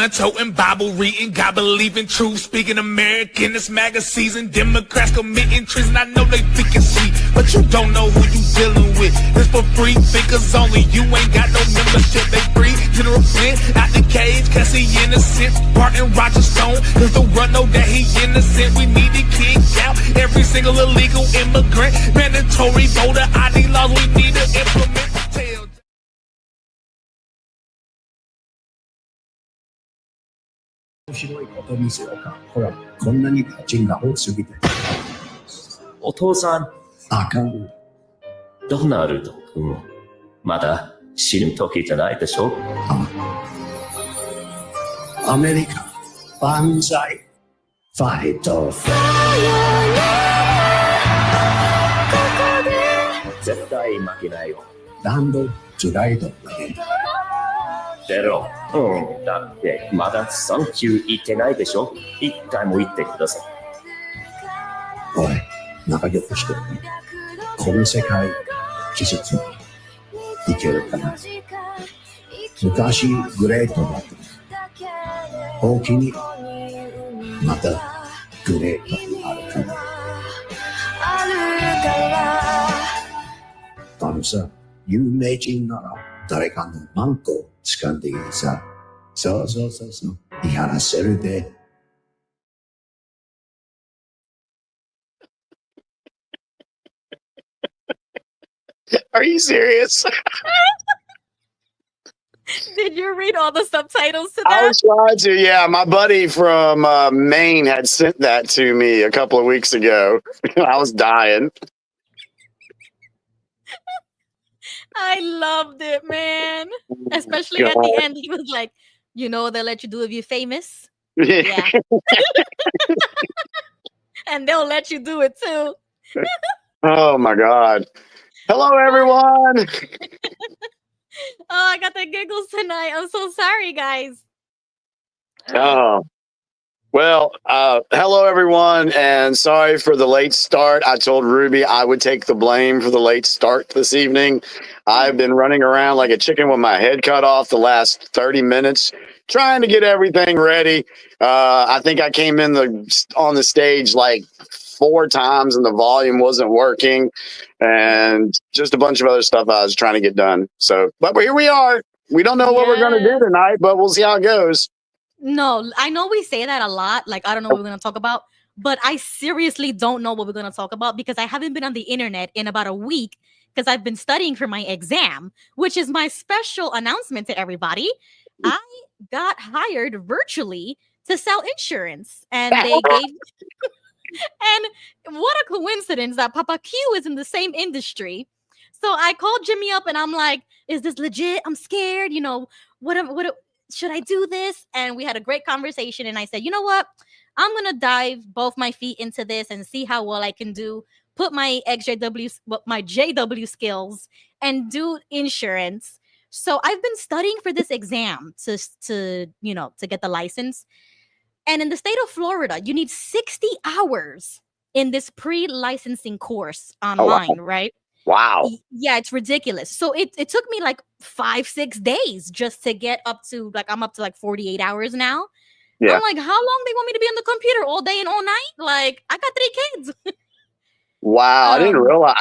Toting, Bible reading, God believing, truth speaking, American. This MAGA season, Democrats committing treason. I know they think it's sweet, but you don't know who you dealing with. This for free thinkers only. You ain't got no membership. They free. General Flynn out the cage, cause he innocent. Barton Roger Stone, cause the world know that he innocent. We need to kick out every single illegal immigrant. Mandatory voter ID laws we need to implement. Tell 面白いことにせよか。ほら、こんなにパチンが多すぎて。お父さん、あかん。ドナルド君、まだ死ぬ時じゃないでしょ。アメリカ、万歳。ファイト。絶対負けないよ。ランド、トライドだね。ゼロ。だってまだサンキュー言ってないでしょ。一回も言ってください。おい、仲良くしてるね。この世界、季節にいけるかな。昔グレートだった。大きにまたグレートになるかな。あのさ、有名人なら誰かのマンコを掴んでいいさ。そう。見放せるで。Are you serious? Did you read all the subtitles to I that? was trying to. Yeah, my buddy from Maine had sent that to me a couple of weeks ago. I was dying. I loved it, man. Especially at the end, he was like, you know, they'll let you do if you're famous. Yeah. And they'll let you do it too. Oh my God. Hello, everyone. Oh, I got the giggles tonight. I'm so sorry, guys. Oh. Well, hello, everyone, and sorry for the late start. I told Ruby I would take the blame for the late start this evening. I've been running around like a chicken with my head cut off the last 30 minutes, trying to get everything ready. I think I came in on the stage like 4 times and the volume wasn't working, and just a bunch of other stuff I was trying to get done. So, but here we are. We don't know what we're going to do tonight, but we'll see how it goes. No, I know we say that a lot. Like, I don't know what we're going to talk about, but I seriously don't know what we're going to talk about because I haven't been on the internet in about a week because I've been studying for my exam, which is my special announcement to everybody. I got hired virtually to sell insurance, and they gave and what a coincidence that Papa Q is in the same industry. So I called Jimmy up and I'm like, is this legit? I'm scared. You know, what should I do this? And we had a great conversation. And I said, you know what? I'm going to dive both my feet into this and see how well I can do, put my my JW skills and do insurance. So I've been studying for this exam to get the license. And in the state of Florida, you need 60 hours in this pre-licensing course online, right? Wow. Yeah, it's ridiculous. So it took me like 5-6 days just to get up to I'm up to like 48 hours now. Yeah. I'm like, how long they want me to be on the computer all day and all night? Like, I got 3 kids. Wow. I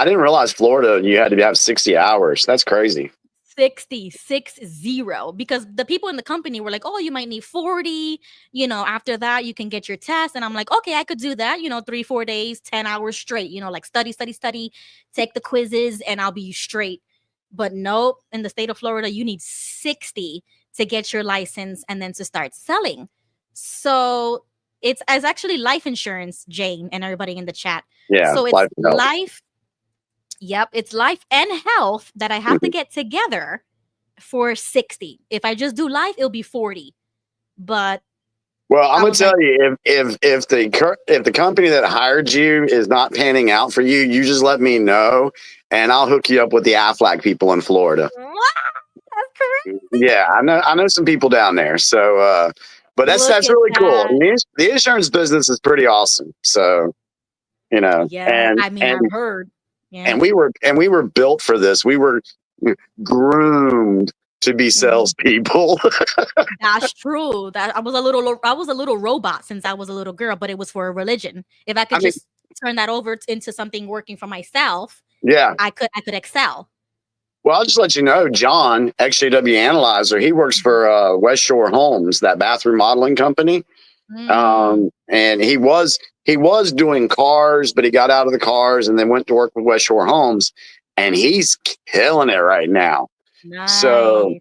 didn't realize Florida, you had to have 60 hours. That's crazy. 60, 60, because the people in the company were like, oh, you might need 40, after that you can get your test. And I'm like, okay, I could do that, 3-4 days, 10 hours straight, like study, take the quizzes, and I'll be straight. But nope, in the state of Florida, you need 60 to get your license and then to start selling. So it's actually life insurance, Jane, and everybody in the chat. Yeah. So it's life and health. life. Yep, it's life and health that I have to get together for 60. If I just do life, it'll be 40. But Well, I'm I gonna was tell like, you, if the company that hired you is not panning out for you, you just let me know, and I'll hook you up with the Aflac people in Florida. what? That's correct. Yeah, I know some people down there. So, but that's Look at really cool. that. The insurance business is pretty awesome. So, Yeah, I mean, I've heard. Yeah. and we were built for this. We were groomed to be salespeople. That's true. That I was a little robot since I was a little girl, but it was for a religion. If I could just turn that over into something working for myself, Yeah. I could excel. Well, I'll just let you know, John, XJW Analyzer, he works for West Shore Homes, that bathroom modeling company. And he was doing cars, but he got out of the cars and then went to work with West Shore Homes, and he's killing it right now. Nice. So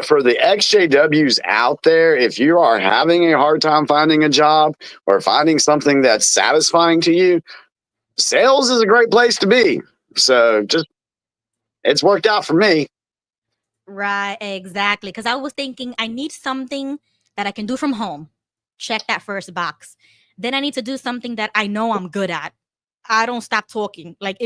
for the XJWs out there, if you are having a hard time finding a job or finding something that's satisfying to you, sales is a great place to be. So it's worked out for me. Right, exactly. Because I was thinking I need something that I can do from home. Check that first box. Then I need to do something that I know I'm good at. I don't stop talking. Like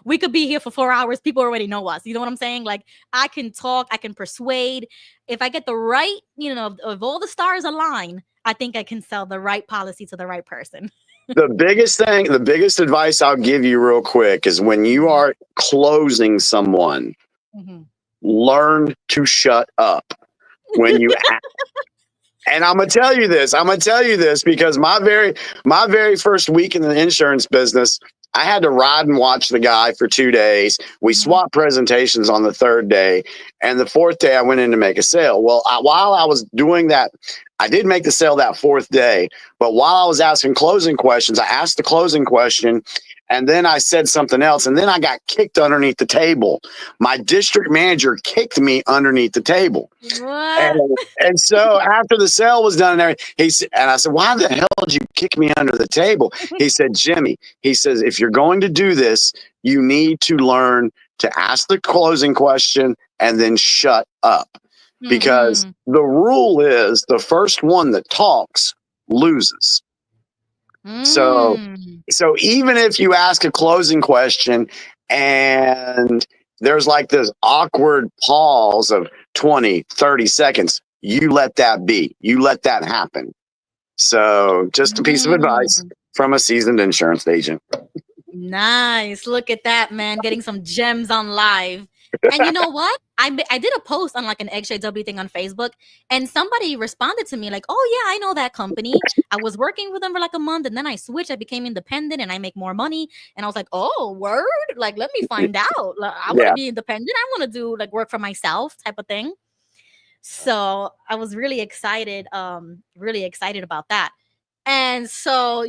we could be here for 4 hours. People already know us. You know what I'm saying? Like I can talk, I can persuade. If I get the right, if all the stars align, I think I can sell the right policy to the right person. The biggest advice I'll give you real quick is when you are closing someone, learn to shut up when you And I'm gonna tell you this because my very first week in the insurance business, I had to ride and watch the guy for 2 days. We swapped presentations on the third day, and the fourth day I went in to make a sale. Well, while I was doing that, I did make the sale that fourth day. But while I was asking closing questions, I asked the closing question, and then I said something else, and then I got kicked underneath the table. My district manager kicked me underneath the table. What? And so after the sale was done, and I said, "Why the hell did you kick me under the table?" He said, "Jimmy," he says, "if you're going to do this, you need to learn to ask the closing question and then shut up. Because the rule is the first one that talks loses." So even if you ask a closing question and there's like this awkward pause of 20, 30 seconds, you let that be. You let that happen. So just a piece of advice from a seasoned insurance agent. Nice. Look at that, man. Getting some gems on live. And you know what? I did a post on like an XJW thing on Facebook, and somebody responded to me like, "Oh yeah, I know that company. I was working with them for like a month, and then I switched. I became independent, and I make more money." And I was like, "Oh, word! Like, let me find out. Like, I want to be independent. I want to do like work for myself, type of thing." So I was really excited about that. And so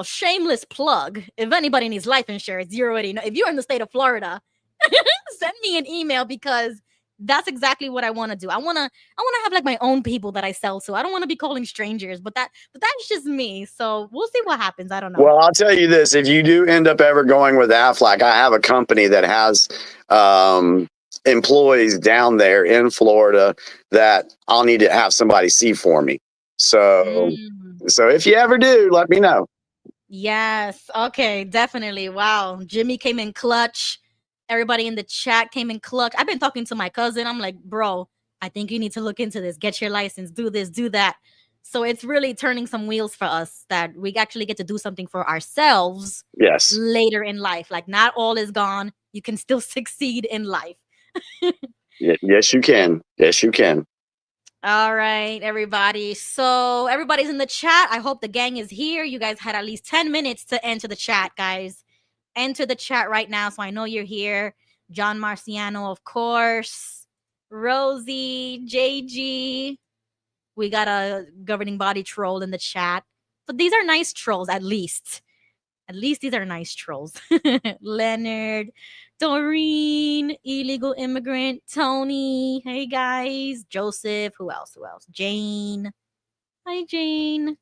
shameless plug. If anybody needs life insurance, you already know. If you're in the state of Florida, send me an email because that's exactly what I want to do. I want to have like my own people that I sell to. I don't want to be calling strangers, but that's just me. So we'll see what happens. I don't know. Well, I'll tell you this: if you do end up ever going with Aflac, I have a company that has employees down there in Florida that I'll need to have somebody see for me. So if you ever do, let me know. Yes. Okay. Definitely. Wow. Jimmy came in clutch. Everybody in the chat came in clutch. I've been talking to my cousin. I'm like, bro, I think you need to look into this. Get your license. Do this. Do that. So it's really turning some wheels for us that we actually get to do something for ourselves. Yes. Later in life. Like not all is gone. You can still succeed in life. Yes, you can. Yes, you can. All right, everybody. So everybody's in the chat. I hope the gang is here. You guys had at least 10 minutes to enter the chat, guys. Enter the chat right now so I know you're here. John Marciano, of course. Rosie, JG. We got a governing body troll in the chat. But these are nice trolls, at least. At least these are nice trolls. Leonard, Doreen, illegal immigrant, Tony. Hey guys. Joseph. Who else? Jane. Hi, Jane.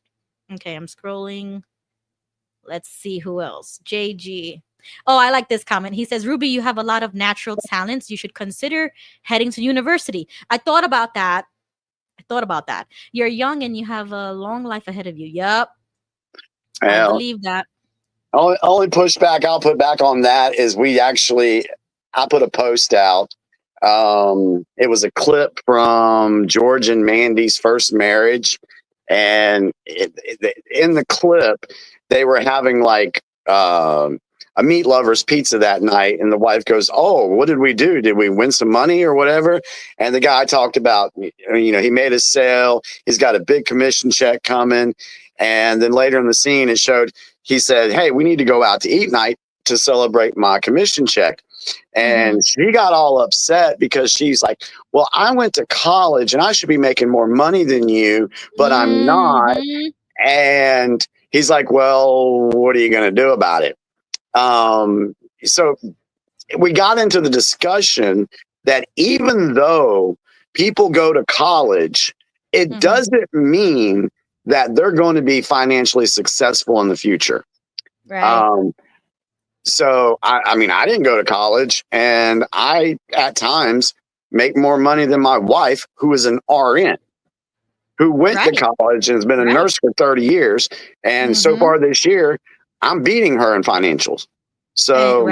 Okay, I'm scrolling. Let's see who else. JG. Oh, I like this comment. He says, Ruby, you have a lot of natural talents. You should consider heading to university. I thought about that. You're young and you have a long life ahead of you. Yep. I believe that. Only pushback I'll put back on that is I put a post out. It was a clip from George and Mandy's first marriage. And in the clip, they were having like a meat lover's pizza that night. And the wife goes, "Oh, what did we do? Did we win some money or whatever?" And the guy talked about, he made a sale. He's got a big commission check coming. And then later in the scene, he said, "Hey, we need to go out to eat night to celebrate my commission check." And she got all upset because she's like, "Well, I went to college and I should be making more money than you, but I'm not." And he's like, "Well, what are you going to do about it?" So we got into the discussion that even though people go to college, it doesn't mean that they're going to be financially successful in the future. Right. So, I mean, I didn't go to college, and I, at times, make more money than my wife, who is an RN, who went to college and has been a nurse for 30 years. And so far this year, I'm beating her in financials. So,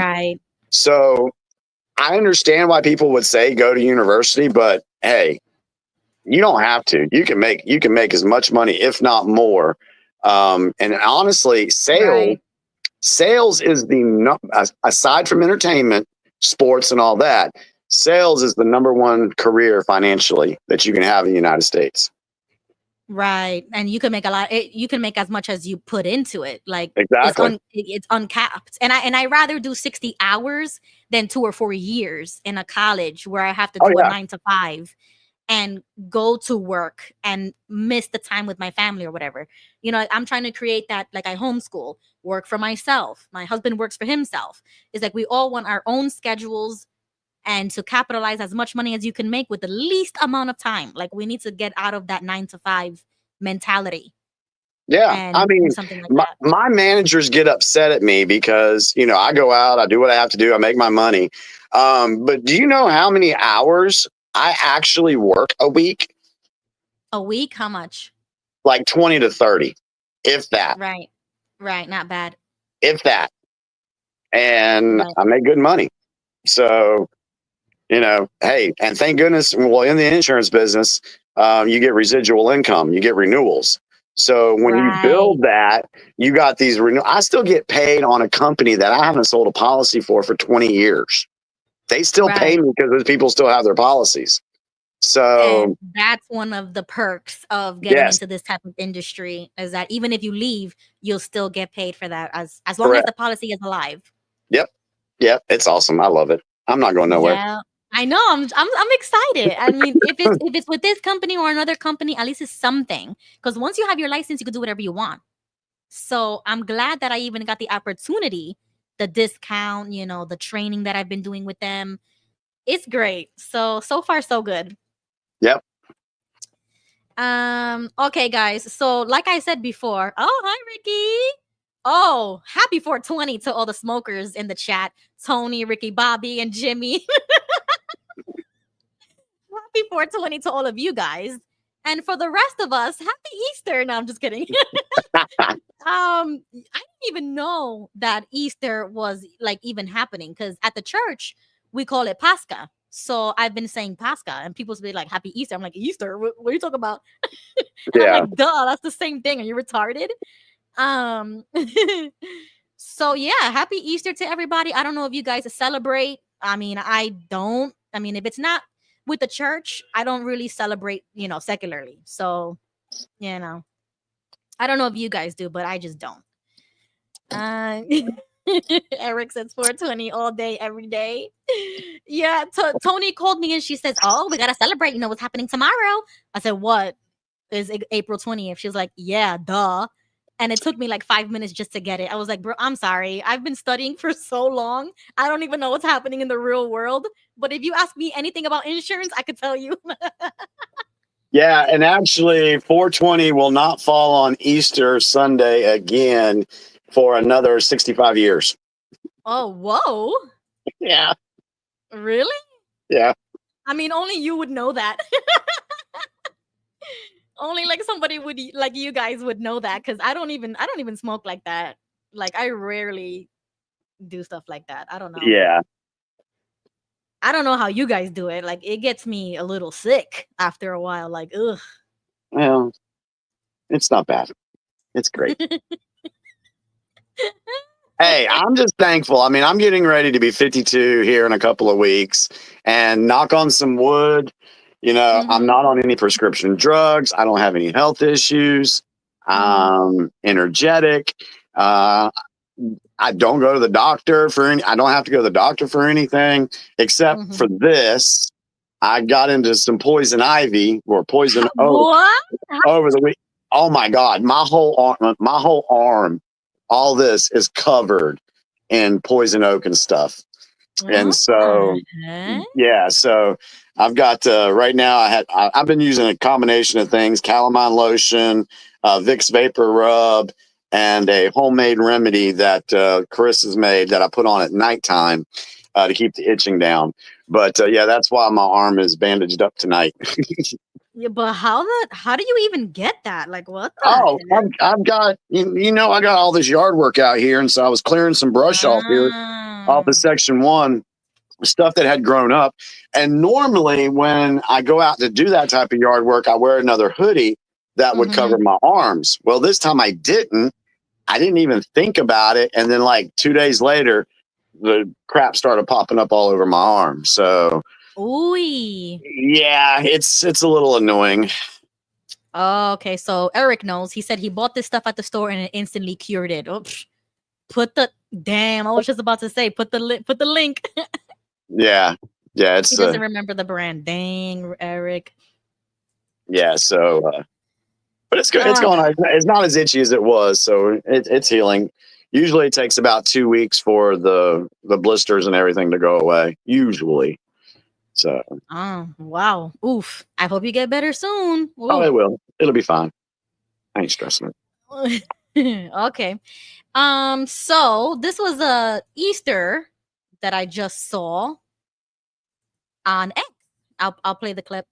so I understand why people would say go to university, but hey, you don't have to. You can make as much money, if not more. And honestly, sales is aside from entertainment, sports, and all that, sales is the number one career financially that you can have in the United States. Right. And you can make you can make as much as you put into it. Like exactly. It's uncapped. And I rather do 60 hours than 2 or 4 years in a college where I have to do a 9 to 5 and go to work and miss the time with my family or whatever. I'm trying to create that, like, I homeschool, work for myself. My husband works for himself. It's like we all want our own schedules and to capitalize as much money as you can make with the least amount of time. Like, we need to get out of that 9 to 5 mentality. Yeah. I mean, my managers get upset at me because, I go out, I do what I have to do. I make my money. But do you know how many hours I actually work a week? A week? How much? Like 20 to 30, if that. Right. Not bad. If that. And I make good money. So, hey, and thank goodness, well, in the insurance business, you get residual income, you get renewals. So when you build that, you got these I still get paid on a company that I haven't sold a policy for 20 years. They still pay me because those people still have their policies. So and that's one of the perks of getting into this type of industry, is that even if you leave, you'll still get paid for that as long as the policy is alive. Yep. It's awesome. I love it. I'm not going nowhere. Yeah, I know. I'm excited. I mean, if it's with this company or another company, at least it's something. Because once you have your license, you can do whatever you want. So I'm glad that I even got the opportunity, the discount, the training that I've been doing with them. It's great. So far, so good. Yep. Okay, guys. So like I said before, oh, hi, Ricky. Oh, happy 420 to all the smokers in the chat. Tony, Ricky, Bobby, and Jimmy. Happy 420 to all of you guys. And for the rest of us, happy Easter. No, I'm just kidding. I didn't even know that Easter was like even happening, because at the church, we call it Pascha. So I've been saying Pascha, and people be like, happy Easter. I'm like, Easter? What are you talking about? I'm like, duh, that's the same thing. Are you retarded? So yeah, happy Easter to everybody. I don't know if you guys celebrate. I mean, I don't. I mean, if it's not with the church, I don't really celebrate, secularly. So, I don't know if you guys do, but I just don't. Eric says 420 all day, every day. Yeah, Tony called me and she says, "Oh, we gotta celebrate. You know what's happening tomorrow?" I said, "What is April 20th?" She was like, "Yeah, duh." And it took me like 5 minutes just to get it. I was like, "Bro, I'm sorry. I've been studying for so long. I don't even know what's happening in the real world. But if you ask me anything about insurance, I could tell you." Yeah, and actually, 420 will not fall on Easter Sunday again for another 65 years. Oh, whoa. Yeah, Really? yeah. I mean, only you would know that. Only like somebody would like you guys would know that because I don't even smoke like that. Like I rarely do stuff like that. I don't know. Yeah. I don't know how you guys do it. Like it gets me a little sick after a while. Like ugh. Well, it's not bad. It's great. Hey, I'm just thankful. I mean, I'm getting ready to be 52 here in a couple of weeks, and knock on some wood, I'm not on any prescription drugs. I don't have any health issues. I'm energetic. I don't go to the doctor I don't have to go to the doctor for anything except for this. I got into some poison ivy or poison oak What? over the week. Oh my God, my whole arm, all this is covered in poison oak and stuff. And so, yeah, so I've got right now. I've been using a combination of things: calamine lotion, Vicks Vapor Rub, and a homemade remedy that Chris has made that I put on at nighttime to keep the itching down. But yeah, that's why my arm is bandaged up tonight. Yeah, but how do you even get that? Like what the Oh, heck? I've got I got all this yard work out here, and so I was clearing some brush off here off of section 1. Stuff that had grown up. And normally when I go out to do that type of yard work, I wear another hoodie that would cover my arms. Well, this time I didn't even think about it. And then like 2 days later, the crap started popping up all over my arm. So Ooh. yeah, it's a little annoying. Oh, okay. So Eric knows. He said he bought this stuff at the store and it instantly cured it. Oops. Damn, I was just about to say put the link. Yeah. Yeah, He doesn't remember the brand. Dang, Eric. Yeah, so but it's good. It's going on. It's not as itchy as it was, so it's healing. Usually it takes about 2 weeks for the blisters and everything to go away. Usually. So Oh, wow. Oof. I hope you get better soon. Oof. Oh, it will. It'll be fine. I ain't stressing it. Okay. So this was a Easter that I just saw on X. I'll play the clip.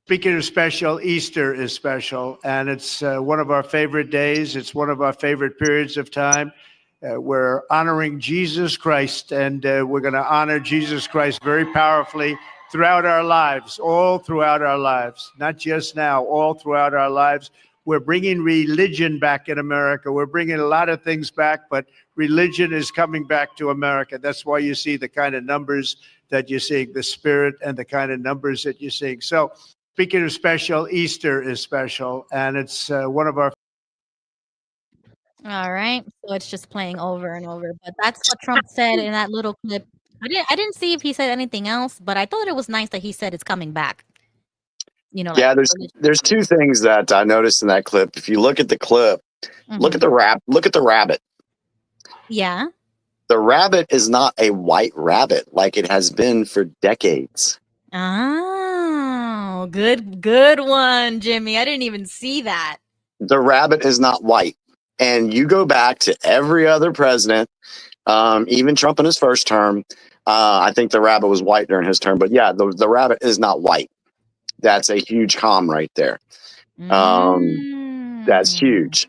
Speaking of special, Easter is special, and it's one of our favorite days. It's one of our favorite periods of time. We're honoring Jesus Christ, and we're going to honor Jesus Christ very powerfully throughout our lives, all throughout our lives, not just now, all throughout our lives. We're bringing religion back in America. We're bringing a lot of things back, but religion is coming back to America. That's why you see the kind of numbers that you're seeing, the spirit and the kind of numbers that you're seeing. So speaking of special, Easter is special, and it's one of our. All right. So it's just playing over and over. But that's what Trump said in that little clip. I didn't see if he said anything else, but I thought it was nice that he said it's coming back. Like yeah, there's 2 things that I noticed in that clip. If you look at the clip, look at the rabbit. Yeah. The rabbit is not a white rabbit like it has been for decades. Oh, good one, Jimmy. I didn't even see that. The rabbit is not white. And you go back to every other president, even Trump in his first term. I think the rabbit was white during his term. But yeah, the rabbit is not white. That's a huge comm right there. That's huge.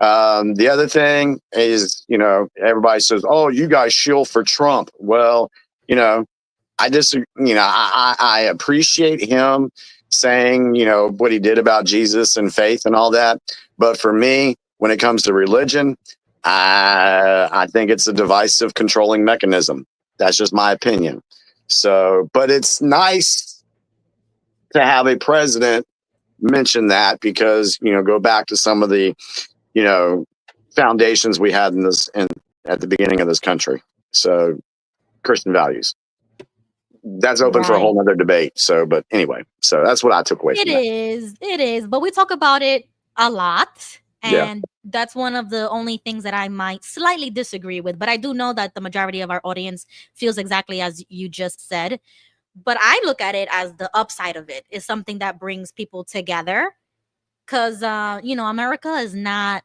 The other thing is, everybody says, "Oh, you guys shill for Trump." Well, I disagree. I appreciate him saying, what he did about Jesus and faith and all that. But for me, when it comes to religion, I think it's a divisive controlling mechanism. That's just my opinion. So, but it's nice to have a president mention that because, go back to some of the, foundations we had in at the beginning of this country. So Christian values. That's open for a whole nother debate. So, but anyway, so that's what I took away from that. It is, but we talk about it a lot. Yeah. And that's one of the only things that I might slightly disagree with. But I do know that the majority of our audience feels exactly as you just said. But I look at it as the upside of it is something that brings people together. Because, America is not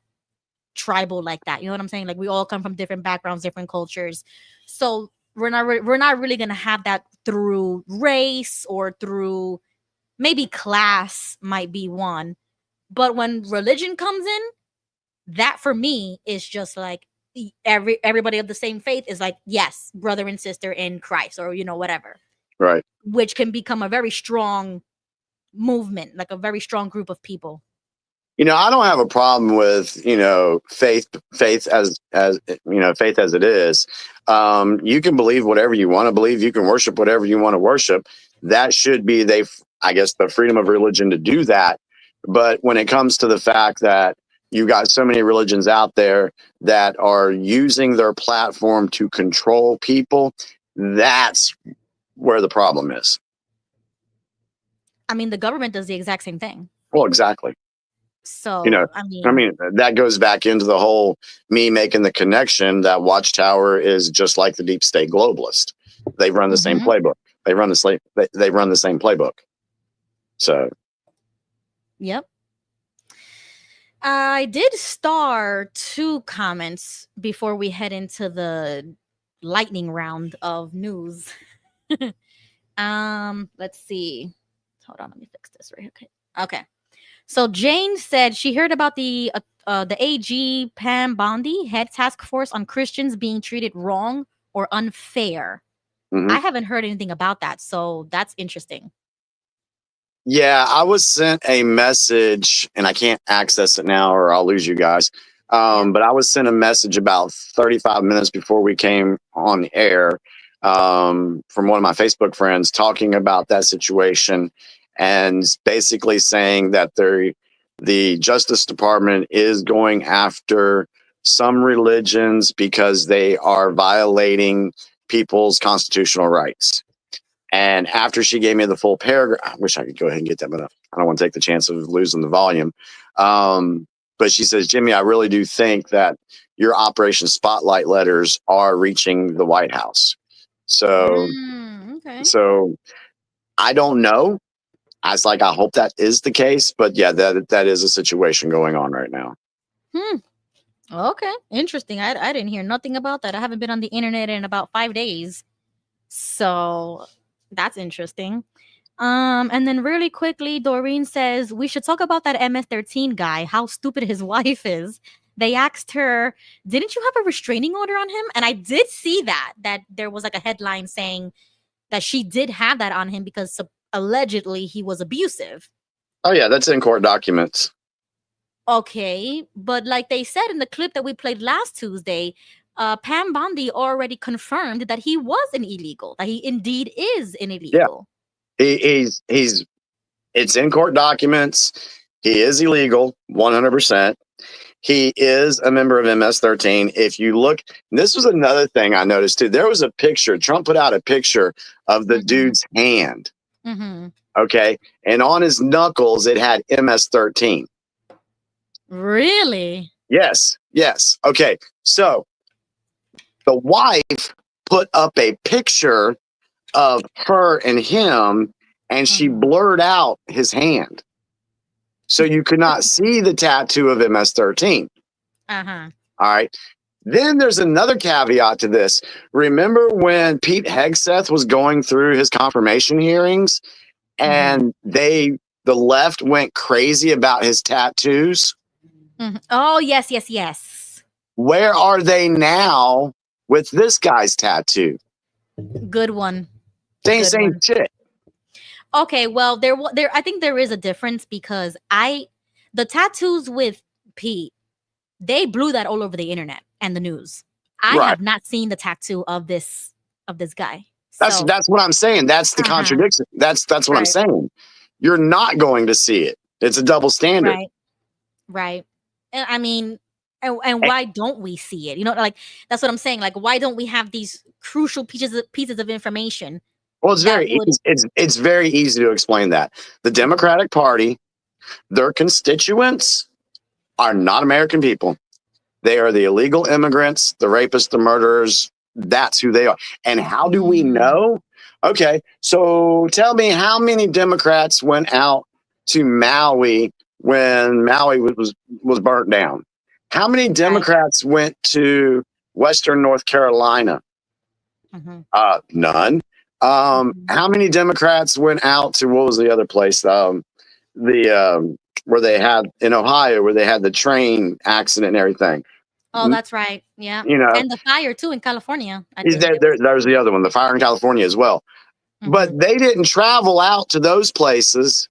tribal like that. You know what I'm saying? Like, we all come from different backgrounds, different cultures. So we're not really going to have that through race or through maybe class might be one. But when religion comes in, that for me is just like everybody of the same faith is like, yes, brother and sister in Christ, or whatever. Right. Which can become a very strong movement, like a very strong group of people. I don't have a problem with, faith as faith as it is. You can believe whatever you want to believe. You can worship whatever you want to worship. That should be the freedom of religion to do that. But when it comes to the fact that you got so many religions out there that are using their platform to control people, that's where the problem is. I mean, the government does the exact same thing. Well, exactly. So, I mean, that goes back into the whole me making the connection that Watchtower is just like the deep state globalist. They run the same playbook. They run the same playbook. So, yep. I did star 2 comments before we head into the lightning round of news. Let's see. Hold on, let me fix this right here. Okay. So Jane said she heard about the AG Pam Bondi head task force on Christians being treated wrong or unfair. I haven't heard anything about that, so that's interesting. Yeah, I was sent a message, and I can't access it now, or I'll lose you guys. But I was sent a message about 35 minutes before we came on the air from one of my Facebook friends talking about that situation, and basically saying that the Justice Department is going after some religions because they are violating people's constitutional rights. And after she gave me the full paragraph, I wish I could go ahead and get that, but I don't want to take the chance of losing the volume. But she says, Jimmy, I really do think that your Operation Spotlight letters are reaching the White House. So, so I don't know. I hope that is the case, but yeah, that is a situation going on right now. Okay, interesting. I didn't hear nothing about that. I haven't been on the internet in about 5 days, so that's interesting. And then really quickly, Doreen says we should talk about that MS-13 guy. How stupid his wife is. They asked her, "Didn't you have a restraining order on him?" And I did see that there was like a headline saying that she did have that on him because allegedly he was abusive. Oh yeah, that's in court documents. Okay, but like they said in the clip that we played last Tuesday, Pam Bondi already confirmed that he was an illegal, that he indeed is an illegal. Yeah. It's in court documents. He is illegal, 100%. He is a member of MS-13. If you look, this was another thing I noticed too. There was a picture, Trump put out a picture of the dude's hand. Okay. And on his knuckles, it had MS-13. Really? Yes. Yes. Okay. So the wife put up a picture of her and him, and she blurred out his hand. So you could not see the tattoo of MS-13. All right. Then there's another caveat to this. Remember when Pete Hegseth was going through his confirmation hearings and the left went crazy about his tattoos? Oh, yes. Where are they now with this guy's tattoo? Good one. They ain't saying shit. Okay, well, I think there is a difference because the tattoos with Pete, they blew that all over the internet and the news. I have not seen the tattoo of this guy. That's what I'm saying. That's the contradiction. That's what I'm saying. You're not going to see it. It's a double standard. Right. I mean, And why don't we see it? You know, like that's what I'm saying. Like, why don't we have these crucial pieces of information? Well, it's very easy to explain that. The Democratic Party, their constituents are not American people. They are the illegal immigrants, the rapists, the murderers. That's who they are. And how do we know? Okay, so tell me how many Democrats went out to Maui when Maui was burnt down? How many Democrats went to Western North Carolina? None. How many Democrats went out to, what was the other place? Where they had in Ohio, where they had the train accident and everything. Oh, that's right. Yeah. You know, and the fire too in California. There's the other one, the fire in California as well. But they didn't travel out to those places.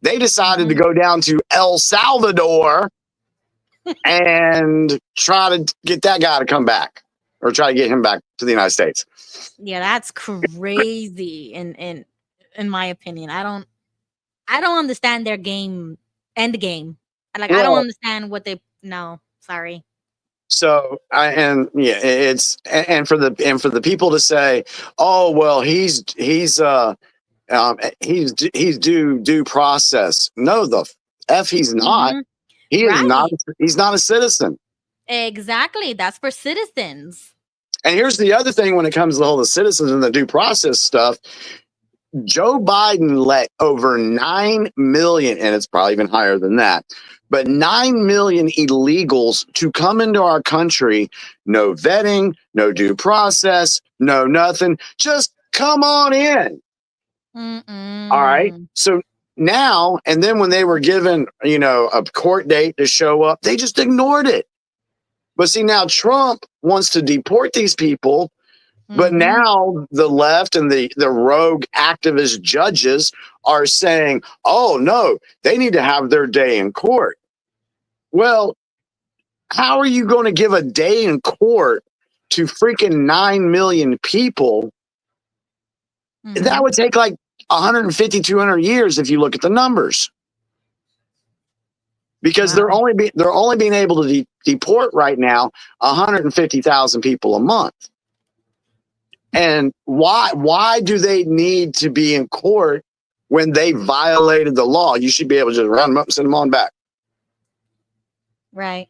They decided to go down to El Salvador and try to get that guy to come back, or try to get him back to the United States. Yeah, that's crazy. In my opinion, I don't understand their game and the game. Like, I don't understand what they. No, sorry. So it's for the people to say, oh well, he's due process. No, the F he's not. He is not. He's not a citizen. Exactly. That's for citizens. And here's the other thing when it comes to the whole citizens and the due process stuff. Joe Biden let over 9 million, and it's probably even higher than that, but 9 million illegals to come into our country. No vetting, no due process, no nothing. Just come on in. All right. So now, and then when they were given, a court date to show up, they just ignored it. But see, now Trump wants to deport these people. But now the left and the rogue activist judges are saying, oh, no, they need to have their day in court. Well, how are you going to give a day in court to freaking 9 million people? That would take like 150, 200 years if you look at the numbers. Because they're only being able to deport right now 150,000 people a month. And why do they need to be in court when they violated the law? You should be able to just round them up and send them on back. Right.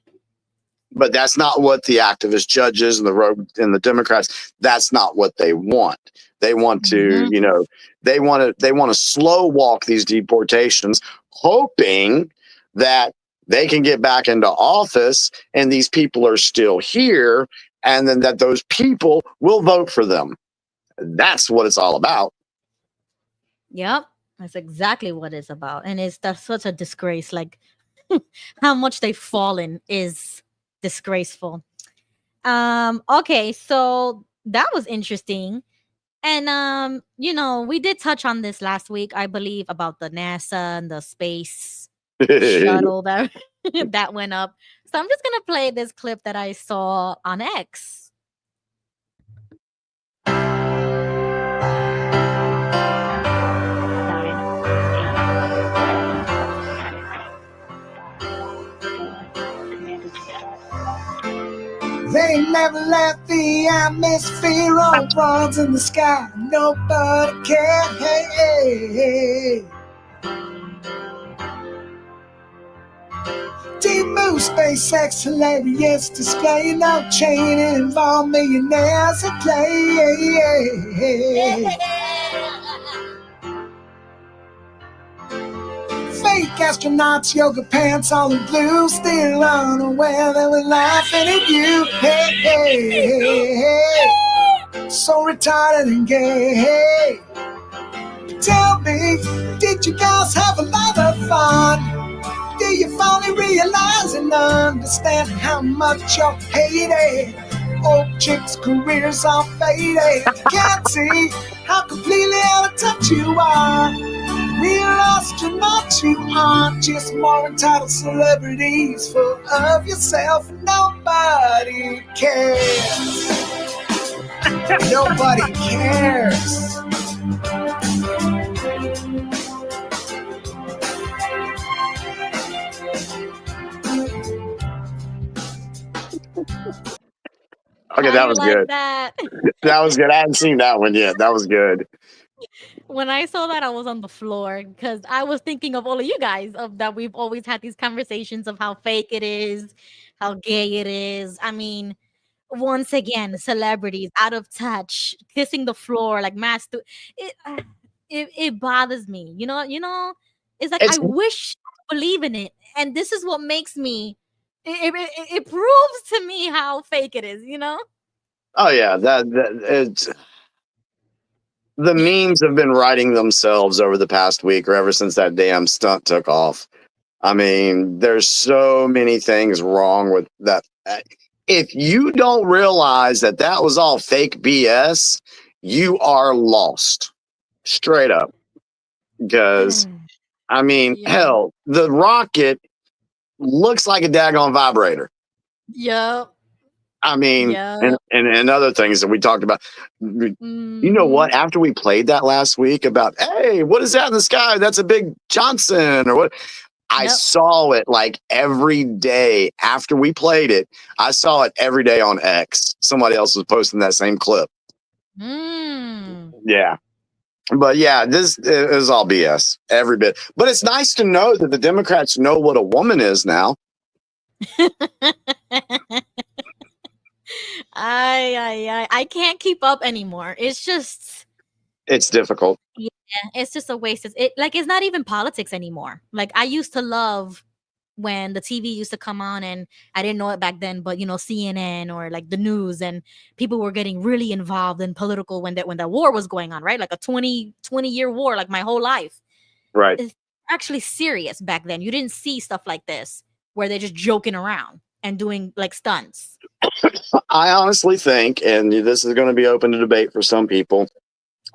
But that's not what the activist judges and the Democrats, that's not what they want. They want to, they want to slow walk these deportations, hoping that they can get back into office and these people are still here, and then that those people will vote for them. That's what it's all about. Yep. That's exactly what it's about. And that's such a disgrace. Like, how much they've fallen is disgraceful. Okay, so that was interesting. And we did touch on this last week, I believe, about the NASA and the space shuttle that that went up. So I'm just gonna play this clip that I saw on X. They never left the atmosphere or bronze in the sky. Nobody cared. Hey. Deep Blue, SpaceX, hilarious display. No chain involved, millionaires at play. Fake astronauts, yoga pants, all in blue, still unaware that we're laughing at you. Hey. So retarded and gay. Tell me, did you guys have a lot of fun? Do you finally realize and understand how much you're hated? Old chicks' careers are faded. Can't see how completely out of touch you are. Real astronauts you aren't, just more entitled celebrities full of yourself. Nobody cares. Nobody cares. Okay, How that do you was like good. that? That was good. I hadn't seen that one yet. That was good. When I saw that, I was on the floor because I was thinking of all of you guys of that we've always had these conversations of how fake it is, how gay it is. I mean, once again, celebrities out of touch, kissing the floor like it, it bothers me. It's like I It's wish I could believe in it, and this is what makes me. It proves to me how fake it is. oh yeah, that it's the memes have been writing themselves over the past week or ever since that damn stunt took off. I mean, there's so many things wrong with that. If you don't realize that that was all fake BS, you are lost. Straight up. Because, I mean, Yeah. hell, the rocket looks like a daggone vibrator. Yep. I mean, Yep. and other things that we talked about. You know Mhm. what? After we played that last week about, hey, what is that in the sky? That's a big Johnson or what? I Yep. saw it like every day after we played it. I saw it every day on X. Somebody else was posting that same clip. Mm. Yeah. But yeah, this is all BS, every bit. But it's nice to know that the Democrats know what a woman is now. I can't keep up anymore. It's just It's difficult. it's just a waste. It's not even politics anymore. Like I used to love when the TV used to come on, and I didn't know it back then, but CNN or like the news, and people were getting really involved in political when the war was going on, right? Like a 20-year war, like my whole life. Right. It's actually serious back then. You didn't see stuff like this where they're just joking around and doing like stunts. I honestly think, and this is going to be open to debate for some people,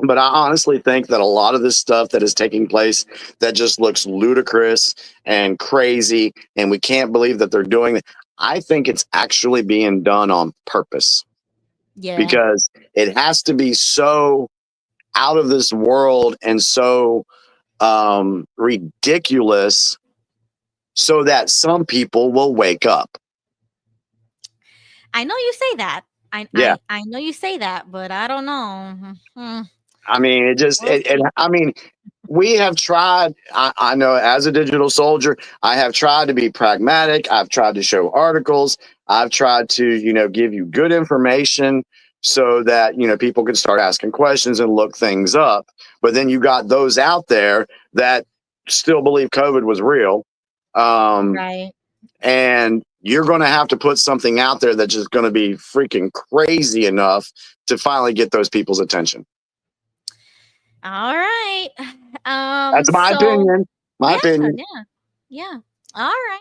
but I honestly think that a lot of this stuff that is taking place that just looks ludicrous and crazy, and we can't believe that they're doing it. I think it's actually being done on purpose Yeah. because it has to be so out of this world and so ridiculous so that some people will wake up. I know you say that. Yeah. I know you say that, but I don't know. Mhm. I mean, I mean, we have tried. I know as a digital soldier, I have tried to be pragmatic. I've tried to show articles. I've tried to, give you good information so that, people can start asking questions and look things up. But then you got those out there that still believe COVID was real. Right. And you're going to have to put something out there that's just going to be freaking crazy enough to finally get those people's attention. All right. That's my opinion. My opinion. Yeah. All right.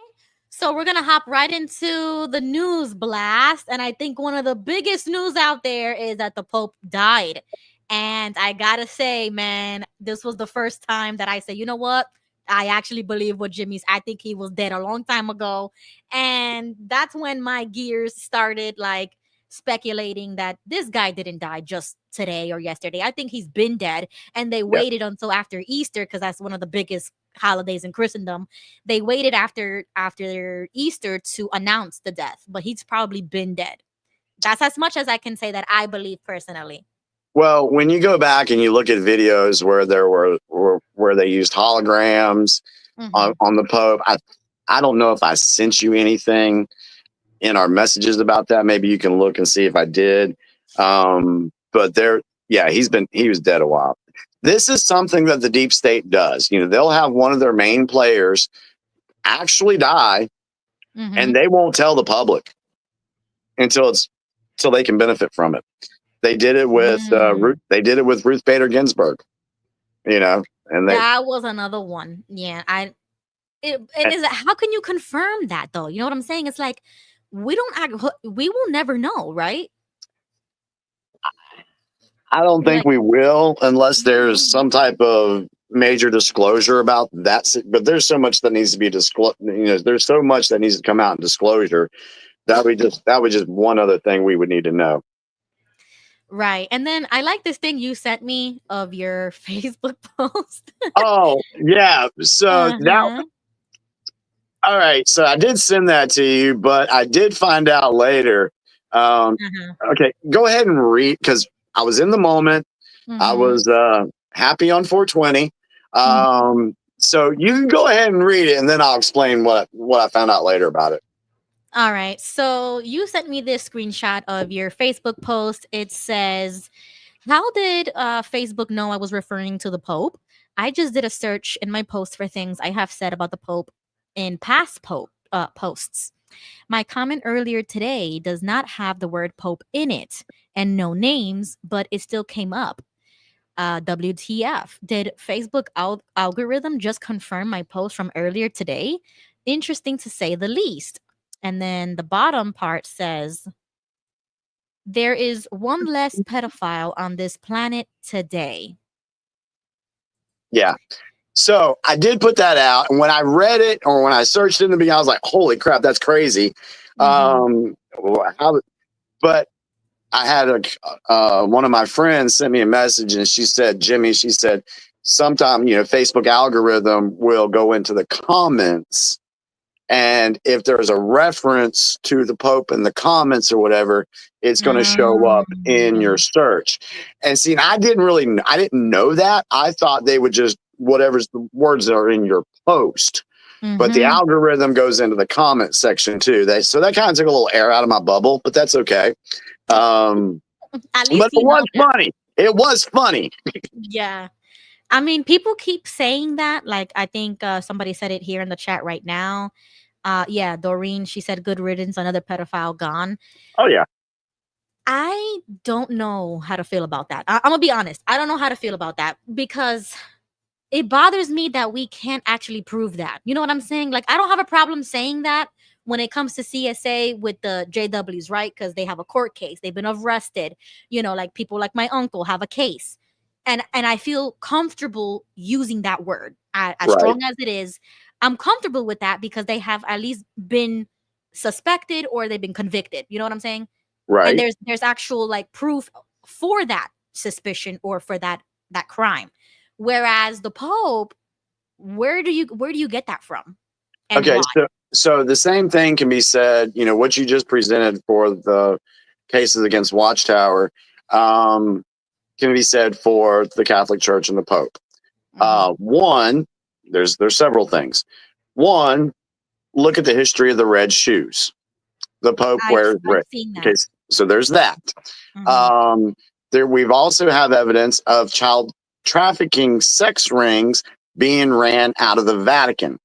So we're gonna hop right into the news blast, and I think one of the biggest news out there is that the Pope died. And I gotta say, man, this was the first time that I say, you know what? I actually believe what Jimmy's. I think he was dead a long time ago, and that's when my gears started like speculating that this guy didn't die just today or yesterday. I think he's been dead, and they waited until after Easter because that's one of the biggest holidays in Christendom. They waited after Easter to announce the death, but he's probably been dead. That's as much as I can say that I believe personally. Well, when you go back and you look at videos where there where they used holograms on the Pope, I don't know if I sent you anything in our messages about that. Maybe you can look and see if I did. But he was dead a while. This is something that the deep state does. They'll have one of their main players actually die, and they won't tell the public until they can benefit from it. They did it with Ruth. They did it with Ruth Bader Ginsburg. And that was another one. Yeah, how can you confirm that though? You know what I'm saying? It's like we will never know, right? I don't think we will unless there's some type of major disclosure about that. But there's so much that needs to be disclosed. There's so much that needs to come out in disclosure. That was just one other thing we would need to know. Right. And then I like this thing you sent me of your Facebook post. Oh, yeah. So all right. So I did send that to you, but I did find out later Okay, go ahead and read, because I was in the moment. I was happy on 420. So you can go ahead and read it, and then I'll explain what I found out later about it. All right. So you sent me this screenshot of your Facebook post. It says, how did Facebook know I was referring to the Pope? I just did a search in my post for things I have said about the Pope in past posts. My comment earlier today does not have the word Pope in it and no names, but it still came up. WTF? Did Facebook algorithm just confirm my post from earlier today? Interesting to say the least. And then the bottom part says, there is one less pedophile on this planet today. Yeah. So I did put that out, and when I read it, or when I searched it in the beginning, I was like, "Holy crap, that's crazy!" But I had one of my friends sent me a message, and she said, "Jimmy," she said, "sometime Facebook algorithm will go into the comments, and if there's a reference to the Pope in the comments or whatever, it's going to show up in your search." And see, I didn't know that. I thought they would just whatever's the words that are in your post, but the algorithm goes into the comment section too. So that kind of took a little air out of my bubble, but that's okay. At least but it was funny. It was funny. Yeah. I mean, people keep saying that. Like, I think somebody said it here in the chat right now. Yeah, Doreen, she said, good riddance, another pedophile gone. Oh, yeah. I don't know how to feel about that. I'm going to be honest. I don't know how to feel about that, because it bothers me that we can't actually prove that. You know what I'm saying? Like, I don't have a problem saying that when it comes to CSA with the JWs, right? Because they have a court case. They've been arrested. Like people like my uncle have a case. And I feel comfortable using that word. As strong as it is, I'm comfortable with that because they have at least been suspected or they've been convicted. You know what I'm saying? Right. And there's actual like proof for that suspicion or for that crime. Whereas the Pope, where do you get that from? And okay, why? so the same thing can be said, what you just presented for the cases against Watchtower, can be said for the Catholic Church and the Pope. One, there's several things. One, look at the history of the red shoes. The Pope wears red. Okay, so there's that. We've also have evidence of child trafficking sex rings being ran out of the Vatican.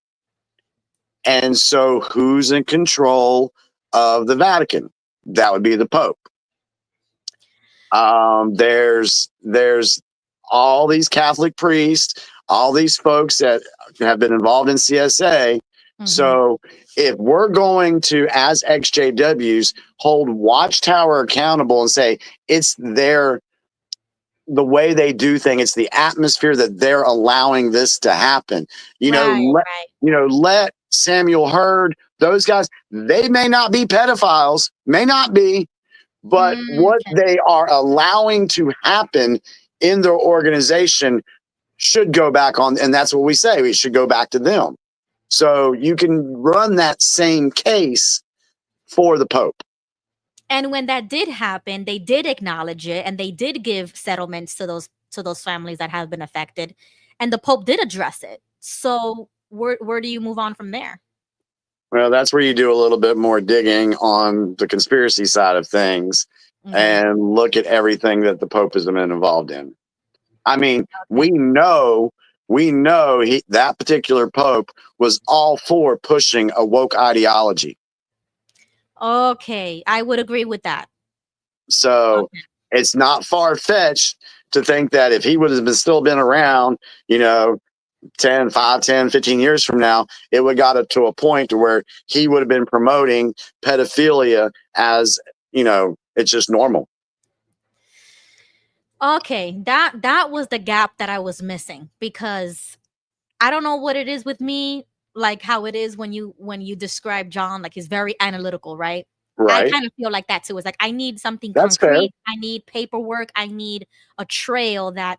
And so who's in control of the Vatican? That would be the Pope. There's all these Catholic priests, all these folks that have been involved in CSA. So if we're going to, as XJWs, hold Watchtower accountable and say it's the way they do things, it's the atmosphere that they're allowing this to happen. Let Samuel Hurd, those guys, they may not be pedophiles, but what they are allowing to happen in their organization should go back on, and that's what we say, we should go back to them. So you can run that same case for the Pope. And when that did happen, they did acknowledge it and they did give settlements to those families that have been affected, and the Pope did address it. So where do you move on from there? Well, that's where you do a little bit more digging on the conspiracy side of things and look at everything that the Pope has been involved in. I mean, we know that particular Pope was all for pushing a woke ideology. Okay, I would agree with that. So it's not far-fetched to think that if he would have still been around, 10, 15 years from now, it would have got to a point to where he would have been promoting pedophilia as, it's just normal. Okay, that was the gap that I was missing, because I don't know what it is with me, like how it is when you describe John, like he's very analytical, right? Right. I kind of feel like that too. It's like I need something That's concrete. fair. I need paperwork. I need a trail that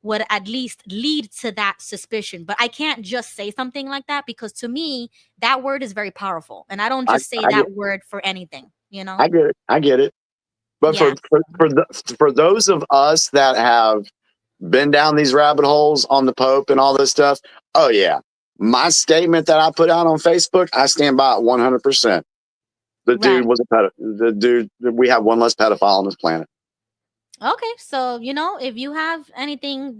would at least lead to that suspicion. But I can't just say something like that, because to me, that word is very powerful. And I don't just say that word for anything. You know? I get it. I get it. But Yeah. for those of us that have been down these rabbit holes on the Pope and all this stuff, oh yeah, my statement that I put out on Facebook, I stand by it 100%. The dude Right. was the dude. We have one less pedophile on this planet. Okay, so if you have anything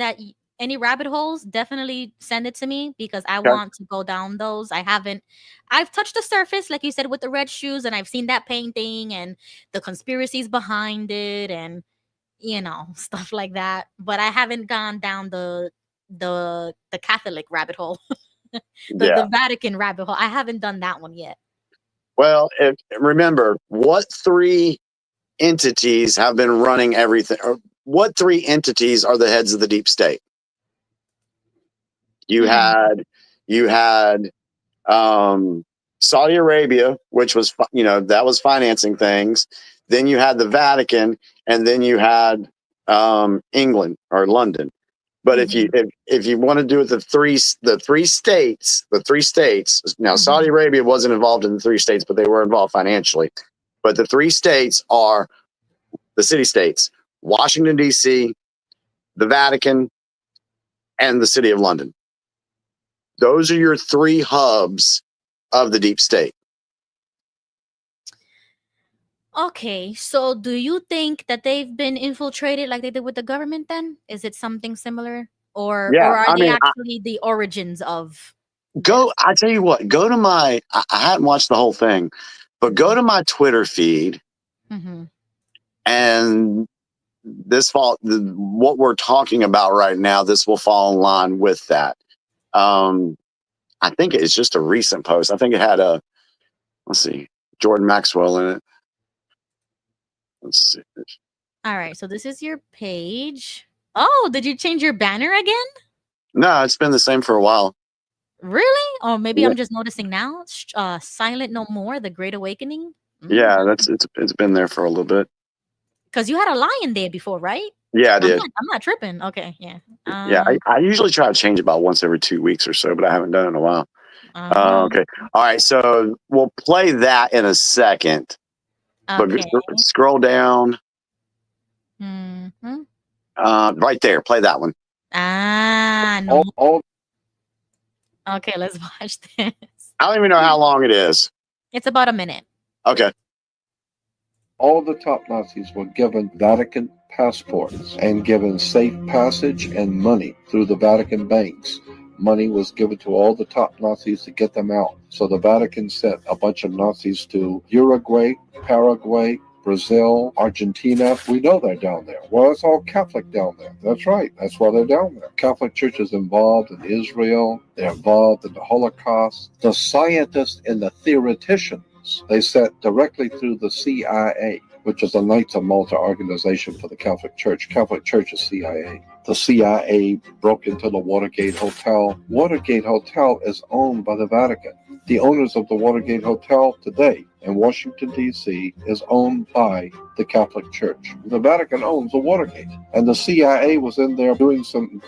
any rabbit holes, definitely send it to me because I Okay. want to go down those. I've touched the surface, like you said, with the red shoes, and I've seen that painting and the conspiracies behind it, and stuff like that. But I haven't gone down the Catholic rabbit hole, Yeah. the Vatican rabbit hole. I haven't done that one yet. Well, remember what three entities have been running everything? Or what three entities are the heads of the deep state? You Hmm. had Saudi Arabia, which was that was financing things. Then you had the Vatican, and then you had England or London. But Mhm. if you want to do it, the three states, now Saudi Mhm. Arabia wasn't involved in the three states, but they were involved financially. But the three states are the city states: Washington D.C., the Vatican, and the City of London. Those are your three hubs of the deep state. Okay, so do you think that they've been infiltrated like they did with the government then? Is it something similar? Or Yeah, are I they mean, actually the origins of go. this? I tell you what, go to my. I hadn't watched the whole thing, but go Mhm. to my Twitter feed, Mhm. and what we're talking about right now, this will fall in line with that. I think it's just a recent post. I think it had let's see, Jordan Maxwell in it. Let's see. All right, so this is your page. Oh, did you change your banner again? No, it's been the same for a while. Really? Or maybe Yeah, I'm just noticing now. Silent No More, The Great Awakening. yeah, it's been there for a little bit. Because you had a lion there before, right? Yeah, I I'm did. not. I'm not tripping. Okay, yeah. Yeah, I usually try to change about once every 2 weeks or so, but I haven't done it in a while. Uh, Okay. All right. So we'll play that in a second, but okay. scroll down Mhm. right there. Play that one. No. All Okay, let's watch this. I don't even know how long it is. It's about a minute. Okay. All the top Nazis were given Vatican passports and given safe passage and money through the Vatican banks. Money was given to all the top Nazis to get them out. So the Vatican sent a bunch of Nazis to Uruguay, Paraguay, Brazil, Argentina. We know they're down there. Well, it's all Catholic down there. That's right. That's why they're down there. Catholic Church is involved in Israel. They're involved in the Holocaust. The scientists and the theoreticians they sent directly through the CIA, which is the Knights of Malta organization for the Catholic Church. Catholic Church is CIA. The CIA broke into the Watergate Hotel. Watergate Hotel is owned by the Vatican. The owners of the Watergate Hotel today in Washington, D.C. is owned by the Catholic Church. The Vatican owns the Watergate. And the CIA was in there doing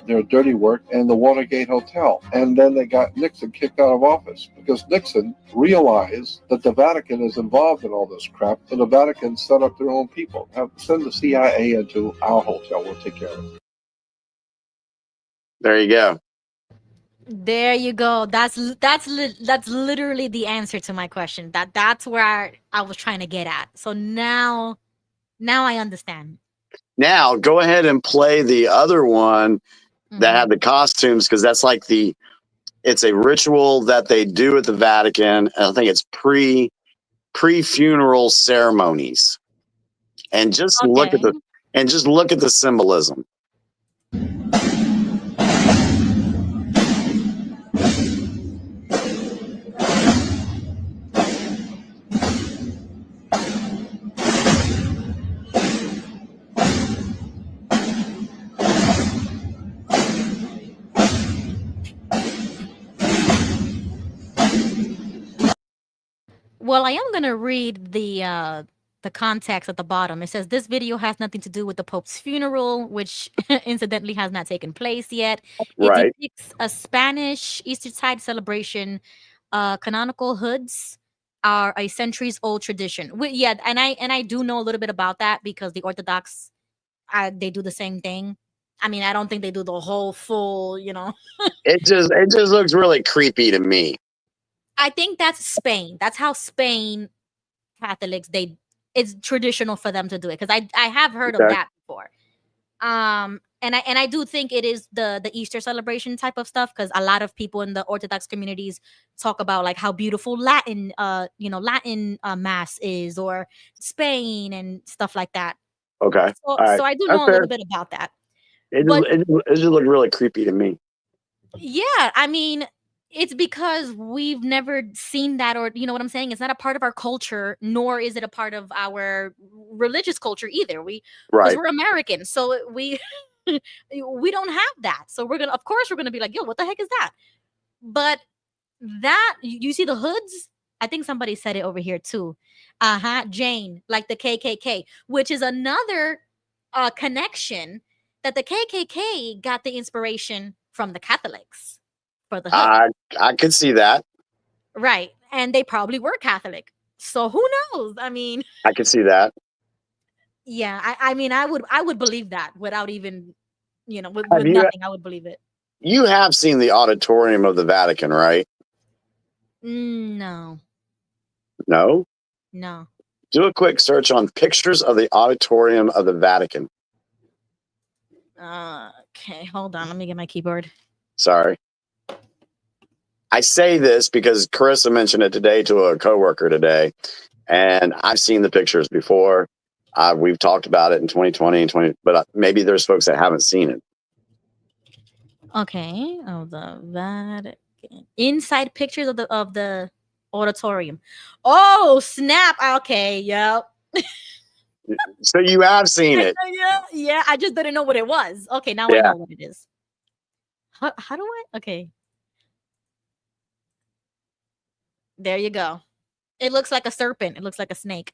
their dirty work in the Watergate Hotel. And then they got Nixon kicked out of office because Nixon realized that the Vatican is involved in all this crap. So the Vatican set up their own people. Send the CIA into our hotel. We'll take care of it. There you go. There you go. That's literally the answer to my question. That's where I was trying to get at. So now I understand. Now go ahead and play the other one that Mhm. had the costumes because that's like it's a ritual that they do at the Vatican. I think it's pre-funeral ceremonies. And just look at Okay. the symbolism. Well, I am gonna read the context at the bottom. It says this video has nothing to do with the Pope's funeral, which incidentally has not taken place yet. It Right. depicts a Spanish Eastertide celebration, canonical hoods, are a centuries old tradition. Yeah, and I do know a little bit about that because the Orthodox, they do the same thing. I mean, I don't think they do the whole full, It just looks really creepy to me. I think that's Spain. That's how Spain Catholics, it's traditional for them to do it, because I have heard of Okay. that before. And I do think it is the Easter celebration type of stuff, because a lot of people in the Orthodox communities talk about like how beautiful Latin mass is, or Spain and stuff like that. Okay. So, All right. so I do That's know a fair. little bit about that. It But just looked really creepy to me. yeah, I mean, it's because we've never seen that, or you know what I'm saying? It's not a part of our culture, nor is it a part of our religious culture either. Because Right. we're American, so we we don't have that. So of course we're gonna be like, yo, what the heck is that? But that you see the hoods? I think somebody said it over here too. Jane, like the KKK, which is another connection, that the KKK got the inspiration from the Catholics for the hood. I could see that. Right. And they probably were Catholic. So who knows? I mean, I could see that. yeah, I mean, I would believe that without even, with Have you nothing, I would believe it. you have seen the auditorium of the Vatican, right? No, No? no. Do a quick search on pictures of the auditorium of the Vatican. Okay, hold on. Let me get my keyboard. Sorry. I say this because Carissa mentioned it today to a coworker today, and I've seen the pictures before. We've talked about it in 2020 and 20, but maybe there's folks that haven't seen it. Okay, of the Vatican. Inside pictures of the auditorium. Oh, snap. Okay, yep. So you have seen it. Yeah, I just didn't know what it was. Okay, now I Yeah. know what it is. How do I? Okay. There you go. It looks like a serpent. It looks like a snake.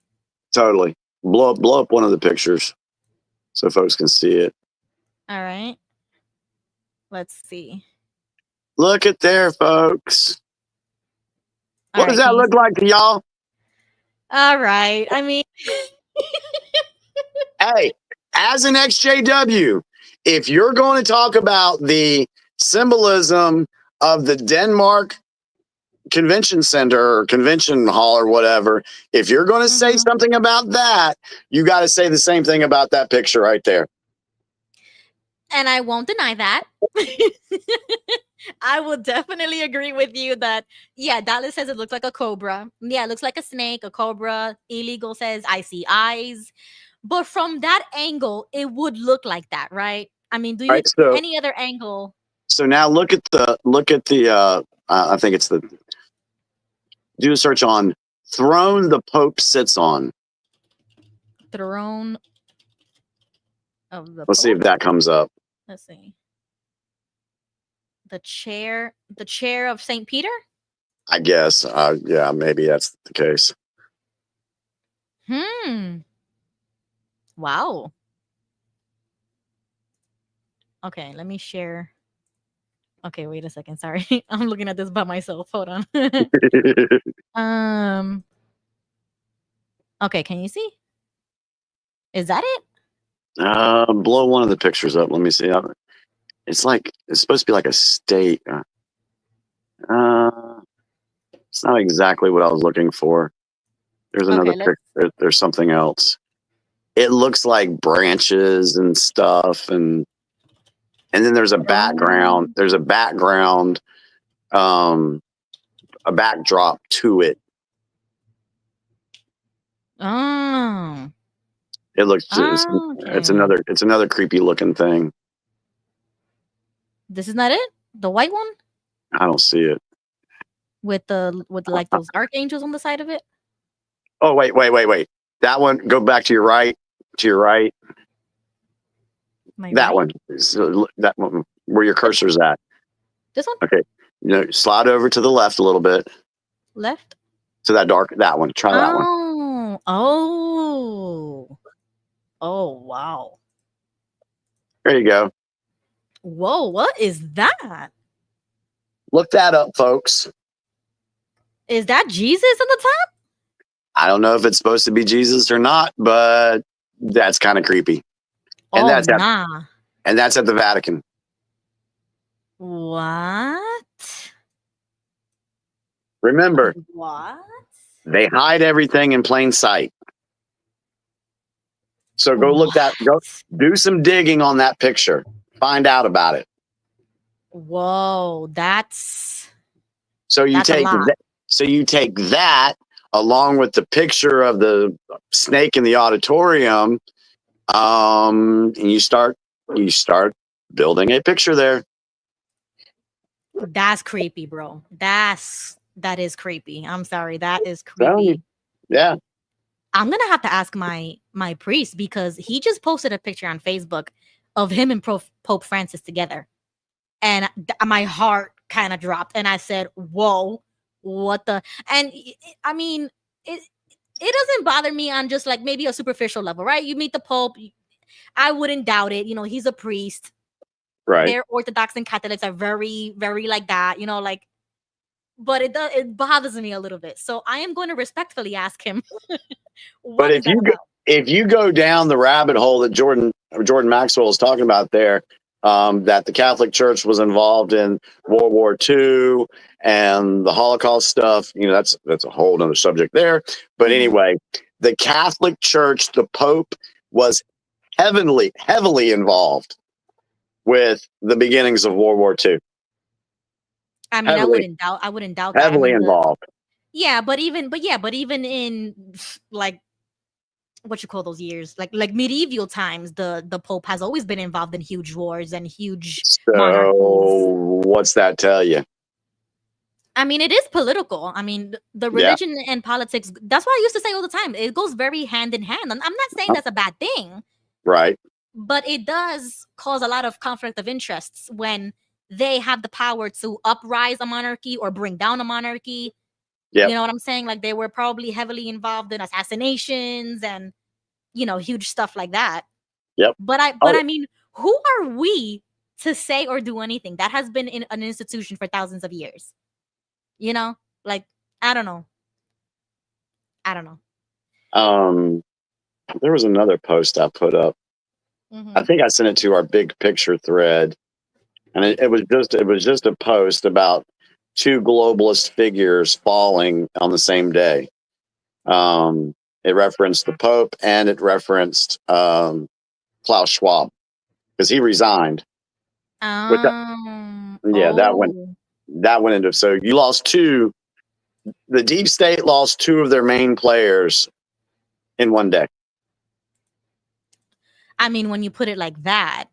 Totally. Blow up one of the pictures so folks can see it. All right. Let's see. Look at there, folks. All What does right, that look like to y'all? All right. I mean, Hey, as an XJW, if you're going to talk about the symbolism of the Denmark Convention Center or Convention Hall or whatever, if you're going to say something about that, you got to say the same thing about that picture right there. and I won't deny that. I will definitely agree with you that, yeah, Dallas says it looks like a cobra. Yeah, it looks like a snake, a cobra. Illegal says I see eyes. But from that angle, it would look like that, right? I mean, do you Right, so- any other angle? So now look at the I think it's do a search on throne the Pope sits on. Throne of the Let's see if Pope? that comes up. Let's see. The chair of St. Peter? I guess. Yeah, maybe that's the case. Wow. Okay, let me share. Okay, wait a second. Sorry. I'm looking at this by myself. Hold on. Okay, can you see? Is that it? Blow one of the pictures up. Let me see. It's supposed to be like a state. It's not exactly what I was looking for. There's another picture. There's something else. It looks like branches and stuff, and then there's a background. There's a background, a backdrop to it. Oh. It looks. Okay. It's another creepy looking thing. This is not it? The white one? I don't see it. With like those archangels on the side of it? Oh, wait. That one, go back to your right. To your right. That one. So that one, where your cursor's at. This one? Okay. Slide over to the left a little bit. Left? To that one. Try that one. Oh, wow. There you go. Whoa, what is that? Look that up, folks. Is that Jesus on the top? I don't know if it's supposed to be Jesus or not, but that's kind of creepy. And Oh, that's at, nah. and that's at the Vatican. What? Remember, What? they hide everything in plain sight. So go look that. Go do some digging on that picture. Find out about it. Whoa, that's So you That's a take lot. that. So you take that along with the picture of the snake in the auditorium, and you start building a picture there. that's creepy, bro. That is creepy. I'm sorry, that is Telling you. creepy. Yeah. I'm gonna have to ask my priest because he just posted a picture on Facebook of him and Pope Francis together, and my heart kind of dropped, and I said, "Whoa, what the?" And I mean, it doesn't bother me on just like maybe a superficial level, right? You meet the Pope, I wouldn't doubt it. You know, he's a priest. Right. They're Orthodox and Catholics are very, very like that. You know, like, but it bothers me a little bit. So I am going to respectfully ask him, But what is that about? if you go down the rabbit hole that Jordan Maxwell is talking about there, that the Catholic Church was involved in World War II and the Holocaust stuff, you know, that's a whole other subject there. But anyway, the Catholic Church, the Pope was heavily involved with the beginnings of World War II. I mean, I wouldn't doubt that. Heavily I mean, involved. but even in like what you call those years, like medieval times, the Pope has always been involved in huge wars and huge monarchies. So what's that tell you? I mean, it is political. I mean, the religion and politics, that's what I used to say all the time. It goes very hand in hand. And I'm not saying that's a bad thing. Right. But it does cause a lot of conflict of interests when they have the power to uprise a monarchy or bring down a monarchy. Yep. You know what I'm saying? Like they were probably heavily involved in assassinations and, you know, huge stuff like that. Yep. But I mean, who are we to say or do anything? That has been in an institution for thousands of years. You know? Like, I don't know. There was another post I put up. I think I sent it to our big picture thread, and it was just a post about two globalist figures falling on the same day. It referenced the Pope and it referenced Klaus Schwab because he resigned. That went into, so you lost two. The deep state lost two of their main players in one day. I mean, when you put it like that,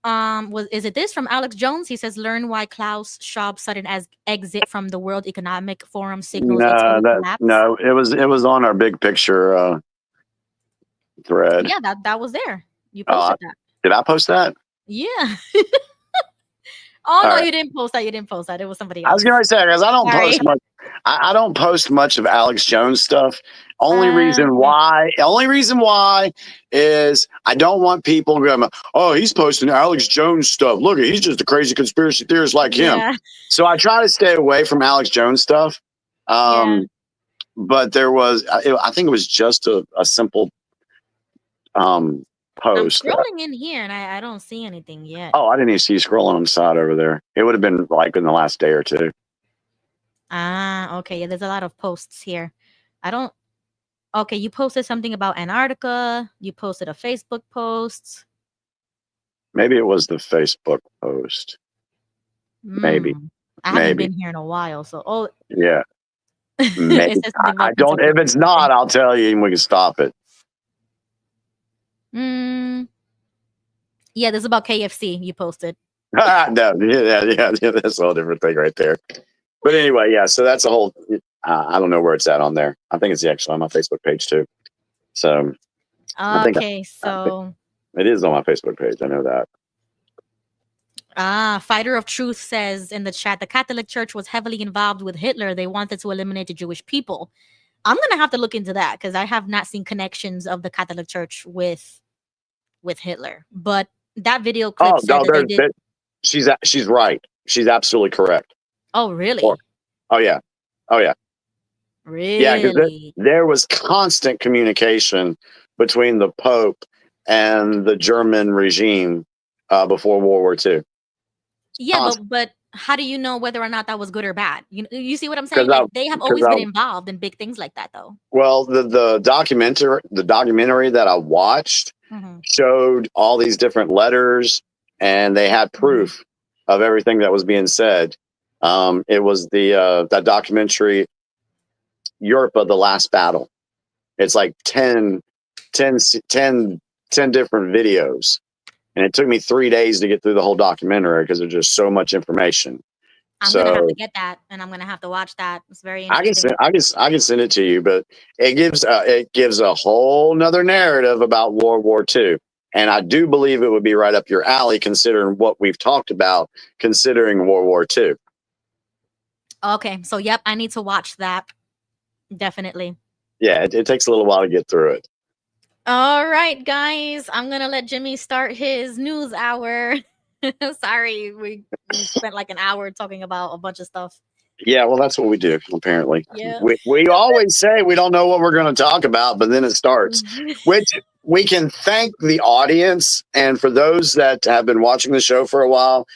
is it this from Alex Jones? He says, "Learn why Klaus Schwab's sudden exit from the World Economic Forum signals its collapse." No, it was on our big picture thread. Yeah, that was there. You posted that. Did I post that? Yeah. Oh no, you didn't post that. You didn't post that. It was somebody else. I was going to say, because I don't post much. I don't post much of Alex Jones stuff. Only reason why is I don't want people going, "Oh, he's posting Alex Jones stuff. Look, he's just a crazy conspiracy theorist like him." So I try to stay away from Alex Jones stuff. But there was, I think it was just a simple post. I'm scrolling in here and I don't see anything yet. Oh, I didn't even see you scrolling on the side over there. It would have been like in the last day or two. Okay. Yeah, there's a lot of posts here. Okay, you posted something about Antarctica. You posted a Facebook post. Maybe it was the Facebook post. Maybe. I haven't been here in a while, so yeah. Maybe. I don't. If it's not, I'll tell you, and we can stop it. Yeah, this is about KFC. You posted. No, yeah. That's a whole different thing right there. But anyway, yeah. So that's a whole. I don't know where it's at on there. I think it's actually on my Facebook page too. So. Okay, so. It is on my Facebook page. I know that. Fighter of Truth says in the chat, the Catholic Church was heavily involved with Hitler. They wanted to eliminate the Jewish people. I'm gonna have to look into that because I have not seen connections of the Catholic Church with Hitler. But that video clip said that they did. She's right. She's absolutely correct. Oh, really? Oh yeah. Oh yeah. Yeah, because Really? there was constant communication between the Pope and the German regime before World War II. Yeah, but how do you know whether or not that was good or bad? You see what I'm saying? Because Like they have because always been involved in big things like that, though. well, the documentary that I watched Mhm. showed all these different letters, and they had proof of everything that was being said. It was that documentary, Europe of the Last Battle. It's like 10 different videos. And it took me 3 days to get through the whole documentary because there's just so much information. I'm gonna have to So get that, and I'm gonna have to watch that. It's very I can interesting. I can send it to you, but it gives a whole nother narrative about World War II. And I do believe it would be right up your alley considering what we've talked about, considering World War II. Okay, so yep, I need to watch that. Definitely. Yeah, it takes a little while to get through it. All right, guys, I'm gonna let Jimmy start his news hour. Sorry, we spent like an hour talking about a bunch of stuff. Yeah, well, that's what we do, apparently. Yeah. We always say we don't know what we're going to talk about, but then it starts, which we can thank the audience. And for those that have been watching the show for a while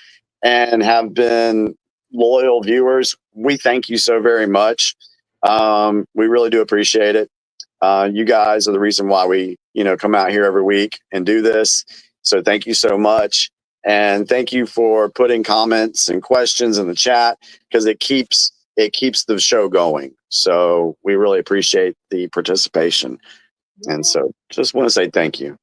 and have been loyal viewers, we thank you so very much. We really do appreciate it. You guys are the reason why we, come out here every week and do this. So thank you so much. And thank you for putting comments and questions in the chat because it keeps the show going. So we really appreciate the participation. And so just want to say thank you.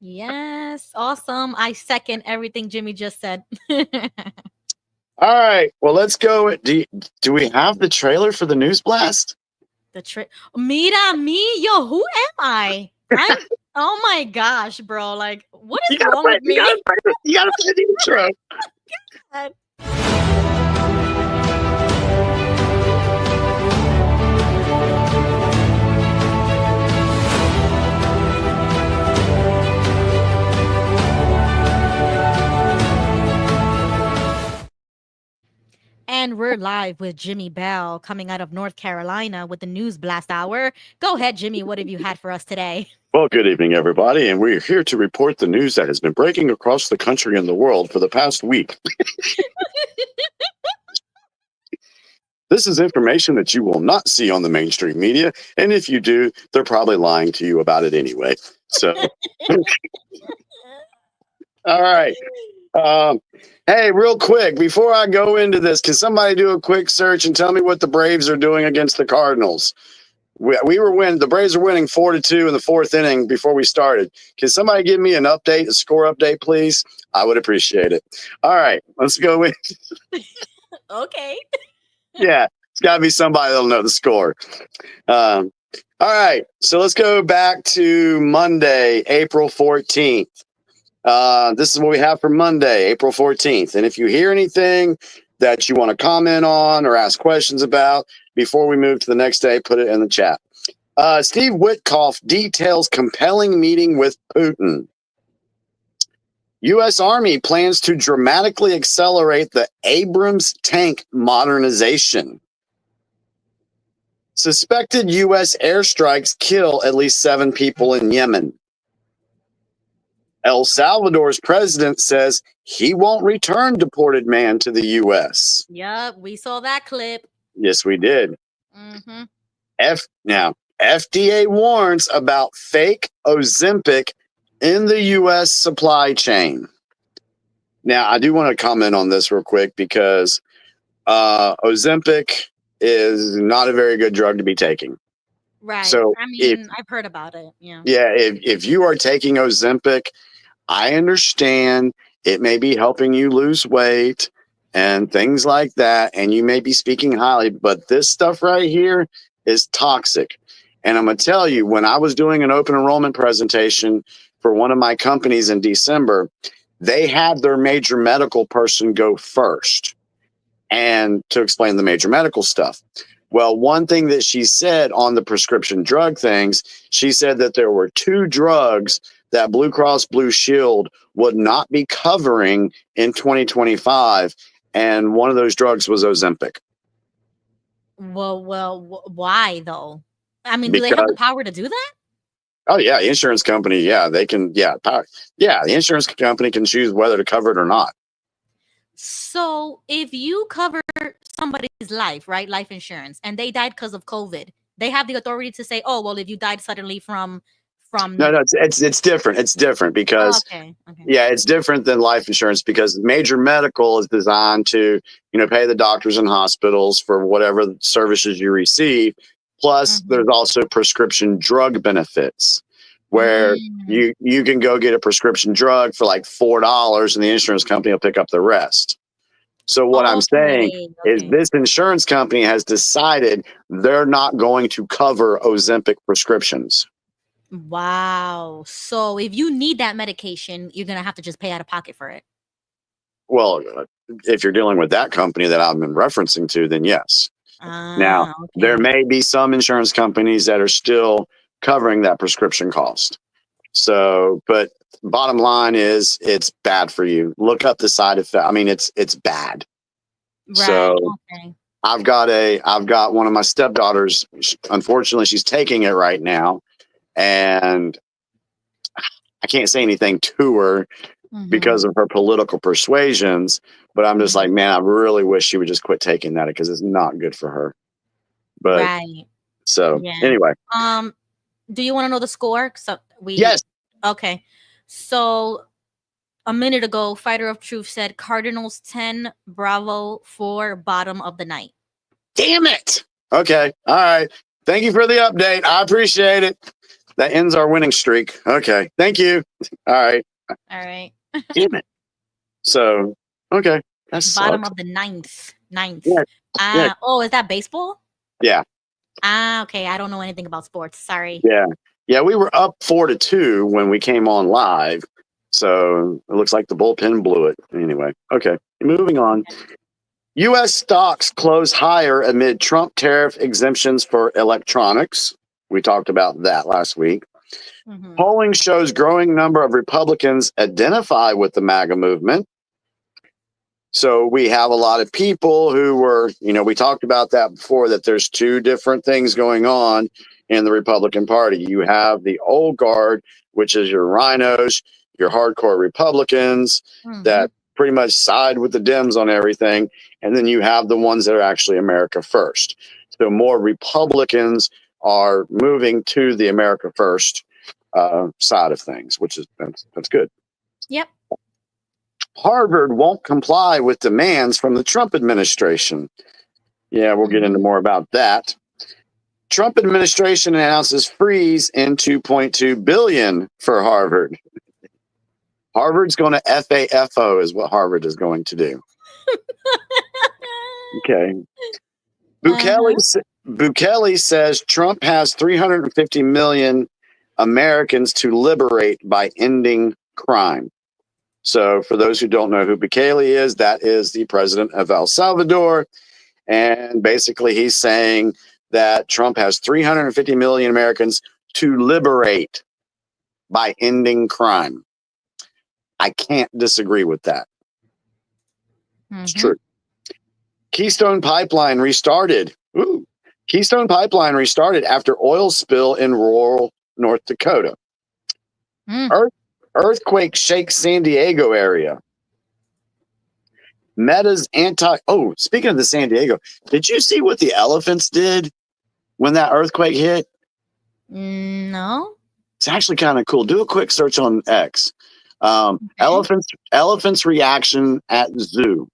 Yes, awesome. I second everything Jimmy just said. All right. Well, let's go. Do we have the trailer for the news blast? Mira me, yo, who am I? Oh my gosh, bro. Like, what is wrong with me? You gotta play the intro. And we're live with Jimmy Bell coming out of North Carolina with the News Blast Hour. Go ahead, Jimmy. What have you had for us today? Well, good evening, everybody. And we're here to report the news that has been breaking across the country and the world for the past week. This is information that you will not see on the mainstream media. And if you do, they're probably lying to you about it anyway. So, all right. Hey, real quick, before I go into this, can somebody do a quick search and tell me what the Braves are doing against the Cardinals? The Braves were winning 4-2 in the fourth inning before we started. Can somebody give me an update, a score update, please? I would appreciate it. All right, let's go in. Okay. Yeah, it's got to be somebody that'll know the score. All right, so let's go back to Monday, April 14th. This is what we have for Monday, April 14th. And if you hear anything that you want to comment on or ask questions about before we move to the next day, put it in the chat. Steve Witkoff details compelling meeting with Putin. U.S. Army plans to dramatically accelerate the Abrams tank modernization. Suspected U.S. airstrikes kill at least 7 people in Yemen. El Salvador's president says he won't return deported man to the U.S. Yep, we saw that clip. Yes, we did. Mm-hmm. Now, FDA warns about fake Ozempic in the U.S. supply chain. Now, I do want to comment on this real quick because Ozempic is not a very good drug to be taking. Right. So I mean, I've heard about it. Yeah. Yeah, if you are taking Ozempic, I understand it may be helping you lose weight and things like that, and you may be speaking highly, but this stuff right here is toxic. And I'm going to tell you, when I was doing an open enrollment presentation for one of my companies in December, they had their major medical person go first and to explain the major medical stuff. Well, one thing that she said on the prescription drug things, she said that there were 2 drugs that Blue Cross Blue Shield would not be covering in 2025. And one of those drugs was Ozempic. Why though? I mean, do they have the Because power to do that? oh yeah, the insurance company, yeah, they can, the insurance company can choose whether to cover it or not. So if you cover somebody's life, right, life insurance, and they died because of COVID, they have the authority to say, "Oh, well, if you died suddenly from." No, it's different. It's different because Okay. yeah, it's different than life insurance because major medical is designed to, pay the doctors and hospitals for whatever services you receive. Plus, there's also prescription drug benefits where you can go get a prescription drug for like $4 and the insurance company will pick up the rest. So what I'm saying is this insurance company has decided they're not going to cover Ozempic prescriptions. Wow. So if you need that medication, you're gonna have to just pay out of pocket for it. Well, if you're dealing with that company that I've been referencing to, then yes. Now, there may be some insurance companies that are still covering that prescription cost. So, but bottom line is it's bad for you. Look up the side effect. I mean, it's bad. Right. So I've got one of my stepdaughters. Unfortunately, she's taking it right now. And I can't say anything to her because of her political persuasions, but I'm just like, man, I really wish she would just quit taking that because it's not good for her. But so anyway, do you want to know the score? So yes. Okay. So a minute ago, Fighter of Truth said Cardinals 10, Bravo 4, bottom of the night. Damn it. Okay. All right. Thank you for the update. I appreciate it. That ends our winning streak. Okay. Thank you. All right. Damn it. So, okay. That's bottom of the ninth. Yeah. Oh, is that baseball? Yeah. Okay. I don't know anything about sports. Sorry. Yeah. Yeah. We were up 4-2 when we came on live. So it looks like the bullpen blew it. Anyway. Okay. Moving on. U.S. stocks close higher amid Trump tariff exemptions for electronics. We talked about that last week. Polling shows growing number of Republicans identify with the MAGA movement. So we have a lot of people who were, we talked about that before, that there's two different things going on in the Republican Party. You have the old guard, which is your rhinos, your hardcore Republicans that pretty much side with the Dems on everything. And then you have the ones that are actually America First. So more Republicans are moving to the America First side of things, which is that's good. Yep. Harvard won't comply with demands from the Trump administration. Yeah, we'll get into more about that. Trump administration announces freeze in $2.2 billion for Harvard. Harvard's going to FAFO is what Harvard is going to do. Okay. Bukele says Trump has 350 million Americans to liberate by ending crime. So for those who don't know who Bukele is, that is the president of El Salvador. And basically he's saying that Trump has 350 million Americans to liberate by ending crime. I can't disagree with that. It's true. Keystone Pipeline restarted. Keystone Pipeline restarted after oil spill in rural North Dakota. Earthquake shakes San Diego area. Meta's speaking of the San Diego, did you see what the elephants did when that earthquake hit? No. It's actually kind of cool. Do a quick search on X. Elephants reaction at zoo.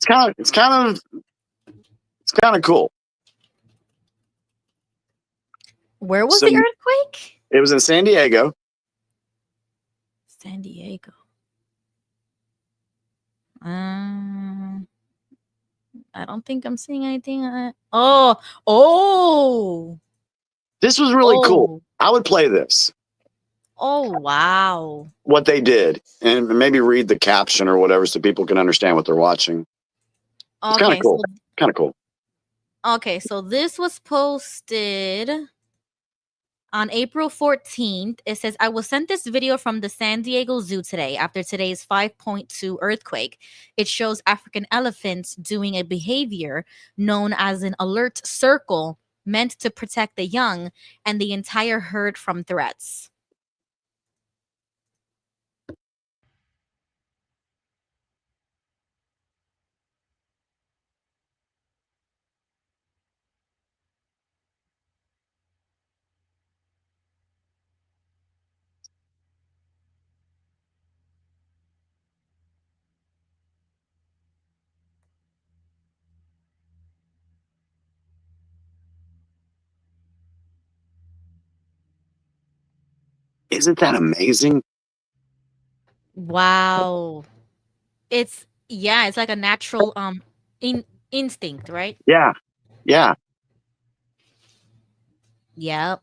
It's kind of cool. Where was the earthquake? It was in San Diego. San Diego. I don't think I'm seeing anything. This was really cool. I would play this. Oh, wow. What they did, and maybe read the caption or whatever so people can understand what they're watching. It's kind of cool. Kind of cool. Okay, so this was posted On April 14th, it says, I was sent this video from the San Diego Zoo today after today's 5.2 earthquake. It shows African elephants doing a behavior known as an alert circle meant to protect the young and the entire herd from threats. Isn't that amazing? Wow. It's like a natural instinct, right? Yeah. Yeah. Yep.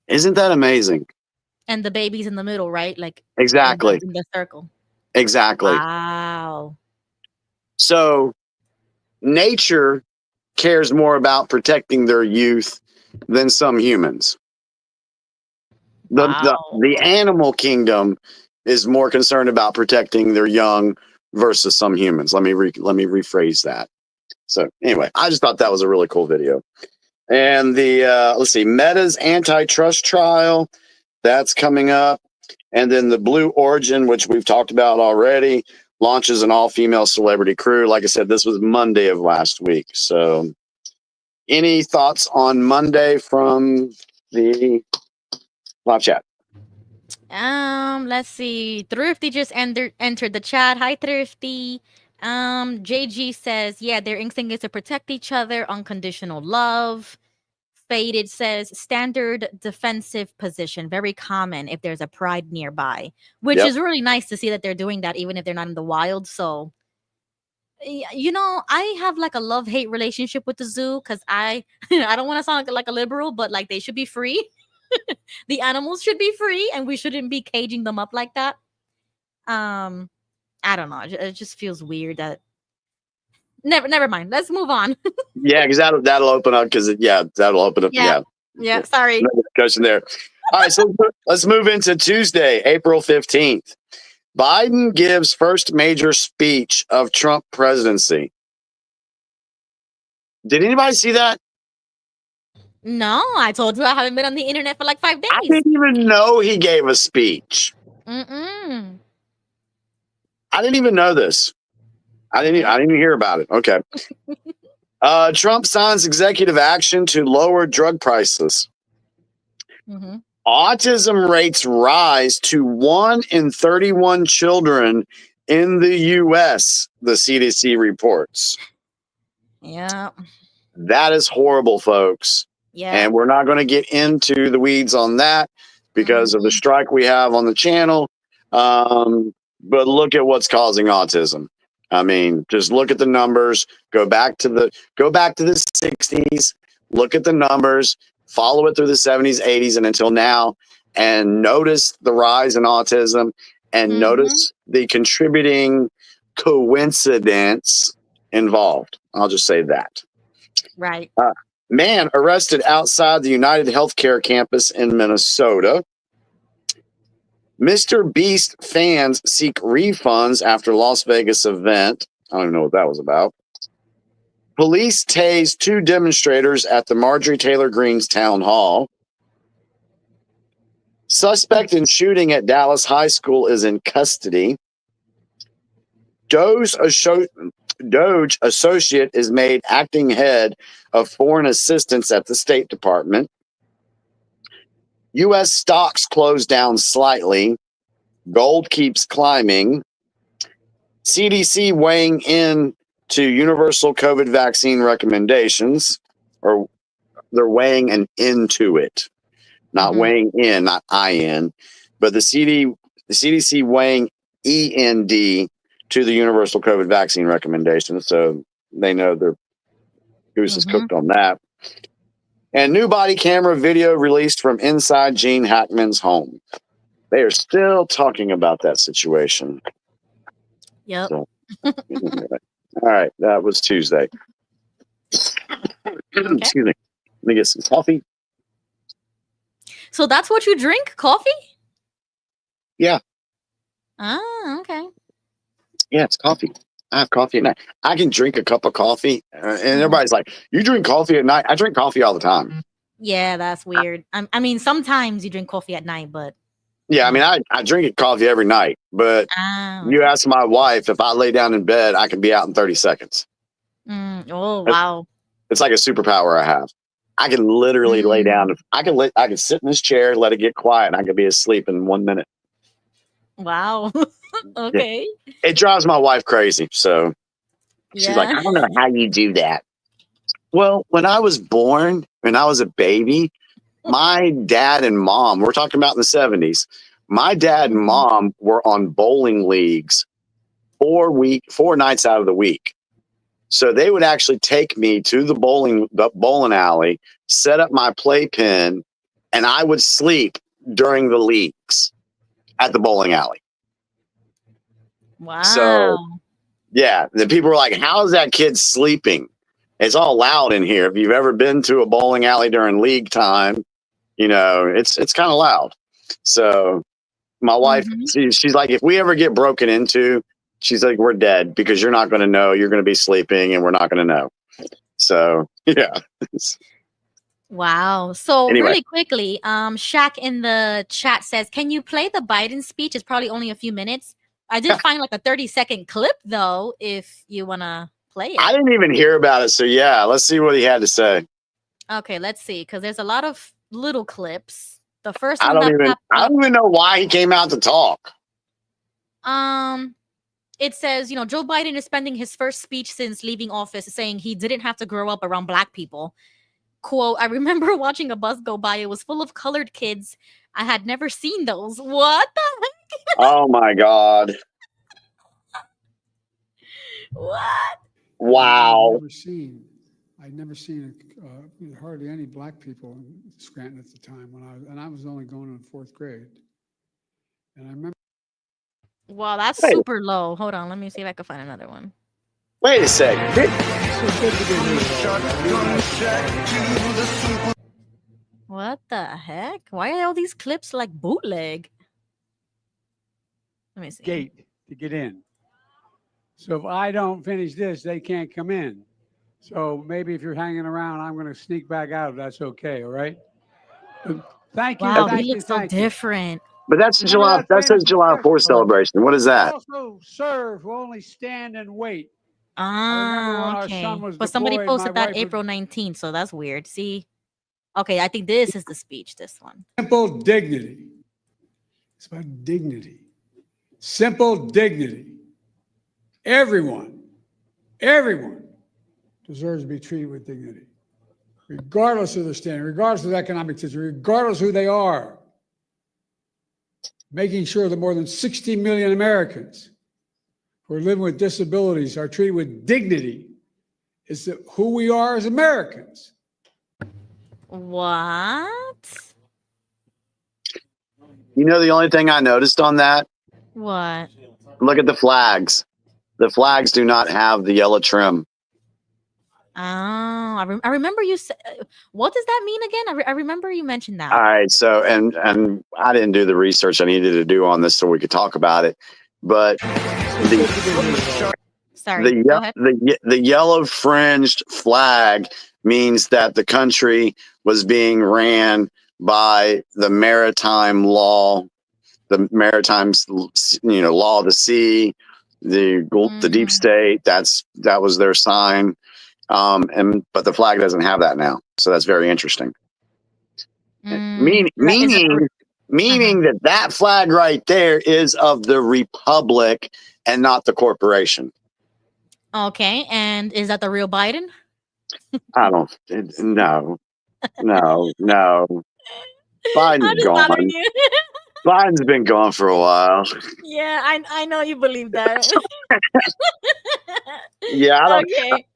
Isn't that amazing? And the baby's in the middle, right? Like Exactly. in the circle. Exactly. Wow. So nature cares more about protecting their youth than some humans. Wow. The animal kingdom is more concerned about protecting their young versus some humans. Let me rephrase that. So anyway, I just thought that was a really cool video. And the let's see, Meta's antitrust trial, that's coming up. And then the Blue Origin, which we've talked about already, launches an all-female celebrity crew. Like I said, this was Monday of last week. So any thoughts on Monday from the live chat? Let's see. Thrifty just entered the chat. Hi, Thrifty. JG says, yeah, their instinct is to protect each other, unconditional love. Faded says, standard defensive position, very common if there's a pride nearby, which is really nice to see that they're doing that even if they're not in the wild. So, I have like a love-hate relationship with the zoo because I don't want to sound like a liberal, but like they should be free. The animals should be free and we shouldn't be caging them up like that. I don't know. It just feels weird that never mind. Let's move on. Yeah, because that'll open up that'll open up. Yeah, sorry. No discussion there. All right, so let's move into Tuesday, April 15th. Biden gives first major speech of Trump presidency. Did anybody see that? No, I told you I haven't been on the internet for like 5 days. I didn't even know he gave a speech. Mm-mm. I didn't even know this. I didn't even hear about it. Okay. Trump signs executive action to lower drug prices. Mm-hmm. Autism rates rise to 1 in 31 children in the U.S., the CDC reports. Yeah. That is horrible, folks. Yeah. And we're not going to get into the weeds on that because of the strike we have on the channel. But look at what's causing autism. I mean, just look at the numbers. Go back to the 60s. Look at the numbers. Follow it through the 70s, 80s, and until now, and notice the rise in autism and notice the contributing coincidence involved. I'll just say that. Right. Man arrested outside the United Healthcare campus in Minnesota. Mr. Beast fans seek refunds after Las Vegas event. I don't even know what that was about. Police tased 2 demonstrators at the Marjorie Taylor Greene's town hall. Suspect in shooting at Dallas High School is in custody. Doge associate is made acting head of foreign assistance at the State Department. U.S. stocks closed down slightly. Gold keeps climbing. CDC weighing in to universal COVID vaccine recommendations, or they're weighing an into it, not weighing in, not IN, but the CDC weighing END to the universal COVID vaccine recommendations. So they know their goose is cooked on that. And new body camera video released from inside Gene Hackman's home. They are still talking about that situation. Yep. So, all right, that was Tuesday. Excuse me. Let me get some coffee. So that's what you drink? Coffee? Yeah. Ah, okay. Yeah, it's coffee. I have coffee at night. I can drink a cup of coffee, and Mhm. everybody's like, "You drink coffee at night?" I drink coffee all the time. Yeah, that's weird. I mean, sometimes you drink coffee at night, but Yeah, I mean, I drink coffee every night, but you okay. ask my wife if I lay down in bed, I can be out in 30 seconds. Oh wow. It's like a superpower I have. I can literally lay down. I can sit in this chair, let it get quiet, and I can be asleep in 1 minute. Wow. Okay. It drives my wife crazy. So she's like, Yeah. I don't know how you do that. Well, when I was born, when I was a baby, my dad and mom, we're talking about in the 70s, my dad and mom were on bowling leagues 4 nights out of the week. So they would actually take me to the bowling alley, set up my playpen, and I would sleep during the leagues at the bowling alley. Wow. So yeah, the people were like, "How is that kid sleeping?" It's all loud in here. If you've ever been to a bowling alley during league time, it's kind of loud. So my wife, she's like, if we ever get broken into, she's like, we're dead because you're not going to know. You're going to be sleeping and we're not going to know. So, yeah. Wow. So Anyway. really quickly, Shaq in the chat says, can you play the Biden speech? It's probably only a few minutes. I did find like a 30-second clip though, if you want to play it. I didn't even hear about it. So yeah, let's see what he had to say. Okay, let's see. Because there's a lot of little clips. The first I one don't even know why he came out to talk. It says, Joe Biden is spending his first speech since leaving office saying he didn't have to grow up around Black people. Quote, I remember watching a bus go by. It was full of colored kids. I had never seen those. What the heck? Oh my God. What? Wow. I'd never seen hardly any Black people in Scranton at the time and I was only going in 4th grade. And I remember. Wow, that's super low. Hold on, let me see if I can find another one. Wait a sec. What the heck? Why are all these clips like bootleg? Let me see. Gate to get in. So if I don't finish this, they can't come in. So maybe if you're hanging around, I'm going to sneak back out if that's okay. All right. Thank you. Wow, thank he you, looks so thank you. different. But that's July. That says July 4th celebration. What is that? Also serve, only stand and wait. Okay. But somebody posted that April 19th, so that's weird. See? Okay, I think this is the speech, this one. Simple dignity. It's about dignity. Simple dignity. Everyone deserves to be treated with dignity, regardless of their standing, regardless of economic situation, regardless of who they are. Making sure that more than 60 million Americans who are living with disabilities are treated with dignity is who we are as Americans. What? The only thing I noticed on that, What? look at the flags. The flags do not have the yellow trim. Oh, I remember you said. What does that mean again? I remember you mentioned that. All right, so and I didn't do the research I needed to do on this so we could talk about it, but Sorry, go ahead. the yellow fringed flag means that the country was being ran by the maritime law, the maritime law of the sea, the deep state. That was their sign. But the flag doesn't have that now, so that's very interesting. Meaning that flag right there is of the republic and not the corporation. Okay, and is that the real Biden? I don't. No. Biden's gone. Biden's been gone for a while. Yeah, I know you believe that. Yeah, I don't. Okay.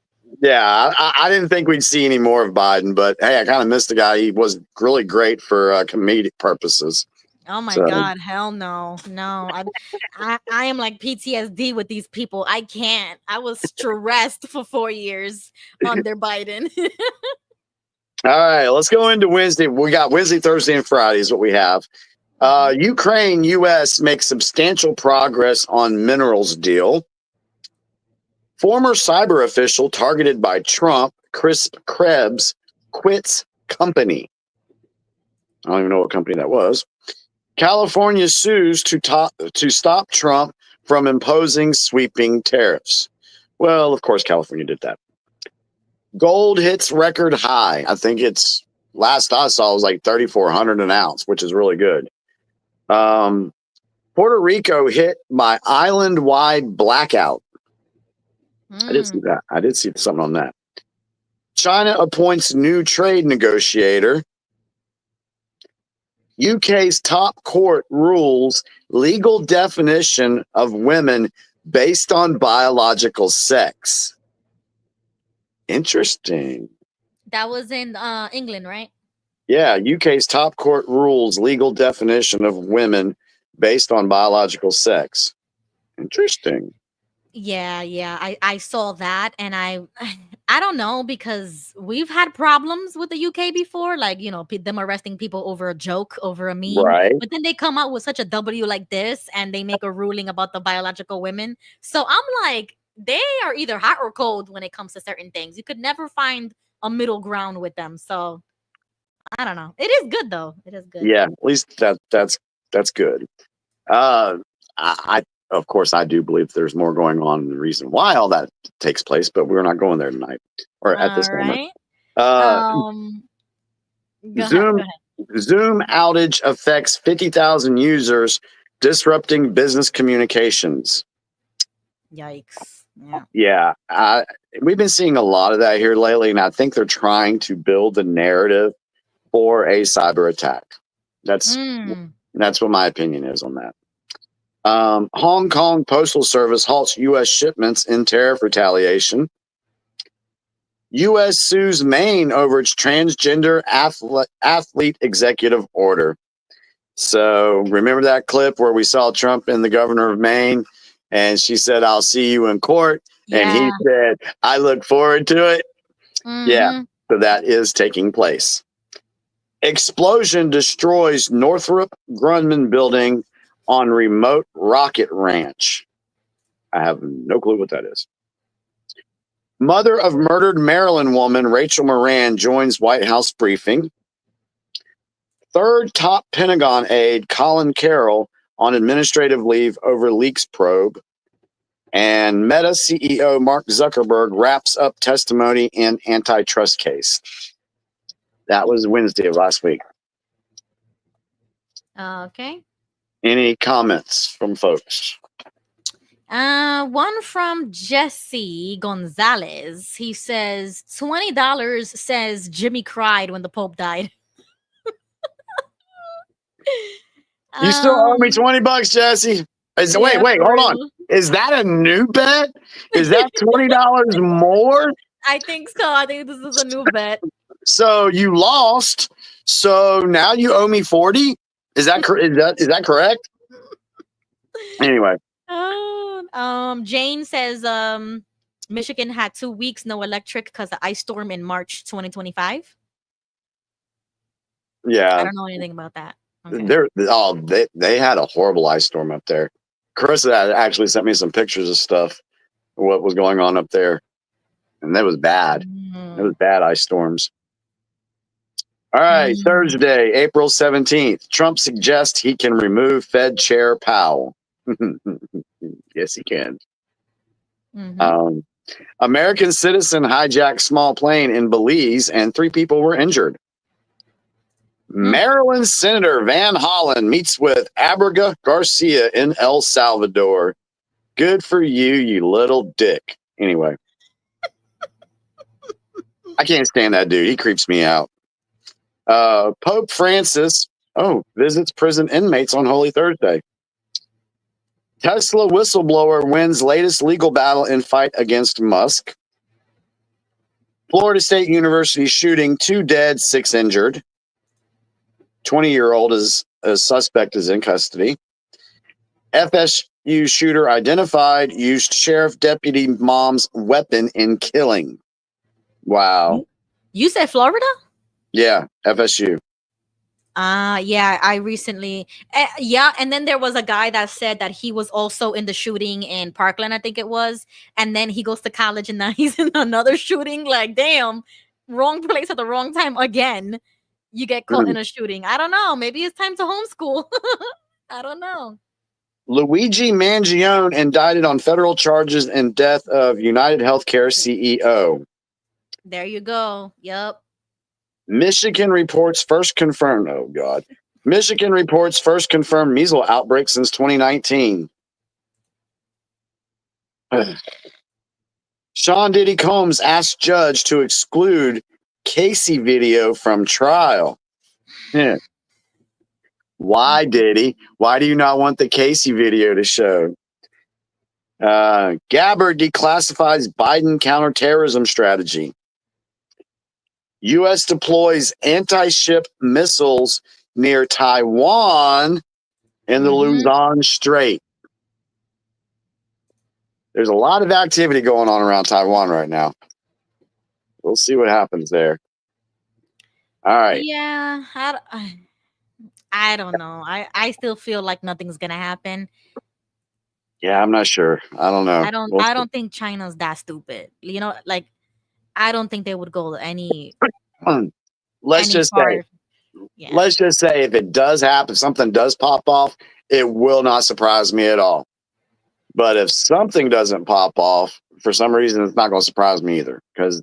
Yeah, I didn't think we'd see any more of Biden, but hey, I kind of missed the guy. He was really great for comedic purposes. Oh my God, hell no. I am like PTSD with these people. I can't. I was stressed for 4 years under Biden. All right, let's go into Wednesday. We got Wednesday, Thursday, and Friday is what we have. Ukraine, U.S. makes substantial progress on minerals deal. Former cyber official targeted by Trump, Chris Krebs, quits company. I don't even know what company that was. California sues to stop Trump from imposing sweeping tariffs. Well, of course, California did that. Gold hits record high. I think it's last I saw was like 3,400 an ounce, which is really good. Puerto Rico hit by island-wide blackout. I did see that. I did see something on that. China appoints new trade negotiator. UK's top court rules legal definition of women based on biological sex. Interesting. That was in England, right? Yeah, UK's top court rules legal definition of women based on biological sex. Interesting. Yeah, I saw that, and I don't know, because we've had problems with the UK before, like, you know, them arresting people over a joke, over a meme, Right. but then they come out with such a W like this, and they make a ruling about the biological women. So I'm like, they are either hot or cold when it comes to certain things. You could never find a middle ground with them. So I don't know. It is good though. It is good. Yeah, at least that's good. I of course I do believe there's more going on and the reason why all that takes place, but we're not going there tonight or at this moment. Go Zoom ahead. Zoom outage affects 50,000 users, disrupting business communications. Yikes. Yeah. Yeah, we've been seeing a lot of that here lately, and I think they're trying to build a narrative for a cyber attack. That's what my opinion is on that. Hong Kong Postal Service halts U.S. shipments in tariff retaliation. U.S. sues Maine over its transgender athlete executive order. So remember that clip where we saw Trump and the governor of Maine, and she said, "I'll see you in court." And he said, "I look forward to it." Yeah, so that is taking place. Explosion destroys Northrop Grumman building on remote rocket ranch. I have no clue what that is. Mother of murdered Maryland woman Rachel Moran joins White House briefing. Third top Pentagon aide Colin Carroll on administrative leave over leaks probe. And Meta CEO Mark Zuckerberg wraps up testimony in antitrust case. That was Wednesday of last week. Okay. Any comments from folks? One from Jesse Gonzalez. He says $20 says Jimmy cried when the Pope died. You still owe me $20, Jesse. Wait, hold on. Is that a new bet? Is that $20 more? I think so. I think this is a new bet. So you lost. So now you owe me 40. Is that correct? Anyway. Jane says Michigan had 2 weeks no electric because of ice storm in March 2025. Yeah. I don't know anything about that. Okay. They had a horrible ice storm up there. Carissa actually sent me some pictures of stuff, what was going on up there. And that was bad. It was bad ice storms. All right, Thursday, April 17th. Trump suggests he can remove Fed Chair Powell. Yes, he can. American citizen hijacked small plane in Belize and 3 people were injured. Maryland Senator Van Hollen meets with Abigail Garcia in El Salvador. Good for you, you little dick. Anyway. I can't stand that dude. He creeps me out. Pope Francis, visits prison inmates on Holy Thursday. Tesla whistleblower wins latest legal battle in fight against Musk. Florida State University shooting, 2 dead, 6 injured. 20-year-old suspect is in custody. FSU shooter identified, used sheriff deputy mom's weapon in killing. Wow. You said Florida? Yeah, FSU. Yeah, I recently, yeah, and then there was a guy that said that he was also in the shooting in Parkland, I think it was, and then he goes to college and now he's in another shooting. Like, damn, wrong place at the wrong time again. You get caught in a shooting. I don't know. Maybe it's time to homeschool. I don't know. Luigi Mangione indicted on federal charges in death of United Healthcare CEO. There you go. Yep. Michigan reports first confirmed. Oh God. Michigan reports first confirmed measles outbreak since 2019. Sean Diddy Combs asked judge to exclude Casey video from trial. Yeah. Why, Diddy? Why do you not want the Casey video to show? Gabbard declassifies Biden counterterrorism strategy. U.S. deploys anti-ship missiles near Taiwan in the Luzon Strait. There's a lot of activity going on around Taiwan right now. We'll see what happens there. All right. Yeah, I don't know. I still feel like nothing's gonna happen. Yeah, I'm not sure. I don't know. I don't think China's that stupid. You know, like I don't think they would go any. Let's just say, let's just say if it does happen, if something does pop off, it will not surprise me at all. But if something doesn't pop off for some reason, it's not going to surprise me either, because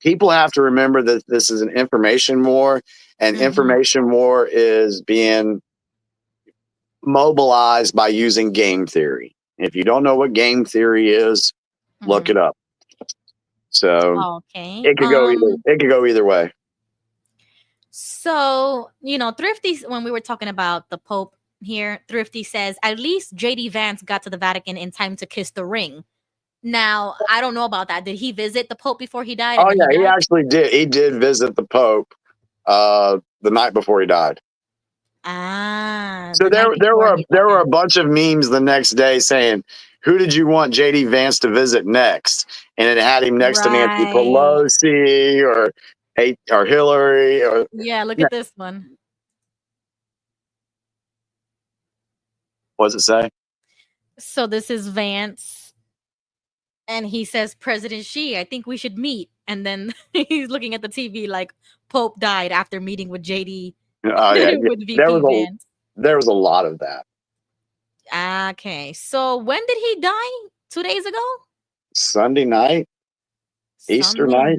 people have to remember that this is an information war, and information war is being mobilized by using game theory. If you don't know what game theory is, look it up. So it could go either way. So, you know, Thrifty, when we were talking about the Pope here, Thrifty says at least JD Vance got to the Vatican in time to kiss the ring. Now, I don't know about that. Did he visit the Pope before he died? Oh yeah, he actually did. He did visit the Pope the night before he died. So there were a bunch of memes the next day saying, "Who did you want JD Vance to visit next?" And it had him next to Nancy Pelosi or Hillary. Or yeah, look at this one. What does it say? So this is Vance, and he says, "President Xi, I think we should meet." And then he's looking at the TV like Pope died after meeting with JD. Oh yeah, with VP Vance. There was a lot of that. Okay, so when did he die? 2 days ago? Sunday night, Easter night.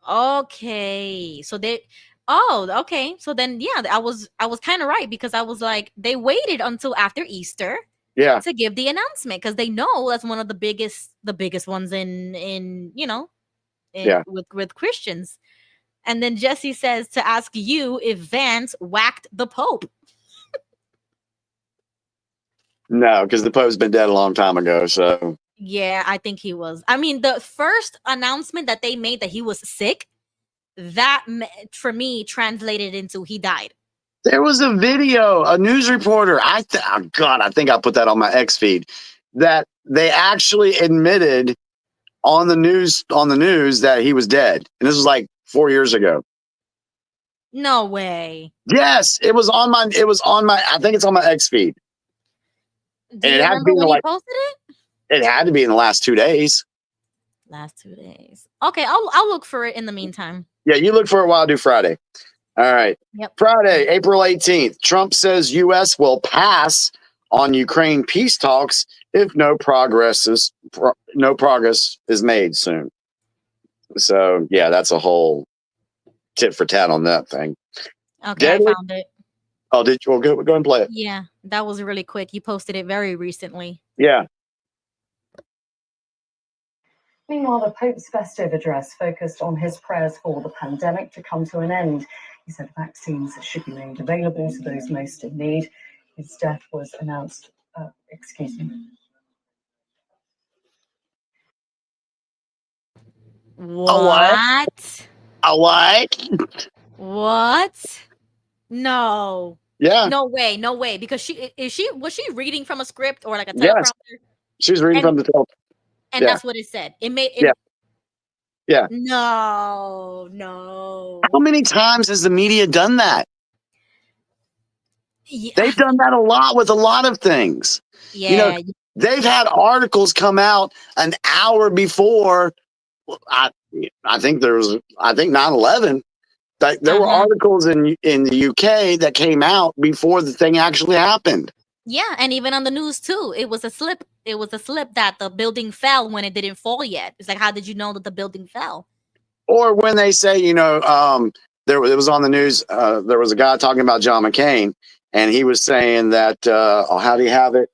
Okay, so okay. So then, yeah, I was kind of right, because I was like, they waited until after Easter, to give the announcement, because they know that's one of the biggest ones in you know, with Christians. And then Jesse says to ask you if Vance whacked the Pope. No, because the Pope's been dead a long time ago. So yeah, I think he was. I mean, the first announcement that they made that he was sick, that for me translated into he died. There was a video, a news reporter. I think I put that on my X feed, that they actually admitted on the news that he was dead, and this was like 4 years ago. No way. Yes, it was on my. I think it's on my X feed. Do you remember when he posted it? It had to be in the last 2 days. Last 2 days. Okay, I'll look for it in the meantime. Yeah, you look for it while I do Friday. All right. Yep. Friday, April 18th. Trump says U.S. will pass on Ukraine peace talks if no progress is made soon. So yeah, that's a whole tit for tat on that thing. Okay, I found it. Oh, did you? Well, go and play it. Yeah, that was really quick. You posted it very recently. Yeah. Meanwhile, the Pope's festive address focused on his prayers for the pandemic to come to an end. He said vaccines should be made available to those most in need. His death was announced. Excuse me. What? A what? What? No. Yeah. No way. Because was she reading from a script or like a teleprompter? Yes. She was reading from the teleprompter. And that's what it said. It made it. Yeah. No. How many times has the media done that? Yeah. They've done that a lot with a lot of things. You know, Yeah. they've had articles come out an hour before. I think 9/11. There were articles in the UK that came out before the thing actually happened. Yeah, and even on the news too, it was a slip. It was a slip that the building fell when it didn't fall yet. It's like, how did you know that the building fell? Or when they say, it was on the news. There was a guy talking about John McCain, and he was saying that, how do you have it?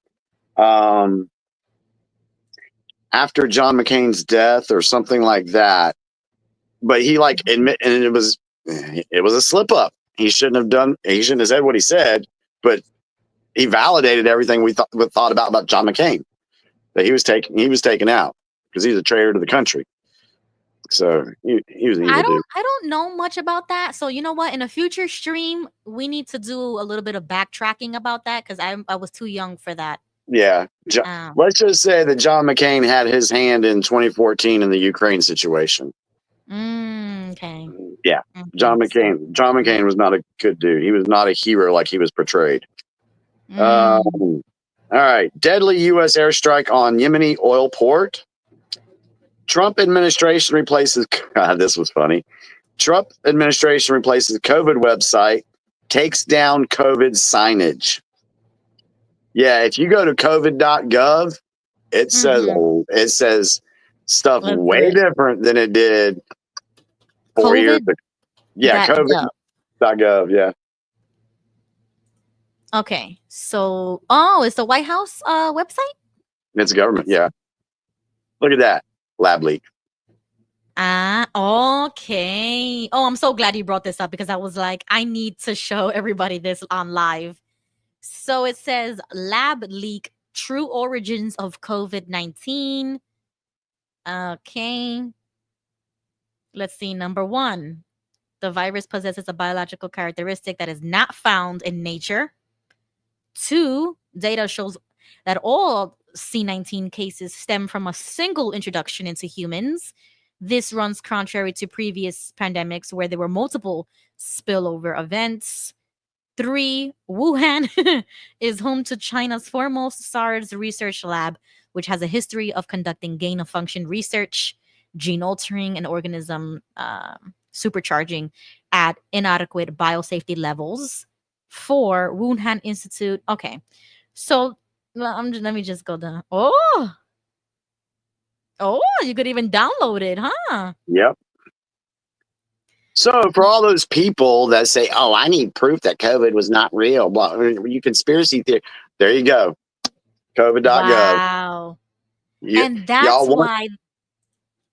After John McCain's death or something like that. But he admit, and it was a slip up. He shouldn't have said what he said, but he validated everything we thought about John McCain, that he was taken out because he's a traitor to the country. So he was an evil dude. I don't know much about that. So you know what? In a future stream, we need to do a little bit of backtracking about that because I was too young for that. Yeah. Let's just say that John McCain had his hand in 2014 in the Ukraine situation. Okay. Yeah. John McCain was not a good dude. He was not a hero like he was portrayed. All right. Deadly U.S. airstrike on Yemeni oil port. Trump administration replaces. God, this was funny. Trump administration replaces COVID website, takes down COVID signage. Yeah, if you go to covid.gov, it says stuff way different than it did 4 years ago. Yeah, covid.gov. Yeah. Okay, so it's the White House website? It's government, yeah. Look at that. Lab leak. Okay. Oh, I'm so glad you brought this up because I was like, I need to show everybody this on live. So it says lab leak, true origins of COVID-19. Okay. Let's see. Number 1, the virus possesses a biological characteristic that is not found in nature. 2, data shows that all C19 cases stem from a single introduction into humans. This runs contrary to previous pandemics where there were multiple spillover events. 3, Wuhan is home to China's foremost SARS research lab, which has a history of conducting gain-of-function research, gene altering, and organism supercharging at inadequate biosafety levels. 4, Wuhan Institute. Okay, so let me just go down. Oh, you could even download it, huh? Yep. So for all those people that say, "Oh, I need proof that COVID was not real," blah, you conspiracy theory. There you go. COVID.gov. Wow. And that's why.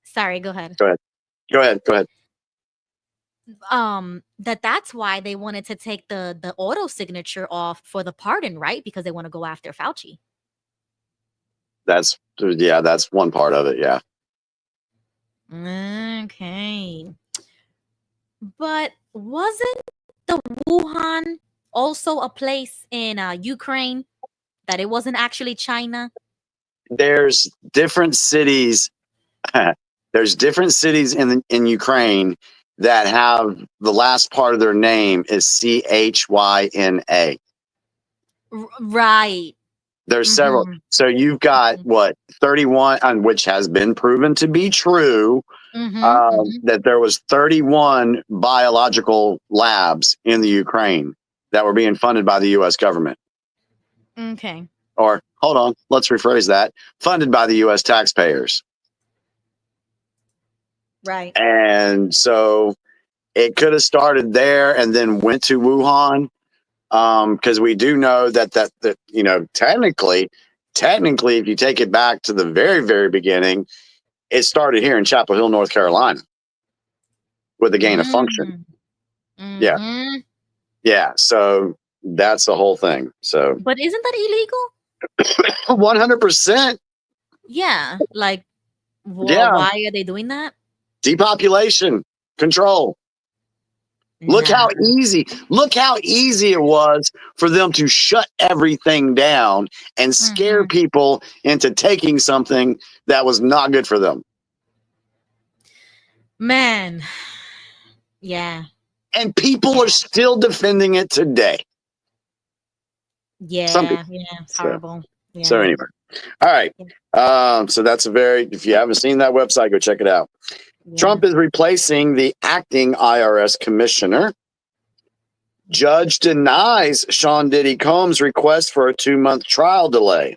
Sorry, go ahead. Go ahead. That's why they wanted to take the auto signature off for the pardon, right? Because they want to go after Fauci. That's one part of it. Yeah. Okay. But wasn't the Wuhan also a place in Ukraine that it wasn't actually China? There's different cities. There's different cities in Ukraine that have the last part of their name is CHYNA. Right. There's several. So you've got 31, which has been proven to be true. That there was 31 biological labs in the Ukraine that were being funded by the U.S. government. Okay. Or hold on, let's rephrase that. Funded by the U.S. taxpayers. Right. And so it could have started there and then went to Wuhan. Because we do know that technically, if you take it back to the very, very beginning, it started here in Chapel Hill, North Carolina, with the gain of function. Yeah. So that's the whole thing. So, but isn't that illegal? 100%. Yeah. Like, why are they doing that? Depopulation control. Look how easy it was for them to shut everything down and scare people into taking something that was not good for them. Man. Yeah. And people are still defending it today. Some Yeah. people. Yeah. It's So, horrible. so Yeah. anyway. All right. So that's if you haven't seen that website, go check it out. Yeah. Trump is replacing the acting IRS commissioner. Judge denies Sean Diddy Combs' request for a 2-month trial delay.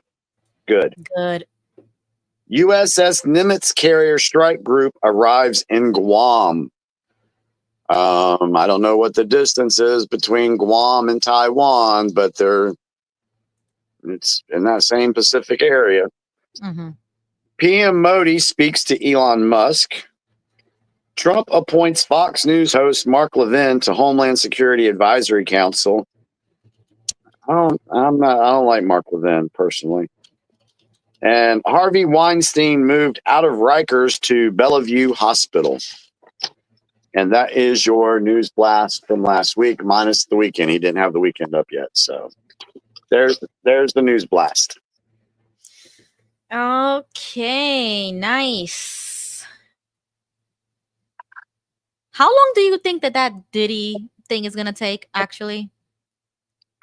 Good. Good. USS Nimitz carrier strike group arrives in Guam. I don't know what the distance is between Guam and Taiwan, but it's in that same Pacific area. Mm-hmm. PM Modi speaks to Elon Musk. Trump appoints Fox News host Mark Levin to Homeland Security Advisory Council. I don't like Mark Levin personally. And Harvey Weinstein moved out of Rikers to Bellevue Hospital. And that is your news blast from last week, minus the weekend. He didn't have the weekend up yet. So there's the news blast. Okay, nice. How long do you think that Diddy thing is gonna take? Actually,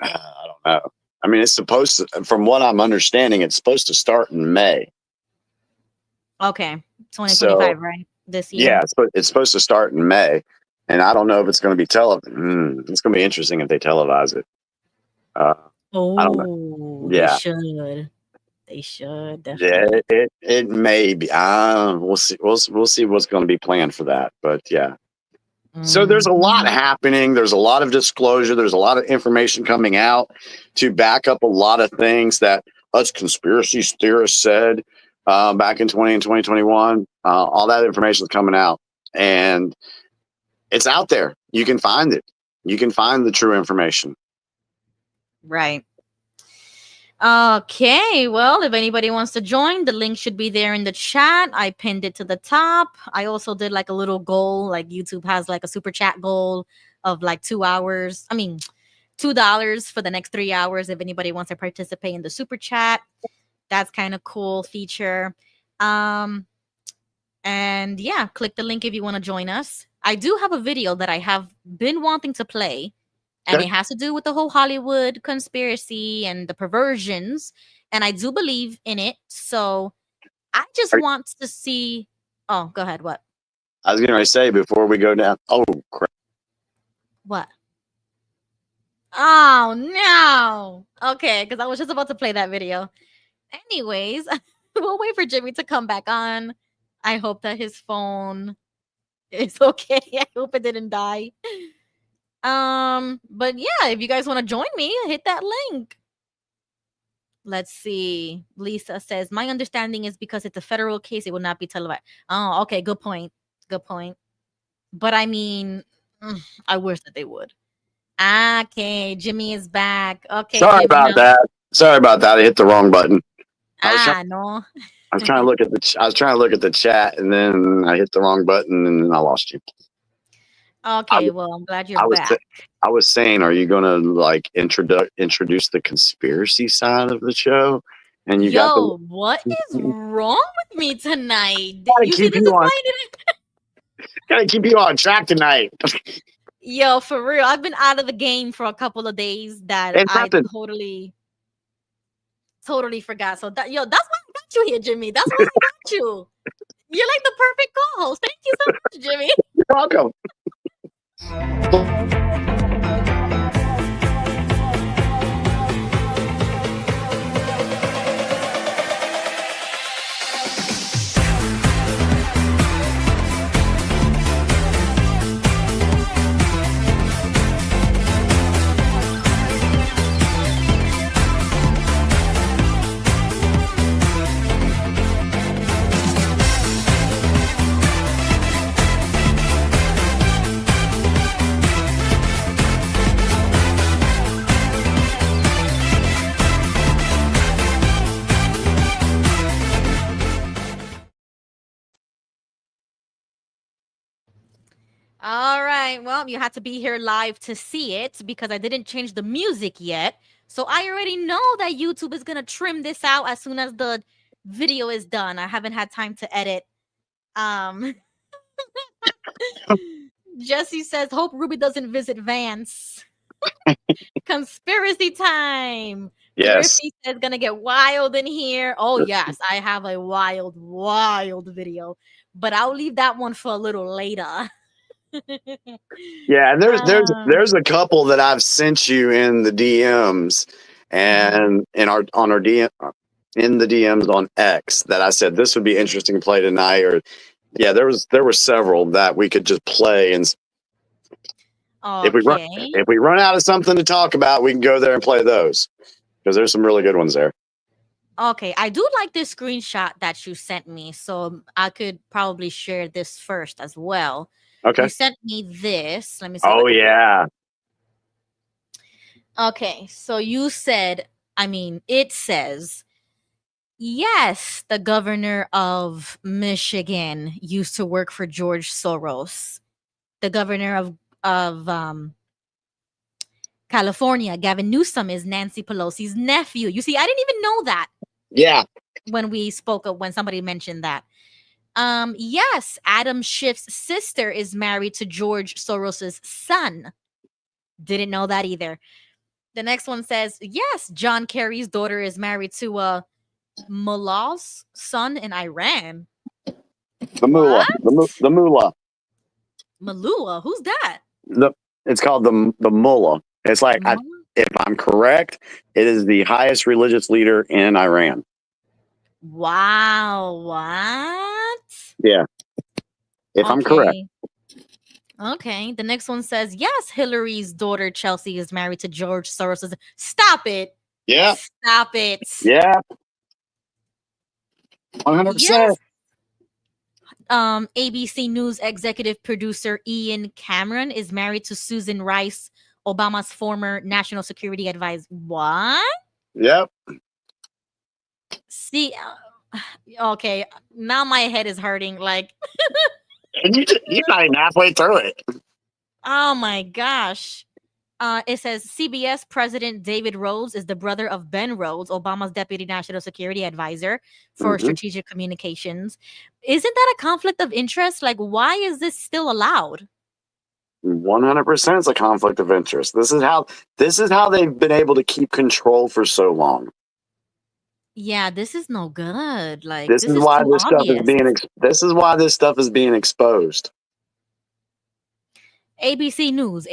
I don't know. I mean, it's supposed to, from what I'm understanding, it's supposed to start in May. okay, 2025, right? This year. Yeah, it's supposed to start in May, and I don't know if it's going to be It's going to be interesting if they televise it. I don't know. They Yeah. should. They should definitely. Yeah, it may be. We'll see. We'll see what's going to be planned for that. But yeah. So there's a lot happening. There's a lot of disclosure. There's a lot of information coming out to back up a lot of things that us conspiracy theorists said back in 2021. All that information is coming out, and it's out there. You can find it. You can find the true information. Right. Okay, well, if anybody wants to join, the link should be there in the chat. I pinned it to the top. I also did like a little goal, like YouTube has like a super chat goal of like 2 hours. I mean, $2 for the next 3 hours. If anybody wants to participate in the super chat, that's kind of cool feature. And yeah, click the link if you want to join us. I do have a video that I have been wanting to play. And it has to do with the whole Hollywood conspiracy and the perversions. And I do believe in it. So I just want to see. Oh, go ahead. What? I was going to say before we go down. Oh, crap. What? Oh, no. Okay. Because I was just about to play that video. Anyways, we'll wait for Jimmy to come back on. I hope that his phone is okay. I hope it didn't die. But yeah, if you guys want to join me, hit that link. Let's see. Lisa says, my understanding is because it's a federal case, it will not be televised. Oh, okay. Good point. Good point. But I mean, I wish that they would. Okay, Jimmy is back. Okay. Sorry about that. I hit the wrong button. No. I was trying to look at the chat, and then I hit the wrong button, and then I lost you. Okay, well, I'm glad you're back. I was saying, are you gonna like introduce the conspiracy side of the show? And you what is wrong with me tonight? Gotta keep you on track tonight. Yo, for real, I've been out of the game for a couple of days that I totally forgot. So that's why I got you here, Jimmy. That's why I got you. You're like the perfect co-host. Thank you so much, Jimmy. You're welcome. All right. Well, you had to be here live to see it because I didn't change the music yet. So I already know that YouTube is going to trim this out as soon as the video is done. I haven't had time to edit Jesse says, hope Ruby doesn't visit Vance. Conspiracy time. Yes. Thrifty says gonna get wild in here. Oh yes, I have a wild video, but I'll leave that one for a little later. Yeah, and there's Um, there's a couple that I've sent you in the DMs and in our DM in the DMs on X that I said this would be interesting to play tonight. Or yeah, there were several that we could just play, and if we run out of something to talk about, we can go there and play those because there's some really good ones there. Okay, I do like this screenshot that you sent me, so I could probably share this first as well. Okay. You sent me this. Let me see. Oh yeah. Okay, so you said, it says, yes, the governor of Michigan used to work for George Soros. The governor of California, Gavin Newsom, is Nancy Pelosi's nephew. You see, I didn't even know that. Yeah. When somebody mentioned that. Yes, Adam Schiff's sister is married to George Soros's son. Didn't know that either. The next one says, yes, John Kerry's daughter is married to Mullah's son in Iran. The mullah. The mullah. Malua? Who's that? It's called the mullah. It's like, if I'm correct, it is the highest religious leader in Iran. Wow. What? Yeah. If I'm correct. Okay. The next one says, yes, Hillary's daughter, Chelsea, is married to George Soros. Stop it. Yeah. Stop it. Yeah. 100%. Yes. ABC News executive producer Ian Cameron is married to Susan Rice, Obama's former national security advisor. What? Yep. See, okay, now my head is hurting. Like, you're not even halfway through it. Oh my gosh. It says CBS President David Rhodes is the brother of Ben Rhodes, Obama's deputy national security advisor for strategic communications. Isn't that a conflict of interest? Like, why is this still allowed? 100% is a conflict of interest. This is how they've been able to keep control for so long. Yeah, this is no good. Like, this is why this stuff is being. This is why this stuff is being exposed. ABC News,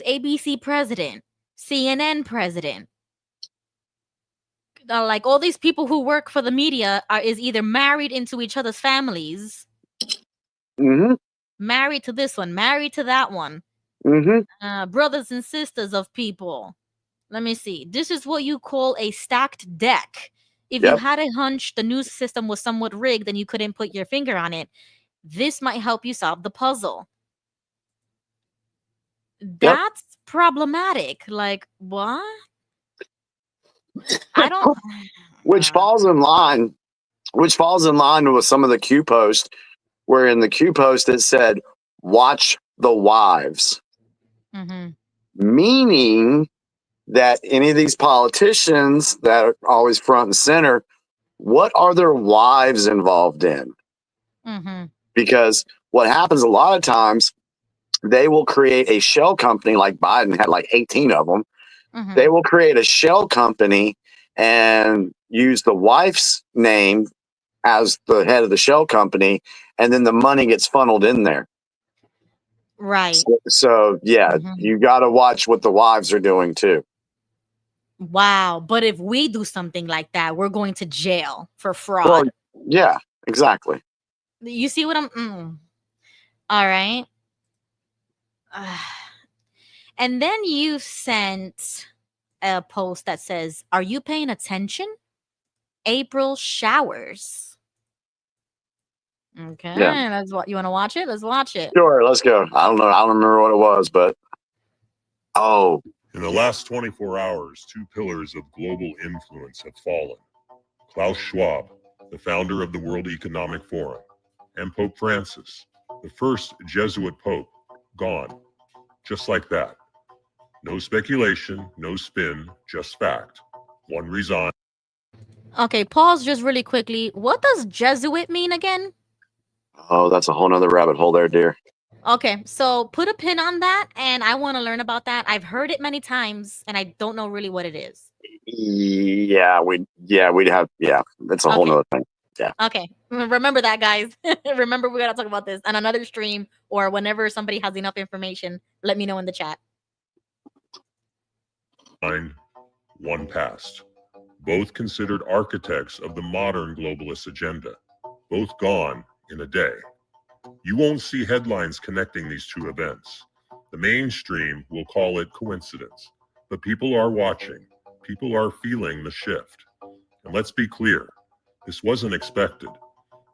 ABC president, CNN president. Like all these people who work for the media is either married into each other's families, married to this one, married to that one, brothers and sisters of people. Let me see. This is what you call a stacked deck. If you had a hunch the news system was somewhat rigged and you couldn't put your finger on it, this might help you solve the puzzle. That's problematic. Like, what? I don't. Which falls in line with some of the Q posts, where in the Q post it said, "Watch the wives," meaning that any of these politicians that are always front and center, what are their wives involved in? Because what happens a lot of times, they will create a shell company, like Biden had like 18 of them. They will create a shell company and use the wife's name as the head of the shell company, and then the money gets funneled in there. Right. So yeah, you got to watch what the wives are doing too. Wow. But if we do something like that, we're going to jail for fraud. Well, yeah, exactly. You see what I'm... All right. And then you sent a post that says, are you paying attention? April showers. Okay. That's what you want to watch it? Let's watch it. Sure, let's go. I don't know. I don't remember what it was, but in the last 24 hours, two pillars of global influence have fallen. Klaus Schwab, the founder of the World Economic Forum, and Pope Francis, the first Jesuit pope, gone. Just like that. No speculation, no spin, just fact. One resigned. Okay, pause just really quickly. What does Jesuit mean again? Oh, that's a whole nother rabbit hole there, dear. Okay, so put a pin on that, and I want to learn about that. I've heard it many times, and I don't know really what it is. We'd have, it's a whole Okay. nother thing. Yeah. Okay, remember that, guys. Remember, we gotta talk about this on another stream or whenever somebody has enough information. Let me know in the chat. One past. Both considered architects of the modern globalist agenda. Both gone in a day. You won't see headlines connecting these two events. The mainstream will call it coincidence, but people are watching. People are feeling the shift. And let's be clear, this wasn't expected.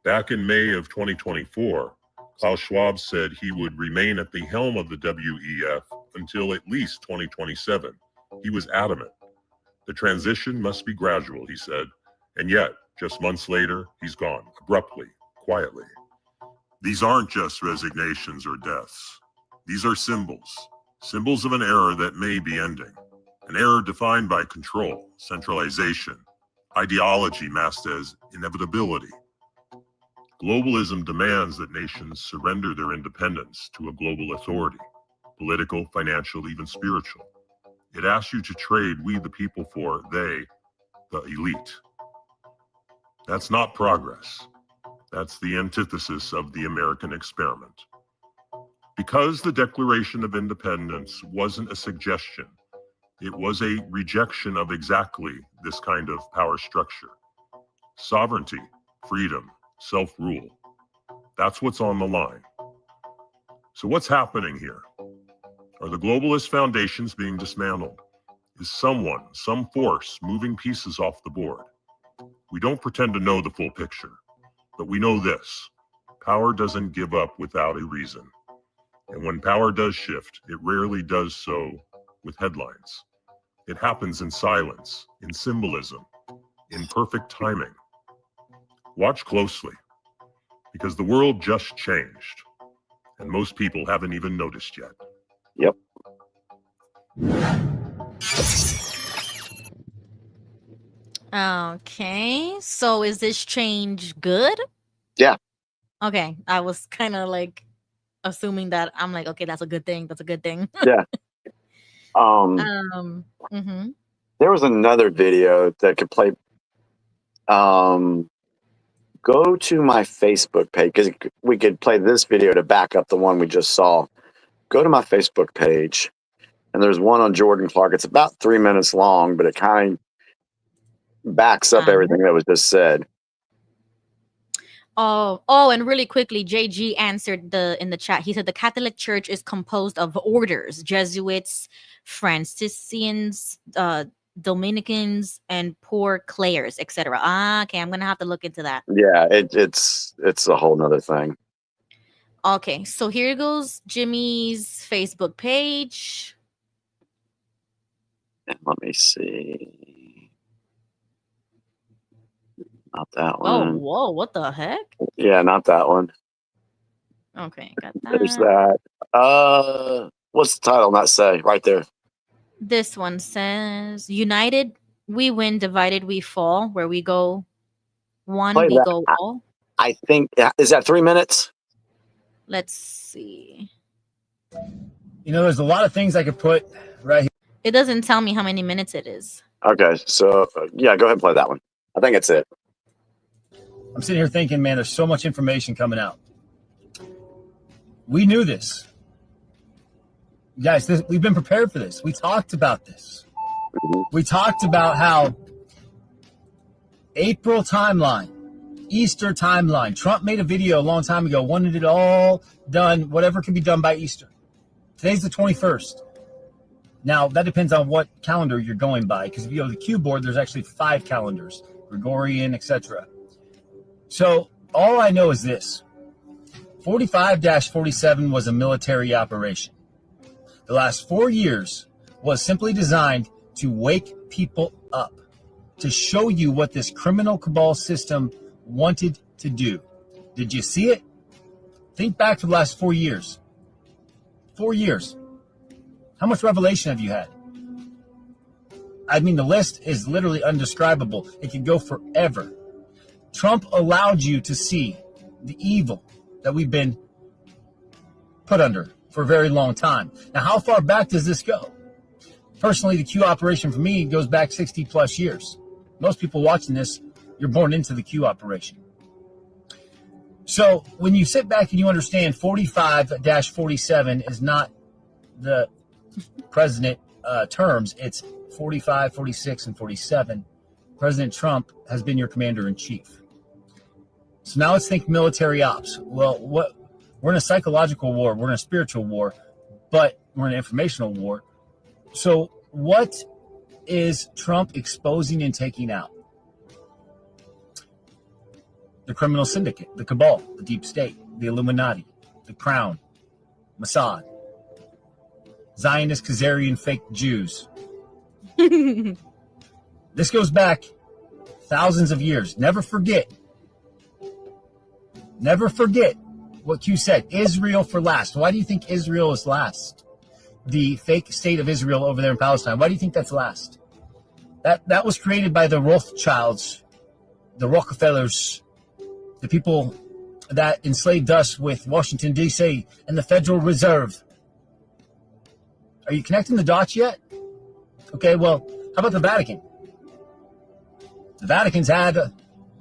Back in May of 2024, Klaus Schwab said he would remain at the helm of the WEF until at least 2027. He was adamant. The transition must be gradual, he said, and yet, just months later, he's gone, abruptly, quietly. These aren't just resignations or deaths. These are symbols of an era that may be ending, an era defined by control, centralization, ideology masked as inevitability. Globalism demands that nations surrender their independence to a global authority, political, financial, even spiritual. It asks you to trade we the people for they, the elite. That's not progress. That's the antithesis of the American experiment. Because the Declaration of Independence wasn't a suggestion, it was a rejection of exactly this kind of power structure. Sovereignty, freedom, self-rule. That's what's on the line. So what's happening here? Are the globalist foundations being dismantled? Is someone, some force, moving pieces off the board? We don't pretend to know the full picture, but we know this. Power doesn't give up without a reason. And when power does shift, it rarely does so with headlines. It happens in silence, in symbolism, in perfect timing. Watch closely, because the world just changed, and most people haven't even noticed yet. Yep. Okay, so is this change good? Yeah. Okay, I was kind of like assuming that. I'm like, okay, that's a good thing. That's a good thing. Yeah. Mhm. There was another video that could play. Go to my Facebook page, because we could play this video to back up the one we just saw. Go to my Facebook page, and there's one on Jordan Clark. It's about 3 minutes long, but it kind of backs up everything that was just said. Oh, and really quickly, JG answered in the chat. He said the Catholic Church is composed of orders: Jesuits, Franciscans, Dominicans, and Poor Clares, etc. Okay, I'm gonna have to look into that. Yeah, it's a whole nother thing. Okay, so here goes Jimmy's Facebook page. And let me see. Not that Oh, one. whoa, what the heck? Yeah, not that one. Okay, got There's that. that. What's the title not say? Right there. This one says, United we win, divided we fall. Where we go one, Play we that. go all. I think, is that 3 minutes? Let's see. You know, there's a lot of things I could put right here. It doesn't tell me how many minutes it is. Okay, so yeah, go ahead and play that one. I think it's it. I'm sitting here thinking, man, there's so much information coming out. We knew this. Guys, we've been prepared for this. We talked about this. We talked about how April timeline, Easter timeline. Trump made a video a long time ago, wanted it all done, whatever can be done by Easter. Today's the 21st. Now, that depends on what calendar you're going by, because if you go to the Q board, there's actually 5 calendars, Gregorian, etc. So all I know is this. 45-47 was a military operation. The last 4 years was simply designed to wake people up, to show you what this criminal cabal system wanted to do. Did you see it? Think back to the last 4 years. 4 years. How much revelation have you had? I mean, the list is literally undescribable. It can go forever. Trump allowed you to see the evil that we've been put under for a very long time. Now, how far back does this go? Personally, the Q operation for me goes back 60 plus years. Most people watching this, you're born into the Q operation. So when you sit back and you understand 45-47 is not the president terms, it's 45, 46, and 47. President Trump has been your commander-in-chief. So now let's think military ops. Well, we're in a psychological war, we're in a spiritual war, but we're in an informational war. So what is Trump exposing and taking out? The criminal syndicate, the cabal, the deep state, the Illuminati, the Crown, Mossad, Zionist, Khazarian, fake Jews. This goes back thousands of years. Never forget what Q said. Israel for last. Why do you think Israel is last? The fake state of Israel over there in Palestine. Why do you think that's last? That was created by the Rothschilds, the Rockefellers, the people that enslaved us with Washington, D.C. and the Federal Reserve. Are you connecting the dots yet? Okay, well, how about the Vatican? The Vatican's had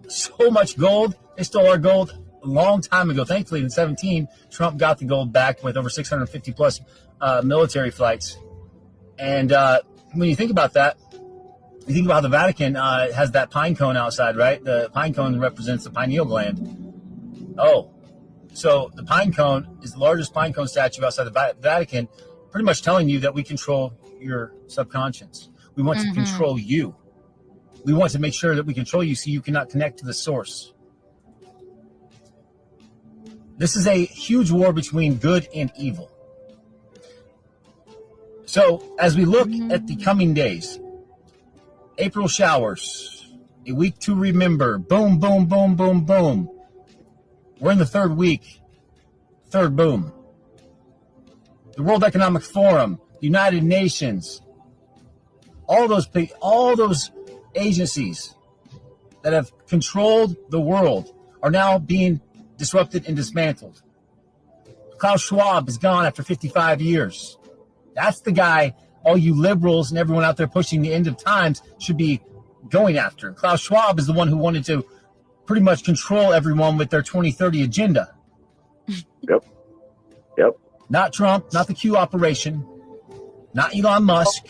so much gold. They stole our gold a long time ago. Thankfully, in 2017, Trump got the gold back with over 650 plus military flights. And when you think about that, you think about how the Vatican has that pine cone outside, right? The pine cone represents the pineal gland. Oh, so the pine cone is the largest pine cone statue outside the Vatican, pretty much telling you that we control your subconscious. We want to control you. We want to make sure that we control you so you cannot connect to the source. This is a huge war between good and evil. So as we look at the coming days, April showers, a week to remember, boom, boom, boom, boom, boom. We're in the third week, third boom. The World Economic Forum, the United Nations, all those agencies that have controlled the world are now being disrupted and dismantled. Klaus Schwab is gone after 55 years. That's the guy all you liberals and everyone out there pushing the end of times should be going after. Klaus Schwab is the one who wanted to pretty much control everyone with their 2030 agenda. Yep. Not Trump, not the Q operation, not Elon Musk.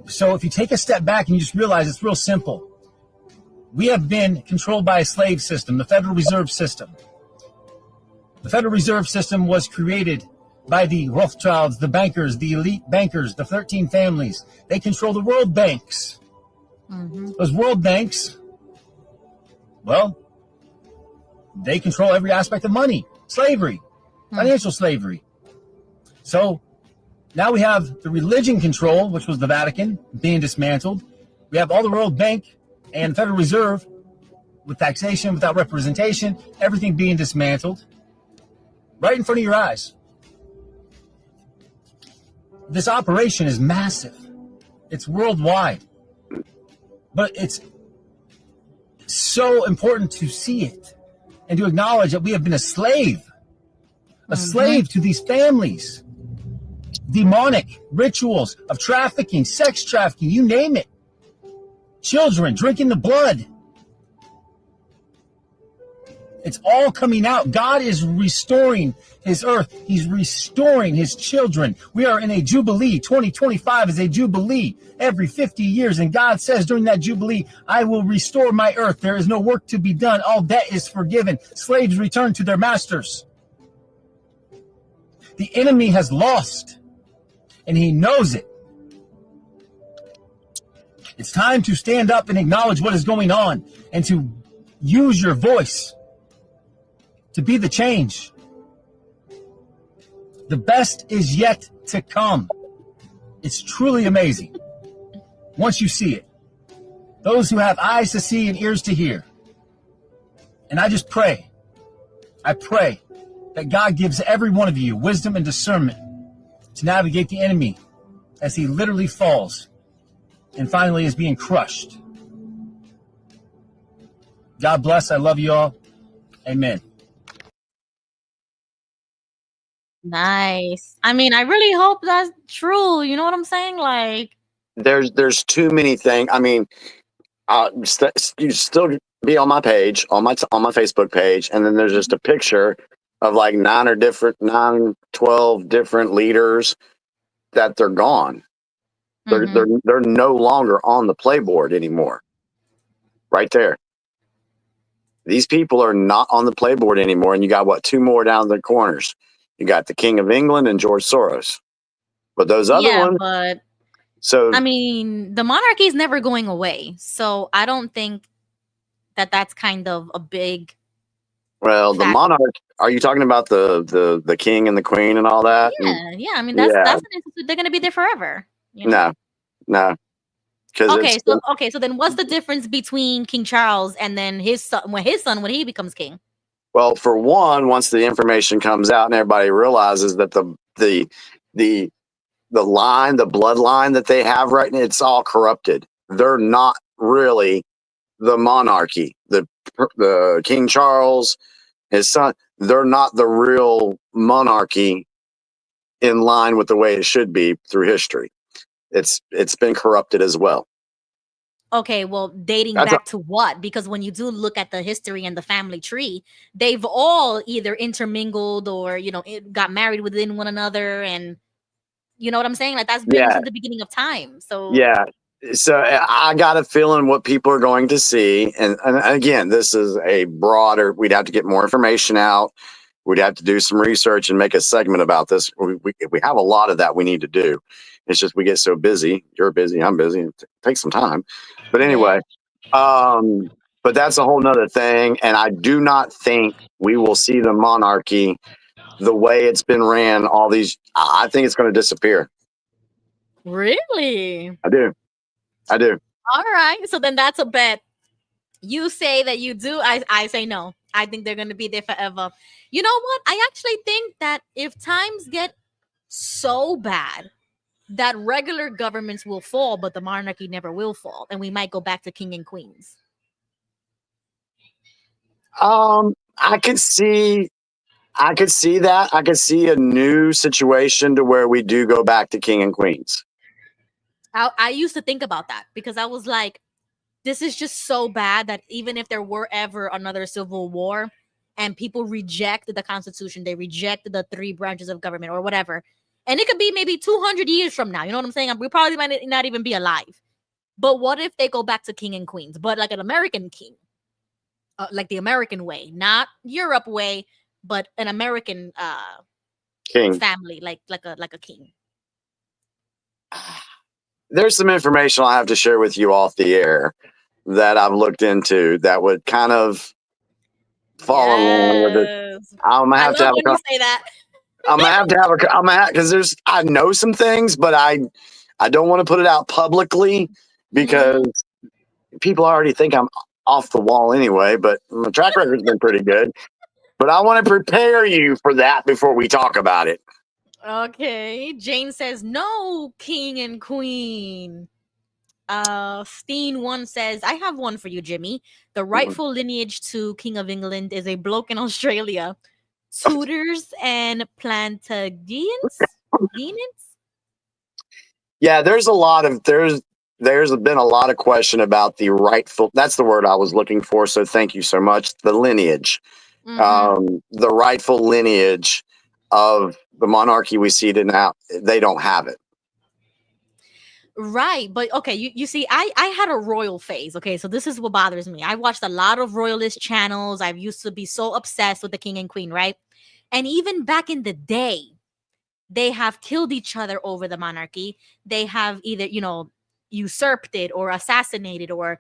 So if you take a step back and you just realize it's real simple. We have been controlled by a slave system, the Federal Reserve System. The Federal Reserve System was created by the Rothschilds, the bankers, the elite bankers, the 13 families. They control the world banks. Those world banks, well, they control every aspect of money, slavery, financial slavery. So now we have the religion control, which was the Vatican, being dismantled. We have all the World Bank and the Federal Reserve with taxation, without representation, everything being dismantled right in front of your eyes. This operation is massive. It's worldwide. But it's so important to see it and to acknowledge that we have been a slave to these families. Demonic rituals of trafficking, sex trafficking, you name it. Children drinking the blood. It's all coming out. God is restoring his earth. He's restoring his children. We are in a jubilee. 2025 is a jubilee every 50 years. And God says during that jubilee, I will restore my earth. There is no work to be done. All debt is forgiven. Slaves return to their masters. The enemy has lost, and he knows it. It's time to stand up and acknowledge what is going on and to use your voice to be the change. The best is yet to come. It's truly amazing once you see it. Those who have eyes to see and ears to hear. And I just pray, that God gives every one of you wisdom and discernment to navigate the enemy as he literally falls and finally is being crushed. God bless. I love you all. Amen. Nice. I mean, I really hope that's true. You know what I'm saying? Like, There's too many things. I mean, you still be on my page, on my Facebook page, and then there's just a picture of like 12 different leaders that they're gone. They're no longer on the playboard anymore. Right there. These people are not on the playboard anymore, and you got what, 2 more down the corners. You got the King of England and George Soros. But those other yeah, ones, but so I mean, the monarchy is never going away. So I don't think that that's kind of a big well, the fact. monarch. Are you talking about the king and the queen and all that? Yeah. I mean, that's an institute. They're gonna be there forever. You know? No, because So then what's the difference between King Charles and then his son when he becomes king? well, for one, once the information comes out and everybody realizes that the line, the bloodline that they have right now, it's all corrupted. They're not really the monarchy. The King Charles, his son, they're not the real monarchy in line with the way it should be through history. It's been corrupted as well. Okay, well, dating That's back to what? Because when you do look at the history and the family tree, they've all either intermingled or, got married within one another. And you know what I'm saying? Like, that's been since the beginning of time. So, yeah. So I got a feeling what people are going to see. And again, this is a broader, we'd have to get more information out. We'd have to do some research and make a segment about this. We have a lot of that we need to do. It's just we get so busy. You're busy. I'm busy. It takes some time. But anyway, but that's a whole nother thing. And I do not think we will see the monarchy the way it's been ran all these. I think it's going to disappear. really? I do. All right. So then that's a bet. You say that you do. I say no. I think they're going to be there forever. You know what? I actually think that if times get so bad that regular governments will fall, but the monarchy never will fall, and we might go back to king and queens. I could see that. I could see a new situation to where we do go back to king and queens. I used to think about that because I was like, this is just so bad that even if there were ever another civil war and people reject the Constitution, they reject the 3 branches of government or whatever, and it could be maybe 200 years from now. You know what I'm saying? We probably might not even be alive. But what if they go back to king and queens, but like an American king, like the American way, not Europe way, but an American King family, like a king. There's some information I'll have to share with you off the air that I've looked into that would kind of fall along with it. I'm gonna have to have when you say that. I'm gonna have because I know some things, but I don't want to put it out publicly because people already think I'm off the wall anyway. But my track record's been pretty good. But I want to prepare you for that before we talk about it. Okay. Jane says no king and queen. Steen 1 says, I have one for you, Jimmy. The rightful lineage to King of England is a bloke in Australia. Tudors and Plantagenets? Yeah, there's been a lot of question about the rightful. That's the word I was looking for. So thank you so much. The lineage, the rightful lineage of the monarchy we see now. They don't have it. Right. But okay, you see, I had a royal phase. Okay, so this is what bothers me. I watched a lot of royalist channels. I used to be so obsessed with the king and queen, right? And even back in the day, they have killed each other over the monarchy. They have either, usurped it or assassinated or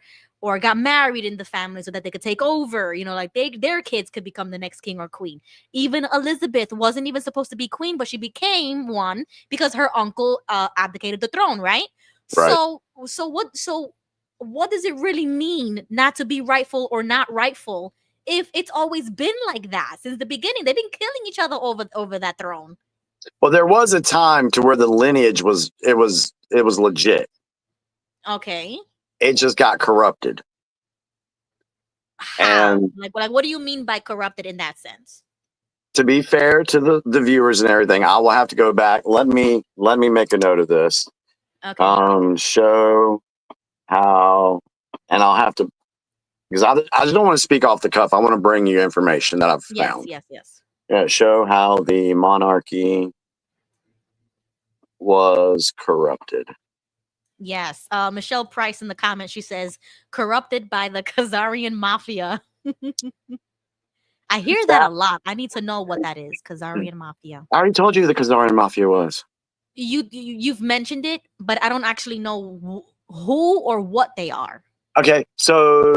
got married in the family so that they could take over, like their kids could become the next king or queen. Even Elizabeth wasn't even supposed to be queen, but she became one because her uncle abdicated the throne, right? So what does it really mean not to be rightful or not rightful if it's always been like that since the beginning? They've been killing each other over that throne. Well, there was a time to where the lineage was legit. Okay. It just got corrupted. How? And Like what do you mean by corrupted in that sense? to be fair to the viewers and everything, I will have to go back. Let me make a note of this. Okay. Show how, and I'll have to, because I just don't want to speak off the cuff. I want to bring you information that I've found. Yes. Yeah, show how the monarchy was corrupted. Yes. Michelle Price in the comments, she says, corrupted by the Khazarian mafia. I hear that a lot. I need to know what that is. Khazarian mafia. I already told you who the Khazarian mafia was. You've mentioned it, but I don't actually know who or what they are. Okay, so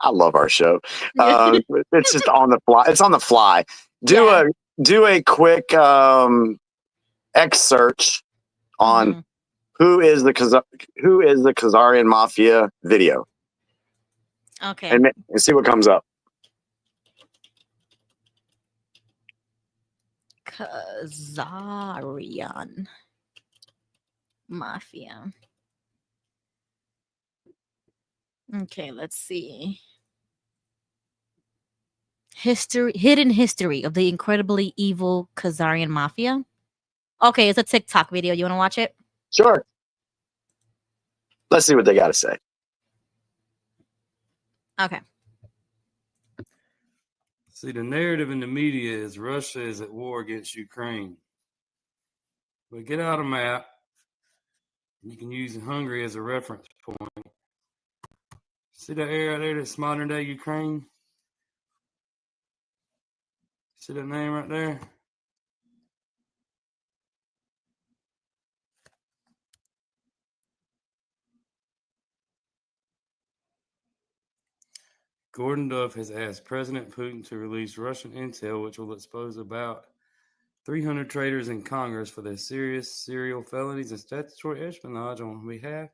I love our show. It's just on the fly. It's on the fly. Do a quick X search on who is the Khazarian mafia video. Okay. And see what comes up. Khazarian mafia. Okay, let's see. Hidden history of the incredibly evil Khazarian mafia. Okay, it's a TikTok video. You want to watch it? Sure. Let's see what they got to say. Okay. See, the narrative in the media is Russia is at war against Ukraine. But get out a map. You can use Hungary as a reference point. See that area there that's modern day Ukraine? See that name right there? Gordon Duff has asked President Putin to release Russian intel, which will expose about 300 traitors in Congress for their serious serial felonies and statutory espionage on behalf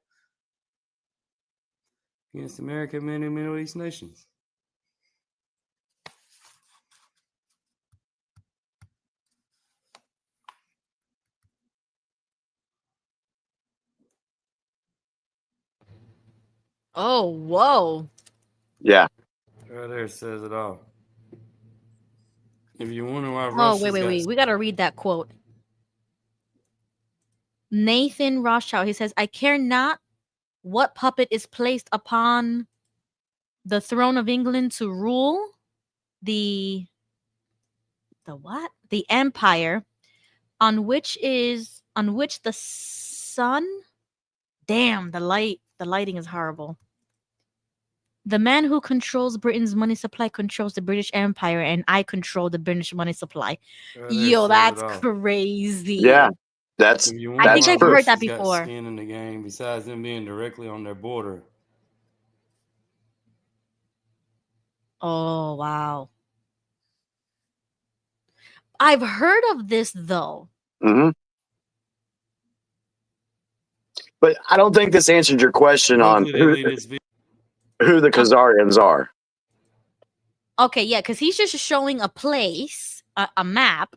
against America and many Middle East nations. Oh, whoa. Yeah. Right there says it all. If you wonder why Oh, wait. We got to read that quote. Nathan Rothschild, he says, I care not what puppet is placed upon the throne of England to rule the what? The empire on which the sun, damn, the lighting is horrible. The man who controls Britain's money supply controls the British Empire, and I control the British money supply. Yo, that's crazy. Yeah, that's I think I've heard that before. Got skin in the game, besides them being directly on their border. Oh, wow. I've heard of this, though. Mm-hmm. But I don't think this answered your question on who the Khazarians are. Okay, yeah, because he's just showing a place, a map.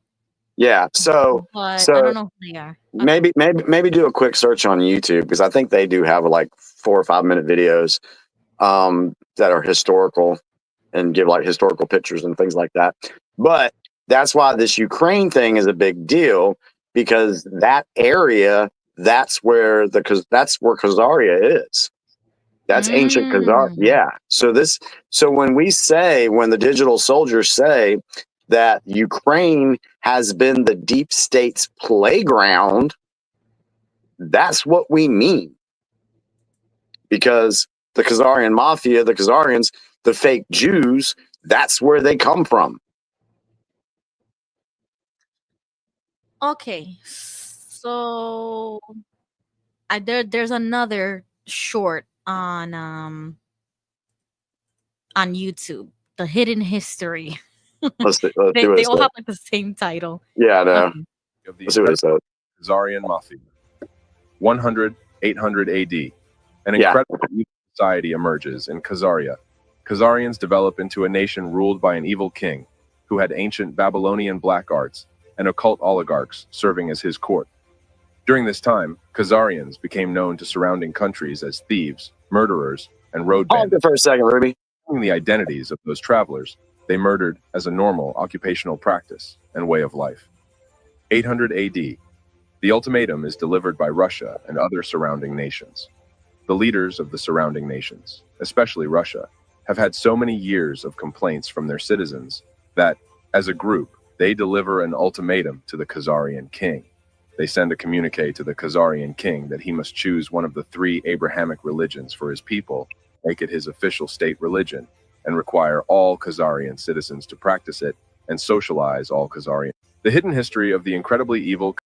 Yeah, so I don't know who they are. Okay. Maybe do a quick search on YouTube, because I think they do have like 4 or 5 minute videos that are historical and give like historical pictures and things like that. But that's why this Ukraine thing is a big deal, because that area, that's where Khazaria is. That's ancient Khazar. Yeah. So when the digital soldiers say that Ukraine has been the deep state's playground, that's what we mean. Because the Khazarian mafia, the Khazarians, the fake Jews, that's where they come from. Okay. So there's another short on YouTube, The Hidden History. They all have like the same title. Yeah, I know. Let's see what it says. Khazarian Mafia. 800 AD. An incredible society emerges in Khazaria. Khazarians develop into a nation ruled by an evil king who had ancient Babylonian black arts and occult oligarchs serving as his court. During this time, Khazarians became known to surrounding countries as thieves, murderers, and road bandits. Hold it for a second, Ruby. Knowing the identities of those travelers, they murdered as a normal occupational practice and way of life. 800 AD, the ultimatum is delivered by Russia and other surrounding nations. The leaders of the surrounding nations, especially Russia, have had so many years of complaints from their citizens that, as a group, they deliver an ultimatum to the Khazarian king. They send a communique to the Khazarian king that he must choose one of the 3 Abrahamic religions for his people, make it his official state religion, and require all Khazarian citizens to practice it and socialize all Khazarian. The hidden history of the incredibly evil.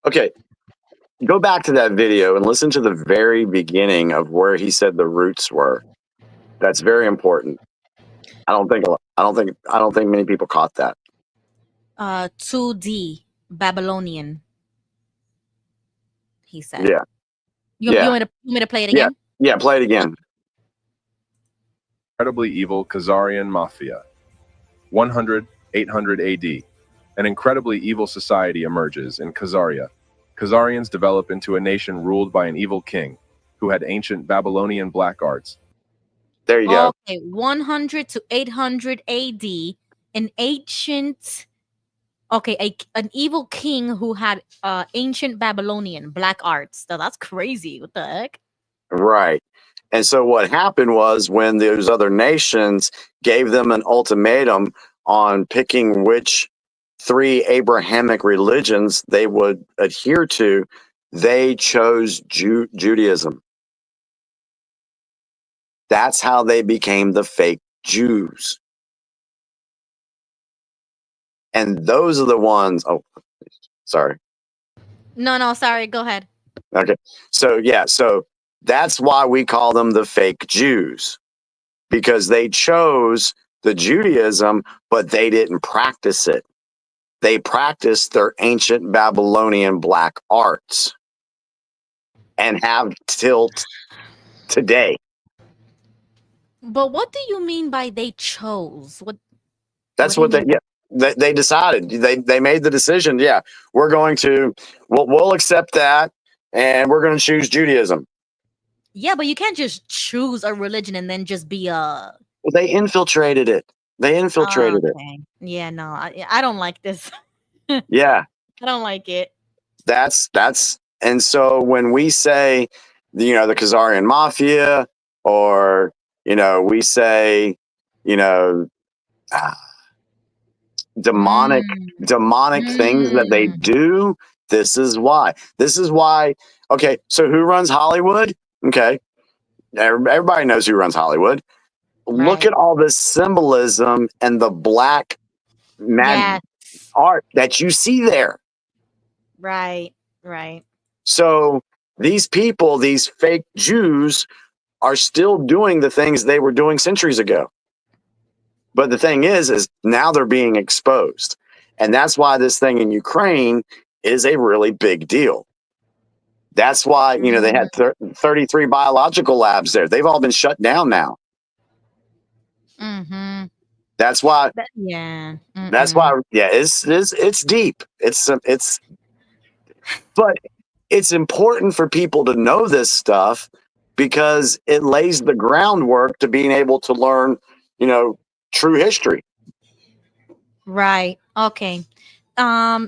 Okay, go back to that video and listen to the very beginning of where he said the roots were. That's very important. I don't think many people caught that. 2D Babylonian. He said. Yeah. You want me to play it Yeah. again? Yeah, play it again. Incredibly evil Khazarian mafia. 100, 800 AD. An incredibly evil society emerges in Khazaria. Khazarians develop into a nation ruled by an evil king who had ancient Babylonian black arts. There you go. Okay, 100 to 800 AD, an ancient, an evil king who had ancient Babylonian black arts. So that's crazy. What the heck? Right. And so what happened was when those other nations gave them an ultimatum on picking which 3 Abrahamic religions they would adhere to, they chose Judaism. That's how they became the fake Jews. And those are the ones. Oh, sorry. No, sorry. Go ahead. Okay. So, yeah. So that's why we call them the fake Jews, because they chose the Judaism, but they didn't practice it. They practiced their ancient Babylonian black arts and have till today. But what do you mean by they chose? That's what they decided. They made the decision. Yeah, we'll accept that, and we're going to choose Judaism. Yeah, but you can't just choose a religion and then just be a. Well, they infiltrated it. It. Yeah, no, I don't like this. Yeah, I don't like it. That's and so when we say, the Khazarian mafia, or we say, demonic things that they do. This is why. Okay, so who runs Hollywood? Okay, everybody knows who runs Hollywood. Right. Look at all this symbolism and the black art that you see there. Right. So these people, these fake Jews, are still doing the things they were doing centuries ago. But the thing is now they're being exposed. And that's why this thing in Ukraine is a really big deal. That's why, they had 33 biological labs there. They've all been shut down now. Mm-hmm. That's why. Yeah. Mm-mm. That's why. Yeah, it's deep. But it's important for people to know this stuff because it lays the groundwork to being able to learn, true history. Right. Okay.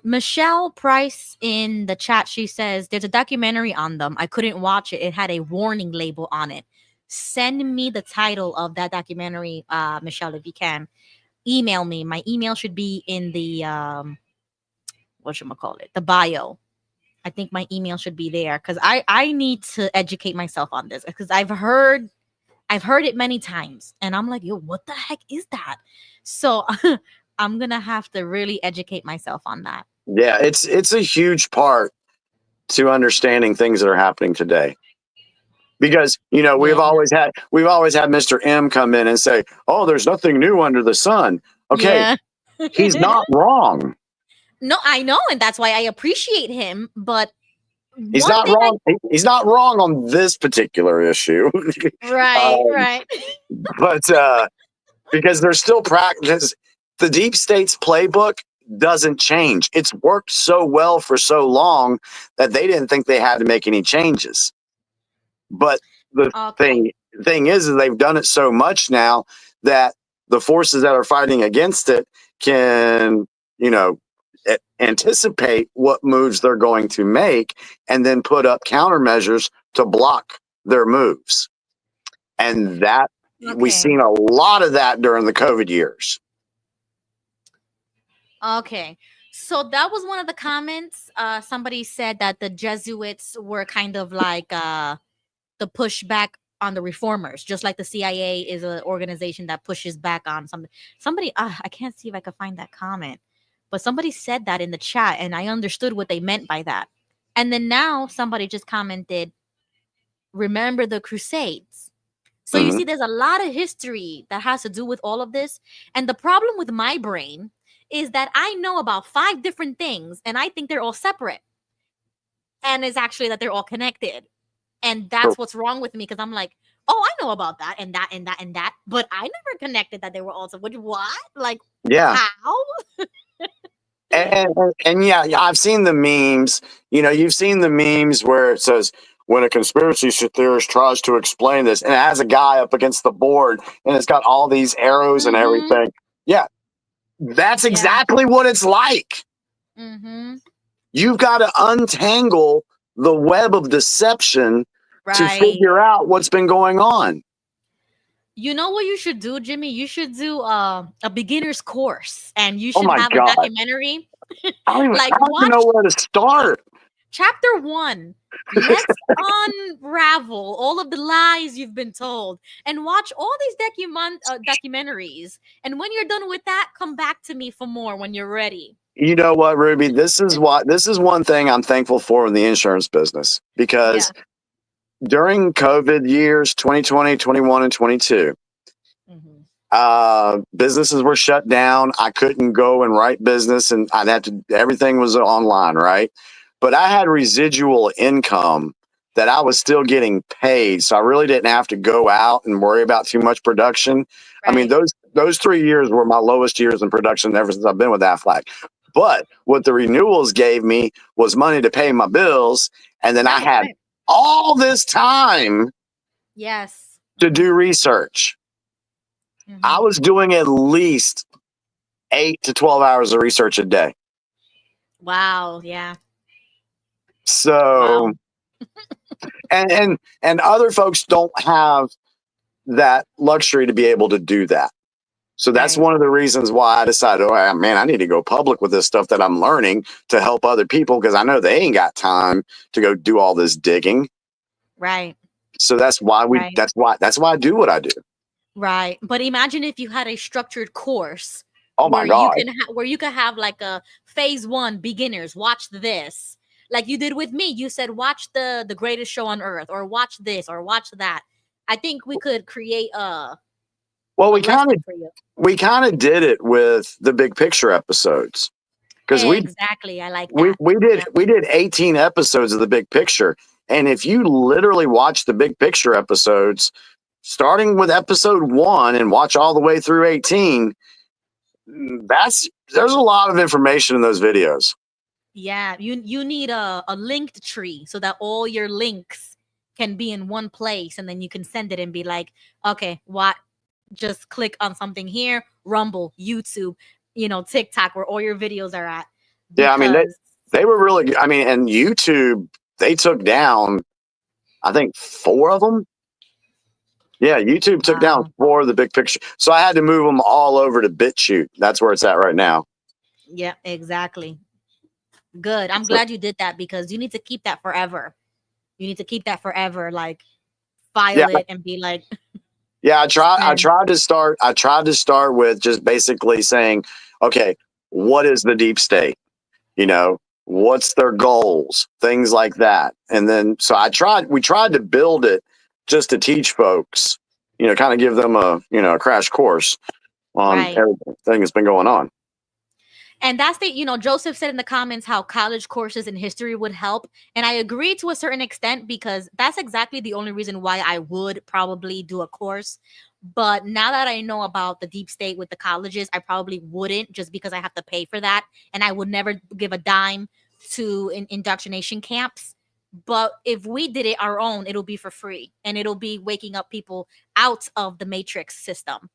Michelle Price in the chat, she says there's a documentary on them. I couldn't watch it. It had a warning label on it. Send me the title of that documentary, Michelle, if you can. Email me. My email should be in the the bio. I think my email should be there because I need to educate myself on this because I've heard it many times and I'm like, yo, what the heck is that? So I'm gonna have to really educate myself on that. Yeah, it's a huge part to understanding things that are happening today. Because we've always had Mr. M come in and say, "Oh, there's nothing new under the sun." Okay, he's not wrong. No, I know, and that's why I appreciate him. But he's not wrong. He's not wrong on this particular issue. Right. But because there's still practice, the deep state's playbook doesn't change. It's worked so well for so long that they didn't think they had to make any changes. But the thing thing is they've done it so much now that the forces that are fighting against it can, anticipate what moves they're going to make and then put up countermeasures to block their moves. And that we've seen a lot of that during the COVID years. Okay. So that was one of the comments. Somebody said that the Jesuits were kind of like the pushback on the reformers, just like the CIA is an organization that pushes back on something. Somebody, I can't see if I can find that comment, but somebody said that in the chat, and I understood what they meant by that. And then now somebody just commented, remember the Crusades. So you see, there's a lot of history that has to do with all of this. And the problem with my brain is that I know about 5 different things, and I think they're all separate. And it's actually that they're all connected. And that's what's wrong with me, because I'm like, oh, I know about that and that and that and that, but I never connected that they were also what? Like, how? And yeah, I've seen the memes. You've seen the memes where it says, when a conspiracy theorist tries to explain this, and it has a guy up against the board, and it's got all these arrows and everything. Yeah, that's exactly what it's like. You've got to untangle the web of deception to figure out what's been going on. You know what you should do, Jimmy? You should do a beginner's course, and you should have God. a documentary. I don't even know where to start. Chapter 1. Let's unravel all of the lies you've been told, and watch all these documentaries. And when you're done with that, come back to me for more when you're ready. You know what, Ruby? This is one thing I'm thankful for in the insurance business, because during COVID years, 2020, 21, and 22, businesses were shut down. I couldn't go and write business, and everything was online, right? But I had residual income that I was still getting paid. So I really didn't have to go out and worry about too much production. Right. I mean, those 3 years were my lowest years in production ever since I've been with Aflac. But what the renewals gave me was money to pay my bills. And then I had all this time to do research. I was doing at least 8 to 12 hours of research a day. Wow. Yeah. So, and other folks don't have that luxury to be able to do that. So that's one of the reasons why I decided, I need to go public with this stuff that I'm learning to help other people, because I know they ain't got time to go do all this digging. Right. So that's why that's why I do what I do. Right. But imagine if you had a structured course. Oh my God. Where you can have like a phase 1 beginners, watch this. Like you did with me. You said, watch the greatest show on earth, or watch this, or watch that. I think we could create we kind of did it with the big picture episodes, because I like that. we did 18 episodes of the big picture, and if you literally watch the big picture episodes, starting with episode 1 and watch all the way through 18, there's a lot of information in those videos. Yeah, you need a linked tree so that all your links can be in one place, and then you can send it and be like, okay, just click on something here, Rumble, YouTube, TikTok, where all your videos are at. Yeah, I mean, they were really good. I mean, and YouTube, they took down, I think, 4 of them. Yeah, YouTube took down 4 of the big picture. So I had to move them all over to BitChute. That's where it's at right now. Yeah, exactly. Good. I'm glad you did that, because you need to keep that forever. Like, file it and be like. Yeah, I tried to start with just basically saying, okay, what is the deep state? What's their goals? Things like that. And then we tried to build it just to teach folks, kind of give them a crash course on everything that's been going on. And that's Joseph said in the comments how college courses in history would help. And I agree to a certain extent, because that's exactly the only reason why I would probably do a course. But now that I know about the deep state with the colleges, I probably wouldn't, just because I have to pay for that. And I would never give a dime to indoctrination camps. But if we did it our own, it'll be for free, and it'll be waking up people out of the matrix system,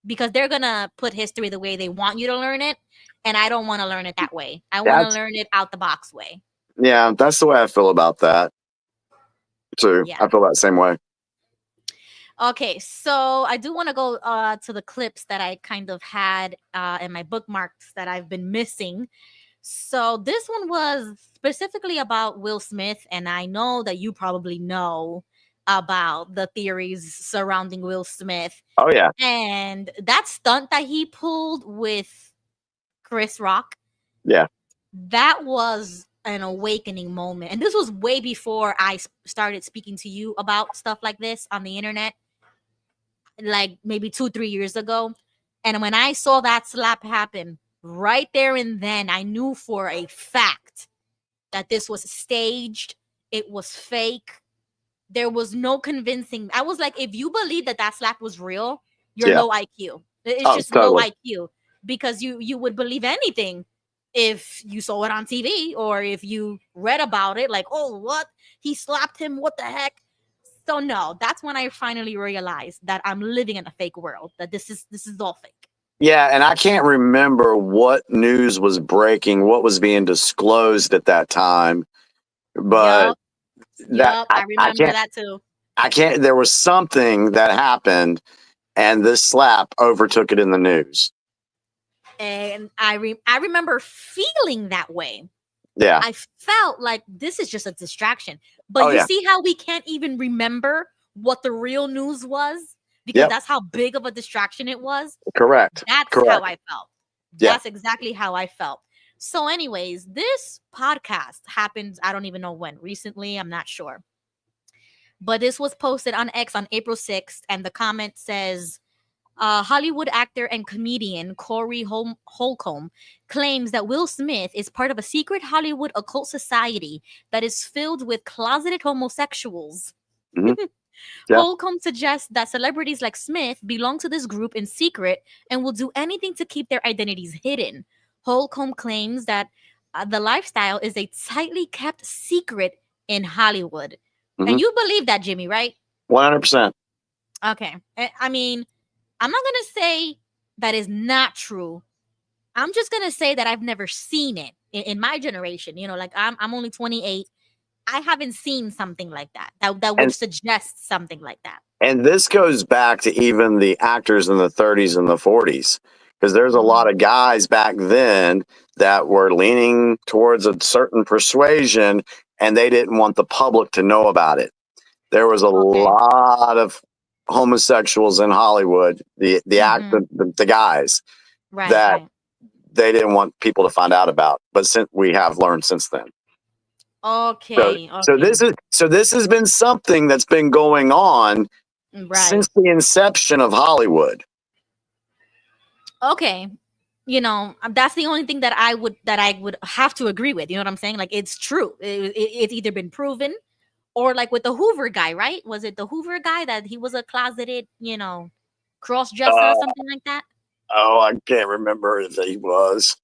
because they're gonna put history the way they want you to learn it, and I don't want to learn it that way. I want to learn it out the box way. Yeah, that's the way I feel about that too. Yeah. I feel that same way. Okay, so I do want to go to the clips that I kind of had in my bookmarks that I've been missing. So this one was specifically about Will Smith, and I know that you probably know about the theories surrounding Will Smith. Oh yeah. And that stunt that he pulled with Chris Rock, Yeah. that was an awakening moment. And this was way before I started speaking to you about stuff like this on the internet, like maybe 2-3 years ago. And when I saw that slap happen right there and then, I knew for a fact that this was staged. It was fake. There was no convincing. I was like, if you believe that that slap was real, you're low IQ. It's just totally. low IQ, because you would believe anything if you saw it on TV or if you read about it, like, oh, what? He slapped him. What the heck? So no, that's when I finally realized that I'm living in a fake world, that this is all fake. Yeah, and I can't remember what news was breaking, what was being disclosed at that time, but I remember that too. I can't. There was something that happened, and this slap overtook it in the news. And I remember feeling that way. Yeah. I felt like this is just a distraction. But you see how we can't even remember what the real news was? Because that's how big of a distraction it was. Correct. That's how I felt. That's exactly how I felt. So anyways, this podcast happened, I don't even know when, recently, I'm not sure. But this was posted on X on April 6th, and the comment says, Hollywood actor and comedian Corey Holcomb claims that Will Smith is part of a secret Hollywood occult society that is filled with closeted homosexuals. Mm-hmm. Holcomb suggests that celebrities like Smith belong to this group in secret and will do anything to keep their identities hidden. Holcomb claims that the lifestyle is a tightly kept secret in Hollywood. Mm-hmm. And you believe that, Jimmy, right? 100%. Okay. I mean, I'm not going to say that is not true. I'm just going to say that I've never seen it in my generation. You know, like I'm only 28. I haven't seen something like that would suggest something like that. And this goes back to even the actors in the 30s and the 40s, because there's a lot of guys back then that were leaning towards a certain persuasion, and they didn't want the public to know about it. There was a lot of homosexuals in Hollywood, the guys that they didn't want people to find out about, but we have learned since then. Okay. So this has been something that's been going on since the inception of Hollywood. Okay. You know, that's the only thing that I would have to agree with. You know what I'm saying? Like, it's true. It's either been proven, or like with the Hoover guy, right? Was it the Hoover guy that he was a closeted, you know, cross-dresser or something like that? Oh, I can't remember if he was.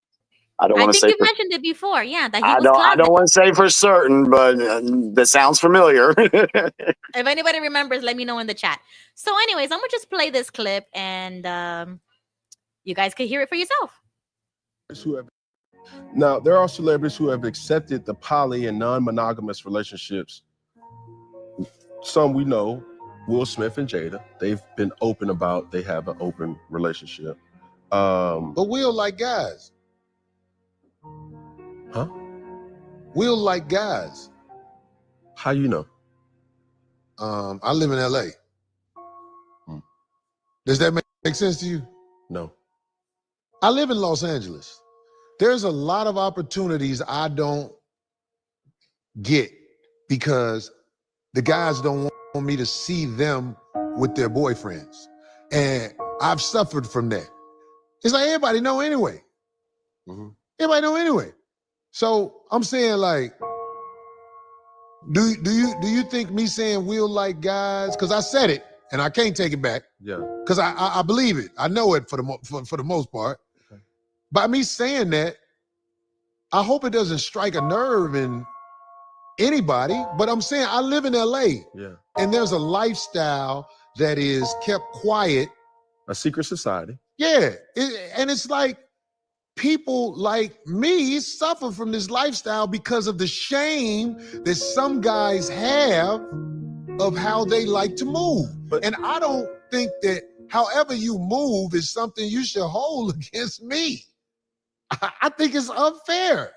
I don't want to say. I think you mentioned it before. Yeah, that he was I don't want to say for certain, but that sounds familiar. If anybody remembers, let me know in the chat. So anyways, I'm going to just play this clip, and you guys can hear it for yourself. Now, there are celebrities who have accepted the poly and non-monogamous relationships. Some we know, Will Smith and Jada, they've been open about they have an open relationship. But Will like guys. Huh? Will like guys. How you know? I live in LA. Does that make sense to you? No. I live in Los Angeles. There's a lot of opportunities I don't get because the guys don't want me to see them with their boyfriends. And I've suffered from that. It's like everybody know anyway. Everybody know anyway. So I'm saying, like, do you think me saying Will like guys, because I said it and I can't take it back. Yeah. Because I believe it. I know it for the most part. Okay. By me saying that, I hope it doesn't strike a nerve in anybody, but I'm saying I live in LA. Yeah. And there's a lifestyle that is kept quiet. A secret society. Yeah. And it's like people like me suffer from this lifestyle because of the shame that some guys have of how they like to move. And I don't think that however you move is something you should hold against me. I think it's unfair.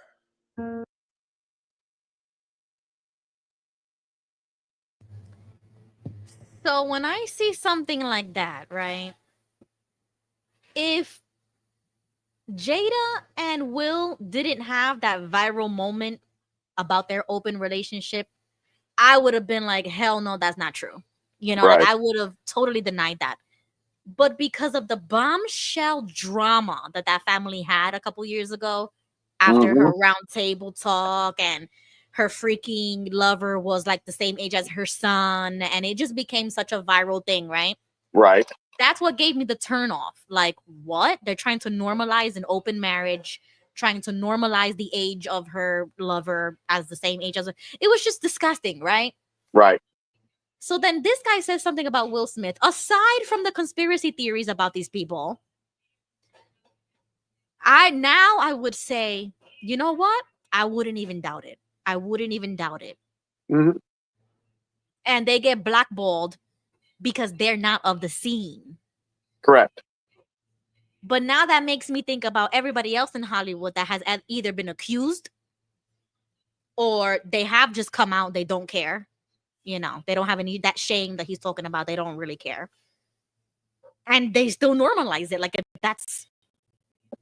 So when I see something like that, right? If Jada and Will didn't have that viral moment about their open relationship, I would have been like, hell no, that's not true. You know, like Right. I would have totally denied that. But because of the bombshell drama that family had a couple years ago, after her round table talk, and her freaking lover was like the same age as her son, and it just became such a viral thing, right? Right. That's what gave me the turn off. Like, what? They're trying to normalize an open marriage, trying to normalize the age of her lover as the same age as her. It was just disgusting, right? Right. So then this guy says something about Will Smith. Aside from the conspiracy theories about these people, I would say, you know what? I wouldn't even doubt it. I wouldn't even doubt it. Mm-hmm. And they get blackballed because they're not of the scene. Correct. But now that makes me think about everybody else in Hollywood that has either been accused or they have just come out. They don't care. You know, they don't have any that shame that he's talking about. They don't really care. And they still normalize it. Like, that's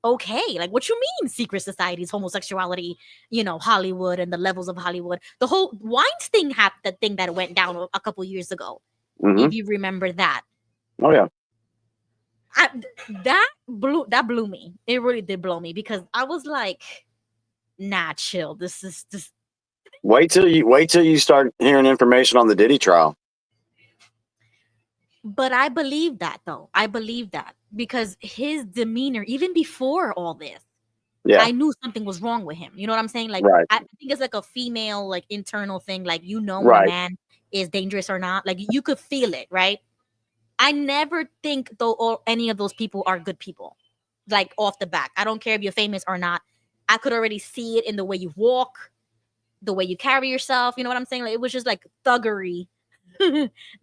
okay. Like, what you mean secret societies, homosexuality, you know, Hollywood and the levels of Hollywood. The whole Weinstein the thing that went down a couple years ago. If you remember that. Oh yeah. That blew me. It really did blow me because I was like, nah, chill. This is just Wait till you start hearing information on the Diddy trial. But I believe that though. I believe that because his demeanor, even before all this, I knew something was wrong with him. You know what I'm saying? Like, I think it's like a female, like, internal thing. Like, you know, when a man is dangerous or not. Like, you could feel it, right? I never think though, or any of those people are good people. Like, off the back, I don't care if you're famous or not. I could already see it in the way you walk, the way you carry yourself. You know what I'm saying? Like, it was just like thuggery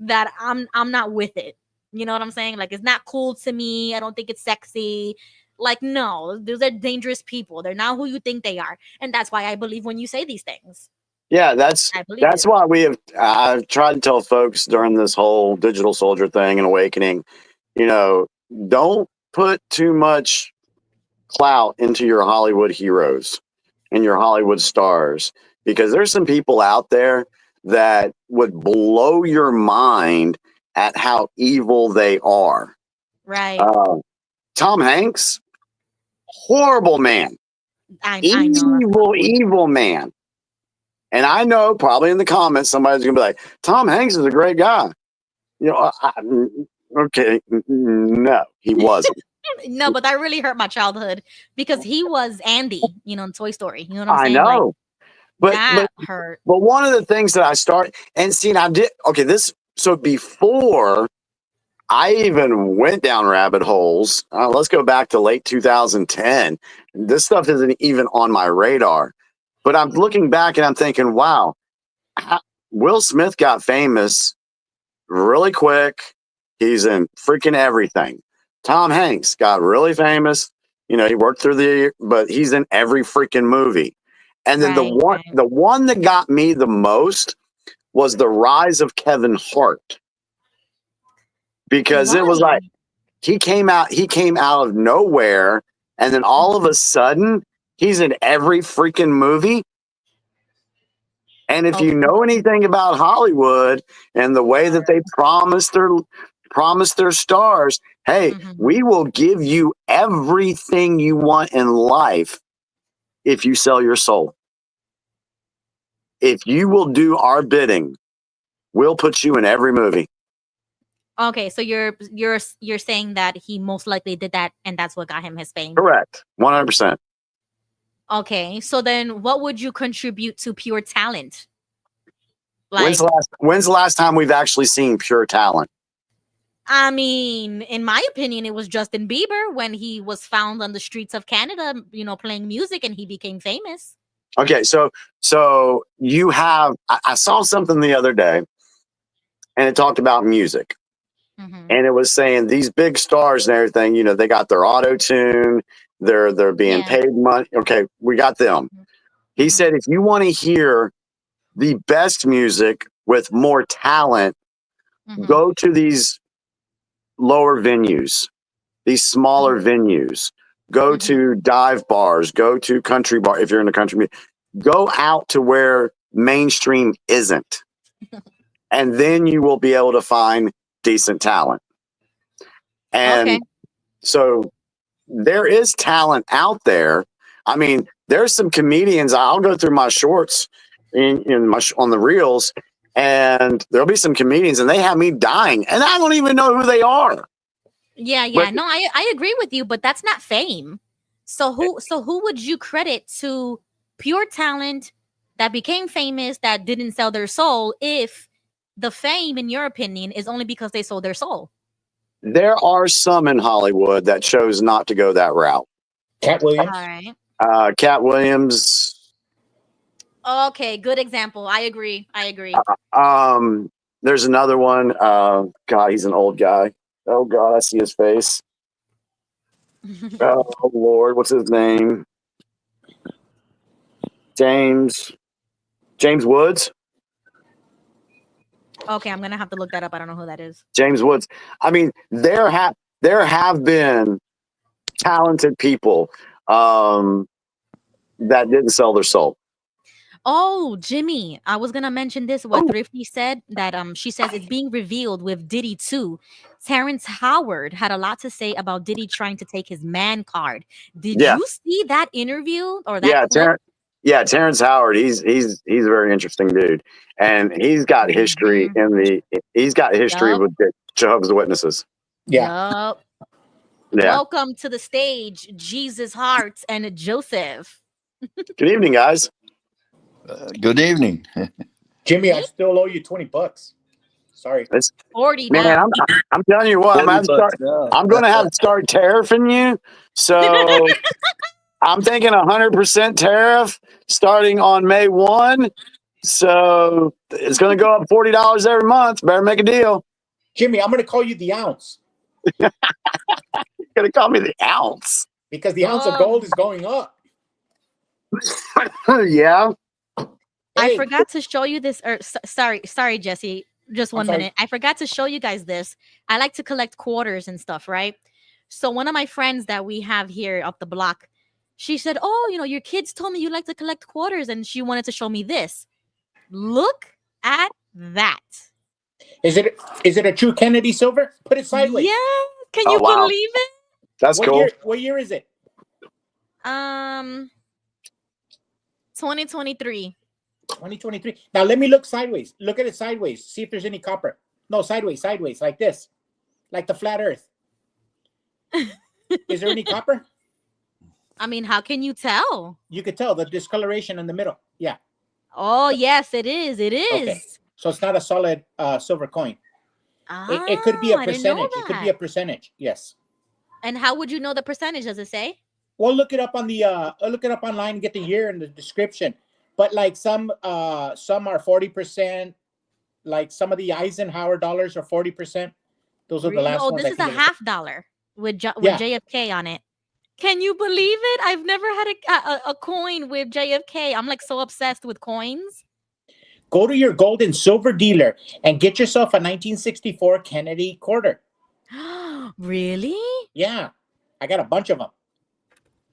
that I'm not with it. You know what I'm saying? Like, it's not cool to me. I don't think it's sexy. Like, no, those are dangerous people. They're not who you think they are. And that's why I believe when you say these things. Yeah, that's why I've tried to tell folks during this whole digital soldier thing and awakening, you know, don't put too much clout into your Hollywood heroes and your Hollywood stars, because there's some people out there that would blow your mind at how evil they are. Right. Tom Hanks, horrible man. I know. Evil man. And I know probably in the comments, somebody's going to be like, Tom Hanks is a great guy. You know, okay. No, he wasn't. No, but that really hurt my childhood because he was Andy, you know, in Toy Story. You know what I'm saying? I know. Like, that hurt. But one of the things that I start and see, and I did, so before I even went down rabbit holes, let's go back to late 2010. This stuff isn't even on my radar. But I'm looking back and I'm thinking, wow, Will Smith got famous really quick. He's in freaking everything. Tom Hanks got really famous. You know, he worked through but he's in every freaking movie. And then the one that got me the most was the rise of Kevin Hart. Because it was like he came out of nowhere, and then all of a sudden he's in every freaking movie. And if you know anything about Hollywood and the way that they promise their stars, hey, we will give you everything you want in life if you sell your soul. If you will do our bidding, we'll put you in every movie. Okay, so you're saying that he most likely did that, and that's what got him his fame. Correct, 100%. Okay, so then what would you contribute to pure talent Like, when's the last time we've actually seen pure talent? I mean, in my opinion, it was Justin Bieber when he was found on the streets of Canada, playing music, and he became famous. Okay, so you have. I saw something the other day, and it talked about music, and it was saying these big stars and everything. They got their auto tune. They're being paid money. Okay, we got them. He said, if you want to hear the best music with more talent, go to these lower venues, these smaller venues. Go to dive bars. Go to country bar if you're in the country. Go out to where mainstream isn't, and then you will be able to find decent talent. And so there is talent out there. I mean, there's some comedians. I'll go through my shorts on the reels, and there'll be some comedians, and they have me dying, and I don't even know who they are. Yeah. But- No, I agree with you, but that's not fame. So who would you credit to pure talent that became famous that didn't sell their soul if the fame, in your opinion, is only because they sold their soul? There are some in Hollywood that chose not to go that route. Cat Williams. All right. Cat Williams. Okay, good example. I agree. There's another one. God, he's an old guy. Oh God, I see his face. Oh Lord, what's his name? James Woods. Okay, I'm gonna have to look that up. I don't know who that is. James Woods. I mean, there have been talented people that didn't sell their soul. Oh, Jimmy, I was gonna mention this. What Thrifty said, that she says it's being revealed with Diddy too. Terrence Howard had a lot to say about Diddy trying to take his man card. Did you see that interview or that clip? Terrence Howard. He's a very interesting dude, and he's got history with the Jehovah's Witnesses. Yup. Welcome to the stage, Jesus Hearts and Joseph. Good evening, guys. Good evening. Jimmy, I still owe you $20. Sorry. It's 40 man, now. I'm telling you what, I'm going to have to start tariffing you. So I'm thinking 100% tariff starting on May 1. So it's going to go up $40 every month. Better make a deal. Jimmy, I'm going to call you the ounce. You're going to call me the ounce? Because the ounce of gold is going up. Yeah. I forgot to show you this. Sorry, Jesse. Just one minute. I forgot to show you guys this. I like to collect quarters and stuff, right? So one of my friends that we have here up the block, she said, "Oh, your kids told me you like to collect quarters," and she wanted to show me this. Look at that. Is it a true Kennedy silver? Put it sideways. Yeah. Can you believe it? That's cool. What year is it? 2023. 2023. Now let me look sideways. Look at it sideways. See if there's any copper. No, sideways, like this. Like the flat earth. Is there any copper? I mean, how can you tell? You could tell the discoloration in the middle. Yeah. Oh, yes, it is. It is. Okay. So it's not a solid silver coin. It could be a percentage. It could be a percentage. Yes. And how would you know the percentage? Does it say? Well, look it up on the look it up online and get the year in the description. But like some are 40%, like some of the Eisenhower dollars are 40%. Those are the last ones. Oh, this is a $50 with JFK on it. Can you believe it? I've never had a coin with JFK. I'm like so obsessed with coins. Go to your gold and silver dealer and get yourself a 1964 Kennedy quarter. Really? Yeah. I got a bunch of them.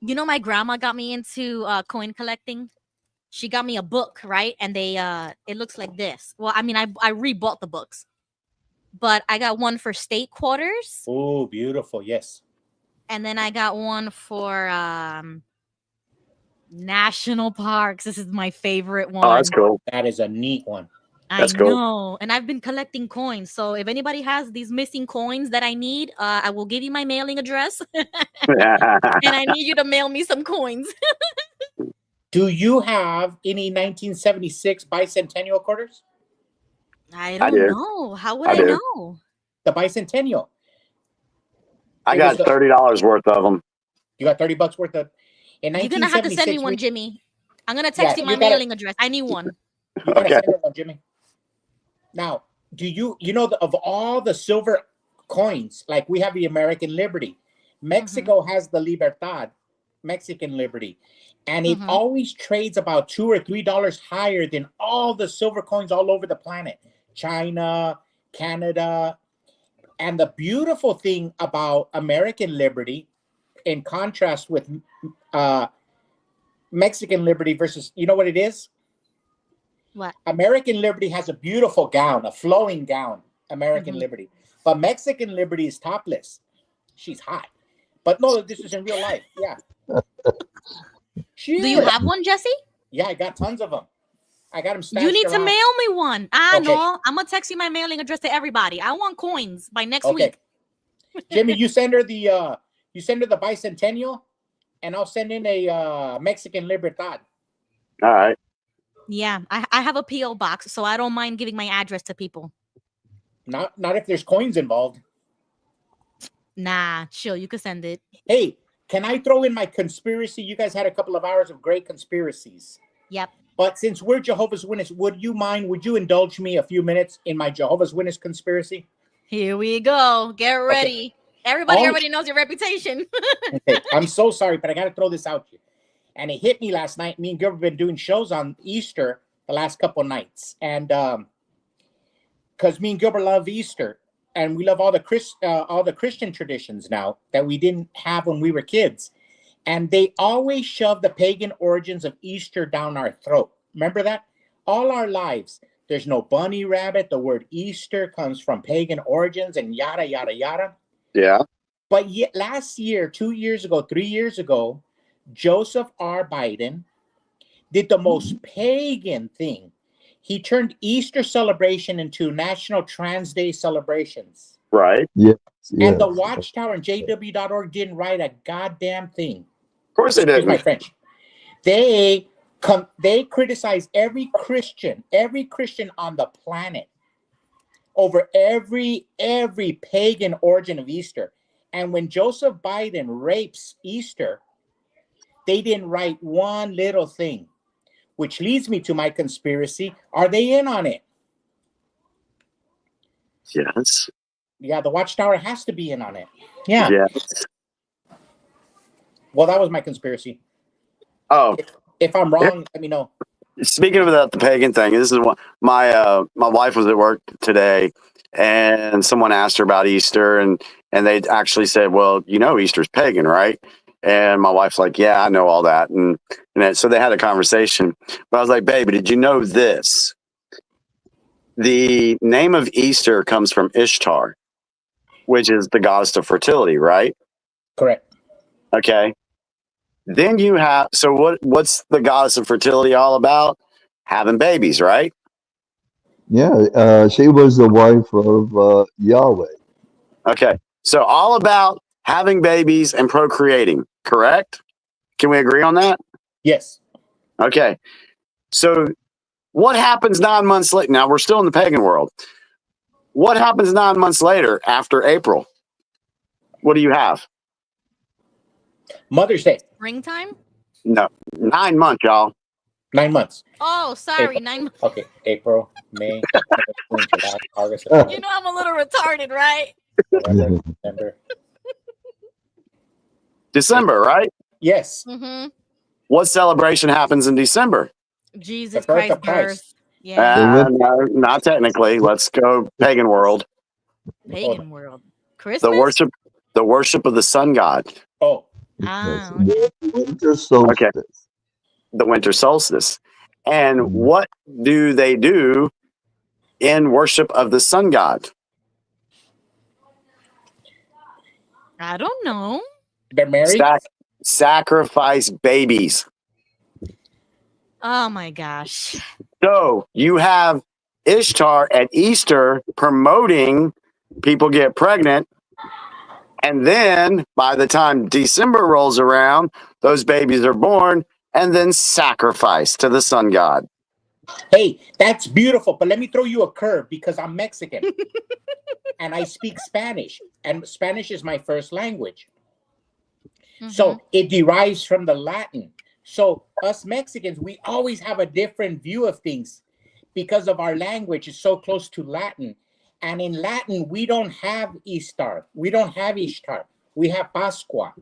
My grandma got me into coin collecting. She got me a book, right? And it looks like this. Well, I mean, I rebought the books, but I got one for state quarters. Oh, beautiful. Yes. And then I got one for national parks. This is my favorite one. Oh, that's cool. That is a neat one. That's cool. I know. Cool. And I've been collecting coins. So if anybody has these missing coins that I need, I will give you my mailing address. And I need you to mail me some coins. Do you have any 1976 bicentennial quarters? I I don't do. know. How would I I do. know? The bicentennial. I It got was the- $30 worth of them. You got $30 worth of. In You're gonna have to send me 1976, one, Jimmy. I'm gonna Yeah, text you my you gotta- mailing address. I need one. You gotta Okay. send her one, Jimmy. Now, do you know of all the silver coins? Like we have the American Liberty, Mexico has the Libertad, Mexican Liberty, and it always trades about $2 or $3 higher than all the silver coins all over the planet. China, Canada, and the beautiful thing about American Liberty, in contrast with Mexican Liberty versus, you know what it is? What? American Liberty has a beautiful gown, a flowing gown, American Liberty. But Mexican Liberty is topless. She's hot. But no, this is in real life. Yeah. Do you have one, Jesse? Yeah, I got tons of them. I got them stashed You need to around. mail me one. I Okay. know. I'm gonna text you my mailing address to everybody. I want coins by next Okay. week. Jimmy, you send her the bicentennial, and I'll send in a Mexican Libertad. All right. Yeah, I have a PO box, so I don't mind giving my address to people. Not if there's coins involved. Nah, chill. You could send it. Hey, can I throw in my conspiracy? You guys had a couple of hours of great conspiracies. Yep. But since we're Jehovah's Witnesses, would you indulge me a few minutes in my Jehovah's Witness conspiracy? Here we go. Get ready. Everybody All- already knows your reputation. Okay, I'm so sorry, but I got to throw this out to you. And it hit me last night. Me and Gilbert have been doing shows on Easter the last couple nights. And because me and Gilbert love Easter, and we love all the Christian traditions now that we didn't have when we were kids. And they always shove the pagan origins of Easter down our throat. Remember that? All our lives, there's no bunny rabbit. The word Easter comes from pagan origins and yada, yada, yada. Yeah. But yet last year, 2 years ago, 3 years ago, Joseph R. Biden did the most pagan thing. He turned Easter celebration into National Trans Day celebrations. Right. Yes. And the Watchtower and JW.org didn't write a goddamn thing. Of course they Excuse didn't. my French. They criticize every Christian on the planet over every pagan origin of Easter. And when Joseph Biden rapes Easter, they didn't write one little thing, which leads me to my conspiracy. Are they in on it? Yes. Yeah, the Watchtower has to be in on it. Yeah. Yes. Well, that was my conspiracy. Oh. If I'm wrong, let me know. Speaking of the pagan thing, this is what my wife was at work today, and someone asked her about Easter, and they actually said, "Well, you know, Easter's pagan, right?" And my wife's like, "Yeah, I know all that," and so they had a conversation. But I was like, "Baby, did you know this? The name of Easter comes from Ishtar, which is the goddess of fertility, right?" Correct. Okay. Then you have, so what's the goddess of fertility all about? Having babies, right? Yeah, she was the wife of Yahweh. Okay. So all about having babies and procreating, correct? Can we agree on that? Yes. Okay. So what happens 9 months later? Now we're still in the pagan world. What happens 9 months later after April? What do you have? Mother's Day. Springtime? No, 9 months, y'all. 9 months. Oh, sorry. April. 9 months. Okay. April, May, June, July, August, You know I'm a little retarded, right? November, December. December, right? Yes. Mm-hmm. What celebration happens in December? Jesus birth Christ's of Christ. birth. Yeah. No, not technically. Let's go pagan world. Pagan world. Christmas? The worship of the sun god. Oh. Ah, Winter solstice. Okay. The winter solstice. And what do they do in worship of the sun god? I don't know. They're married? Sacrifice babies. Oh my gosh. So you have Ishtar at Easter promoting people get pregnant. And then by the time December rolls around, those babies are born and then sacrificed to the sun god. Hey, that's beautiful, but let me throw you a curve because I'm Mexican and I speak Spanish, and Spanish is my first language. So it derives from the Latin. So us Mexicans, we always have a different view of things because of our language is so close to Latin. And in Latin, we don't have Easter. We don't have Ishtar. We have Pascua,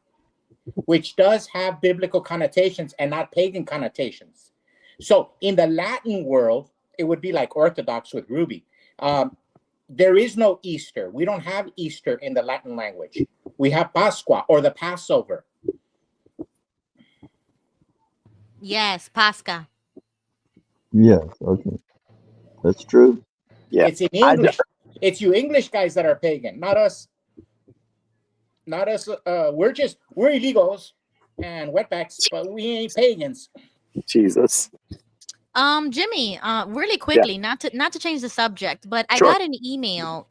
which does have biblical connotations and not pagan connotations. So in the Latin world, it would be like Orthodox with Ruby. There is no Easter. We don't have Easter in the Latin language. We have Pascua or the Passover. Yes, Pascha. Yes, okay. That's true. Yeah. It's in English. It's you English guys that are pagan, not us. Not us. We're illegals and wetbacks, but we ain't pagans. Jesus. Jimmy, really quickly, not to change the subject, but I got an email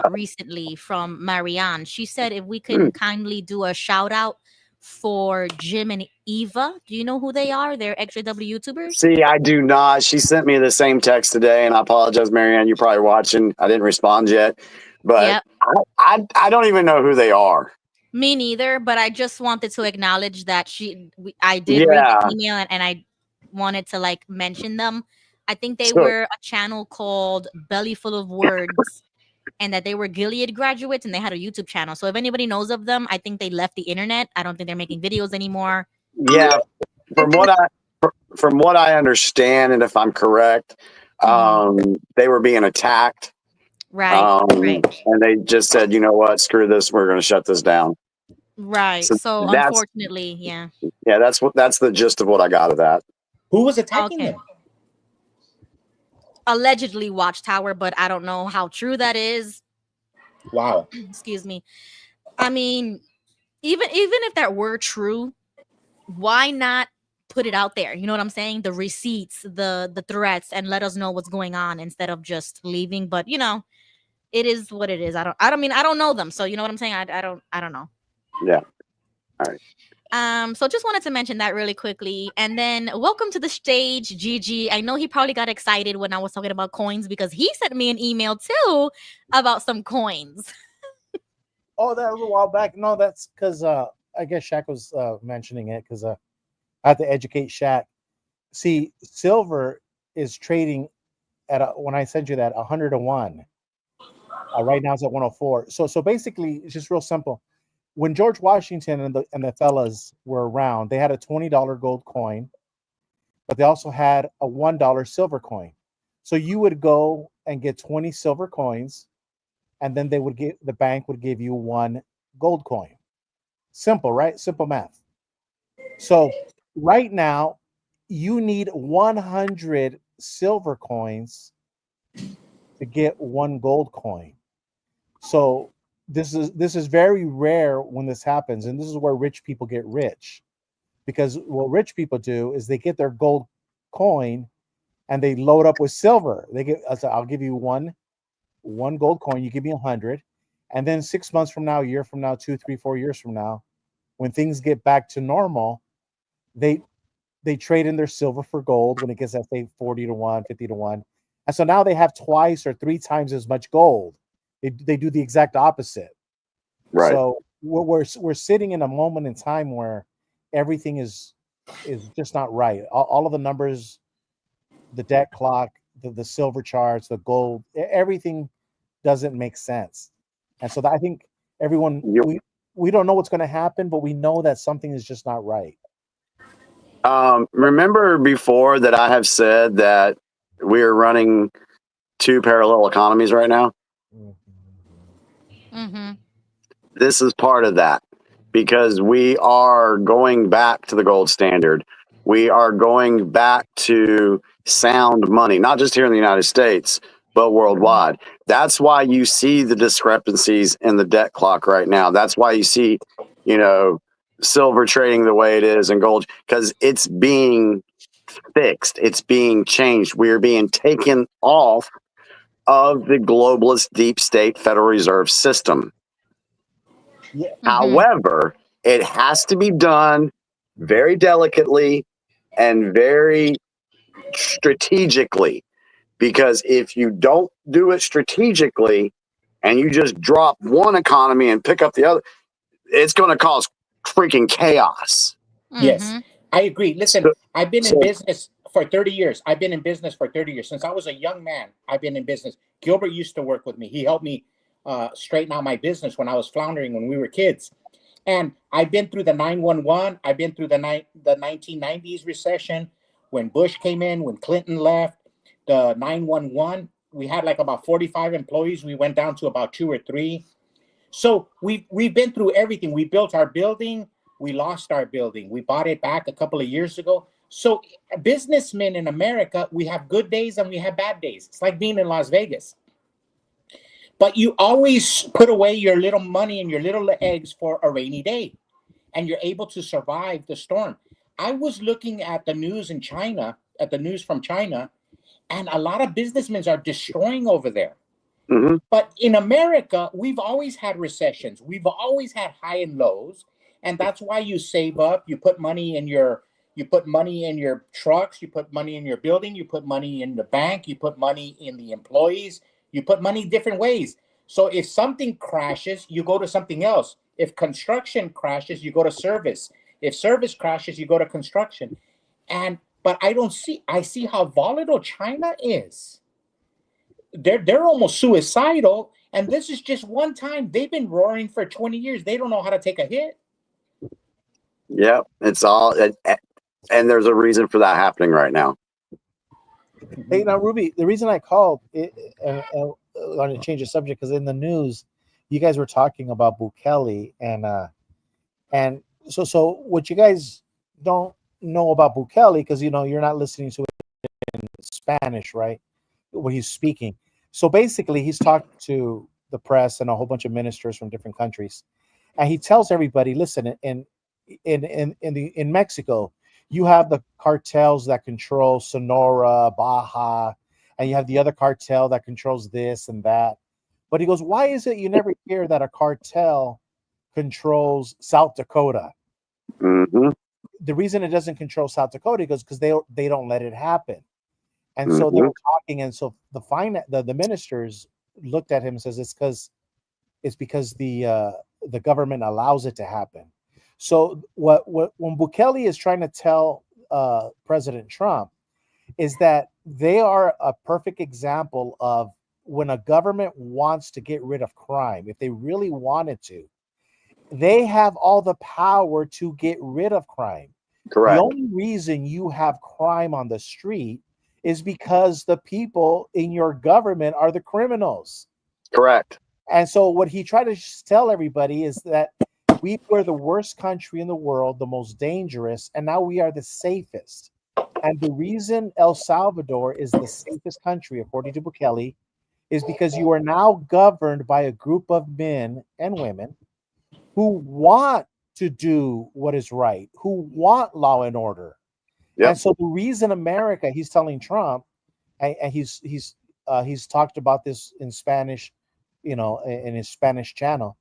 recently from Marianne. She said if we can kindly do a shout out for Jim and Eva. Do you know who they are? They're Extra W YouTubers. See, I do not. She sent me the same text today, and I apologize, Marianne. You're probably watching. I didn't respond yet, but I don't even know who they are. Me neither, but I just wanted to acknowledge that I did read the email and I wanted to like mention them. I think they were a channel called Belly Full of Words, and that they were Gilead graduates and they had a YouTube channel. So if anybody knows of them, I think they left the internet. I don't think they're making videos anymore. Yeah, from what I understand, and if I'm correct, they were being attacked. Right. And they just said, you know what, screw this, we're going to shut this down. Right. So unfortunately, yeah. Yeah, that's the gist of what I got of that. Who was attacking them? Allegedly Watchtower, but I don't know how true that is. Wow. Excuse me. I mean, even if that were true, why not put it out there? You know what I'm saying? The receipts, the threats, and let us know what's going on instead of just leaving. But you know, it is what it is. I don't know them, so you know what I'm saying? I don't know. Yeah. All right. So just wanted to mention that really quickly. And then welcome to the stage, Gigi. I know he probably got excited when I was talking about coins because he sent me an email too about some coins. Oh, that was a while back. No, that's because I guess Shaq was mentioning it because I had to educate Shaq. See, silver is trading at when I sent you that 101. Right now it's at 104. So basically, it's just real simple. When George Washington and the fellas were around, they had a $20 gold coin, but they also had a $1 silver coin. So you would go and get 20 silver coins, and then the bank would give you one gold coin. Simple, right? Simple math. So right now, you need 100 silver coins to get one gold coin. So this is very rare when this happens, and this is where rich people get rich, because what rich people do is they get their gold coin and they load up with silver. I'll give you one gold coin, you give me 100, and then 6 months from now, a year from now, 2, 3, 4 years from now, when things get back to normal, they trade in their silver for gold when it gets at say 40 to 1, 50 to 1, and so now they have twice or 3 times as much gold. They do the exact opposite. Right. So we're sitting in a moment in time where everything is just not right. All of the numbers, the debt clock, the silver charts, the gold, everything doesn't make sense. And so I think everyone we don't know what's going to happen, but we know that something is just not right. Remember before that I have said that we are running 2 parallel economies right now? Mm-hmm. This is part of that because we are going back to the gold standard. We are going back to sound money, not just here in the United States, but worldwide. That's why you see the discrepancies in the debt clock right now. That's why you see, silver trading the way it is and gold, because it's being fixed. It's being changed. We are being taken off of the globalist deep state Federal Reserve system. Yeah. However, it has to be done very delicately and very strategically, because if you don't do it strategically and you just drop one economy and pick up the other, it's going to cause freaking chaos. Yes, I agree. Listen, I've been in business for 30 years. I've been in business for 30 years. Since I was a young man, I've been in business. Gilbert used to work with me. He helped me straighten out my business when I was floundering when we were kids. And I've been through the 9/11. I've been through the 1990s recession, when Bush came in, when Clinton left, the 9/11. We had like about 45 employees. We went down to about 2 or 3. So we've been through everything. We built our building. We lost our building. We bought it back a couple of years ago. So businessmen in America, we have good days and we have bad days. It's like being in Las Vegas. But you always put away your little money and your little eggs for a rainy day, and you're able to survive the storm. I was looking at the news in China, at the news from China, and a lot of businessmen are destroying over there. Mm-hmm. But in America, we've always had recessions. We've always had high and lows, and that's why you save up. You put money in your trucks. You put money in your building. You put money in the bank. You put money in the employees. You put money different ways. So if something crashes, you go to something else. If construction crashes, you go to service. If service crashes, you go to construction. But I see how volatile China is. They're almost suicidal, and this is just one time. They've been roaring for 20 years. They don't know how to take a hit. Yeah, it's all, and there's a reason for that happening right now. Hey, now, Ruby, the reason I called and I want to change the subject, because in the news, you guys were talking about Bukele, and so what you guys don't know about Bukele, because you're not listening to it in Spanish, right? When he's speaking. So basically, he's talking to the press and a whole bunch of ministers from different countries, and he tells everybody, listen, in Mexico, you have the cartels that control Sonora, Baja, and you have the other cartel that controls this and that. But he goes, why is it you never hear that a cartel controls South Dakota? Mm-hmm. The reason it doesn't control South Dakota, he goes, because they don't let it happen. And so they were talking, and so the ministers looked at him and says, it's because the government allows it to happen. So when Bukele is trying to tell President Trump is that they are a perfect example of when a government wants to get rid of crime, if they really wanted to, they have all the power to get rid of crime. Correct. The only reason you have crime on the street is because the people in your government are the criminals. Correct. And so what he tried to tell everybody is that we were the worst country in the world, the most dangerous, and now we are the safest. And the reason El Salvador is the safest country, according to Bukele, is because you are now governed by a group of men and women who want to do what is right, who want law and order. Yep. And so the reason America, he's telling Trump, and he's talked about this in Spanish, in his Spanish channel,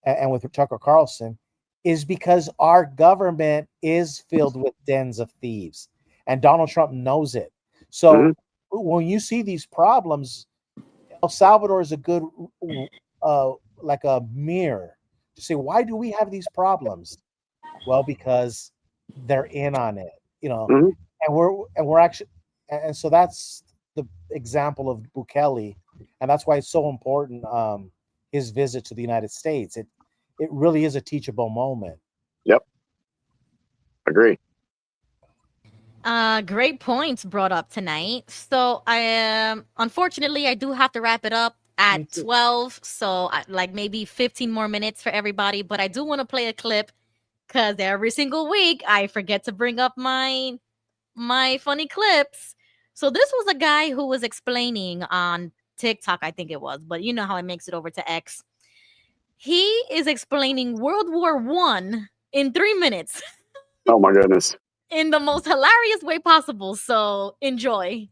and with Tucker Carlson, is because our government is filled with dens of thieves, and Donald Trump knows it. So when you see these problems, El Salvador is a good, like a mirror to say, why do we have these problems? Well, because they're in on it. And we're actually, and so that's the example of Bukele, and that's why it's so important. His visit to the United States, it really is a teachable moment. Yep, agree. Great points brought up tonight. So unfortunately, I do have to wrap it up at 12. So like maybe 15 more minutes for everybody. But I do want to play a clip because every single week I forget to bring up my funny clips. So this was a guy who was explaining on TikTok, I think it was, but you know how it makes it over to X. He is explaining World War I in 3 minutes. Oh my goodness. In the most hilarious way possible. So enjoy.